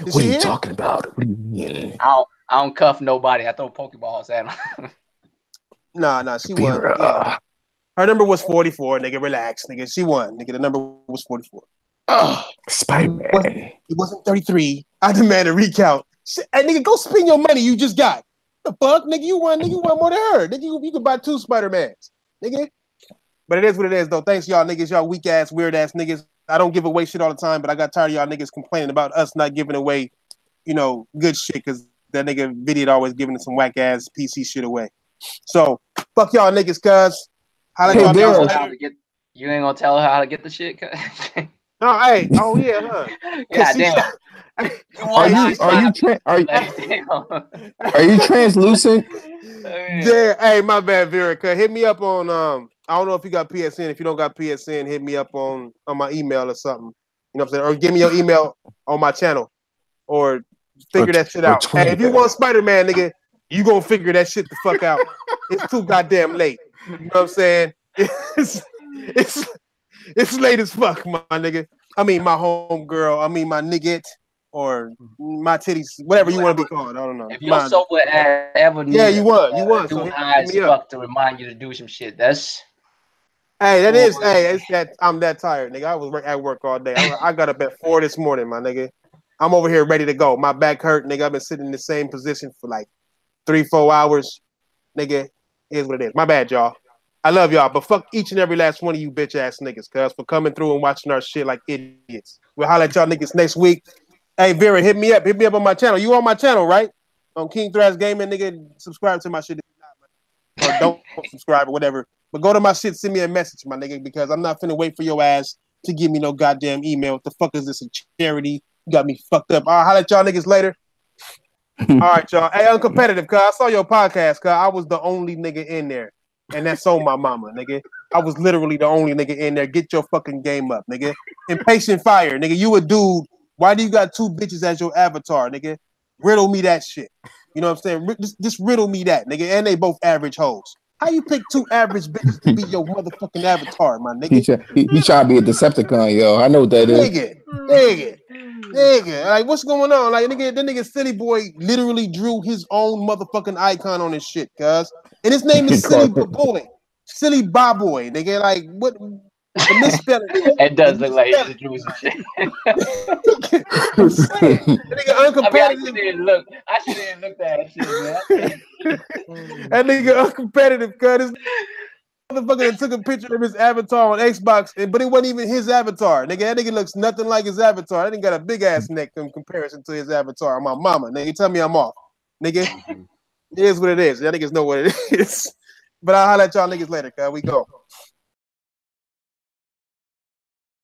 What are you talking about? What do you mean? I don't cuff nobody. I throw Pokeballs at her. Nah, she won. Yeah. Her number was 44, nigga. Relax, nigga. She won, nigga. The number was 44. Spider-Man. It wasn't 33. I demand a recount. Shit, hey, nigga, go spend your money you just got. The fuck, nigga, you won more than her. Nigga, you could buy 2 Spider-Mans, nigga. But it is what it is, though. Thanks, y'all niggas, y'all weak ass, weird ass niggas. I don't give away shit all the time, but I got tired of y'all niggas complaining about us not giving away, good shit, because that nigga Vidiot always giving some whack ass PC shit away. So fuck y'all niggas, cuz. How Hey, y'all Daryl. niggas? You ain't gonna tell her how to get the shit? Oh, hey, oh yeah, huh? God damn. Are you translucent? Yeah, hey, my bad, Verica. Hit me up on I don't know if you got PSN. If you don't got PSN, hit me up on my email or something. You know what I'm saying? Or give me your email on my channel. Or figure that shit out. Hey, if you want Spider-Man, nigga, you gonna figure that shit the fuck out. It's too goddamn late. You know what I'm saying? It's late as fuck, my nigga. I mean, my home girl. I mean, my nigget or my titties, whatever you want to be called. I don't know. If your sober ass ever you won. do So high hit as me up. fuck to remind you to do some shit. That's it's that I'm that tired, nigga. I was at work all day. I got up at 4 this morning, my nigga. I'm over here ready to go. My back hurt, nigga. I've been sitting in the same position for like 3-4 hours, nigga. Is what it is. My bad, y'all. I love y'all, but fuck each and every last one of you bitch ass niggas, cuz, for coming through and watching our shit like idiots. We'll holler at y'all niggas next week. Hey, Vera, hit me up. Hit me up on my channel. You on my channel, right? On King Thrash Gaming, nigga. Subscribe to my shit. Or don't subscribe or whatever. But go to my shit, send me a message, my nigga, because I'm not finna wait for your ass to give me no goddamn email. What the fuck is this, a charity? You got me fucked up. I'll holler at y'all niggas later. All right, y'all. Hey, uncompetitive, cuz I saw your podcast, cuz I was the only nigga in there. And that's on my mama, nigga. I was literally the only nigga in there. Get your fucking game up, nigga. Impatient Fire, nigga. You a dude. Why do you got 2 bitches as your avatar, nigga? Riddle me that shit. You know what I'm saying? Just riddle me that, nigga. And they both average hoes. How you pick 2 average bitches to be your motherfucking avatar, my nigga? He trying to be a Decepticon, yo. I know what that is. Nigga. Like, what's going on? Like, nigga, that nigga Silly Boy literally drew his own motherfucking icon on his shit, cuz. And his name is Silly Boy. Silly Boy, nigga. Like, what? The misspelling. It does look like he just drew some shit. I'm saying, that nigga uncompetitive. I should have looked at that shit, man. That nigga uncompetitive, cuz. Motherfucker that took a picture of his avatar on Xbox, but it wasn't even his avatar. Nigga, that nigga looks nothing like his avatar. That nigga got a big ass neck in comparison to his avatar. My mama, nigga, tell me I'm off. Nigga, it is what it is. Y'all niggas know what it is. But I'll holler at y'all niggas later, cuz. We go.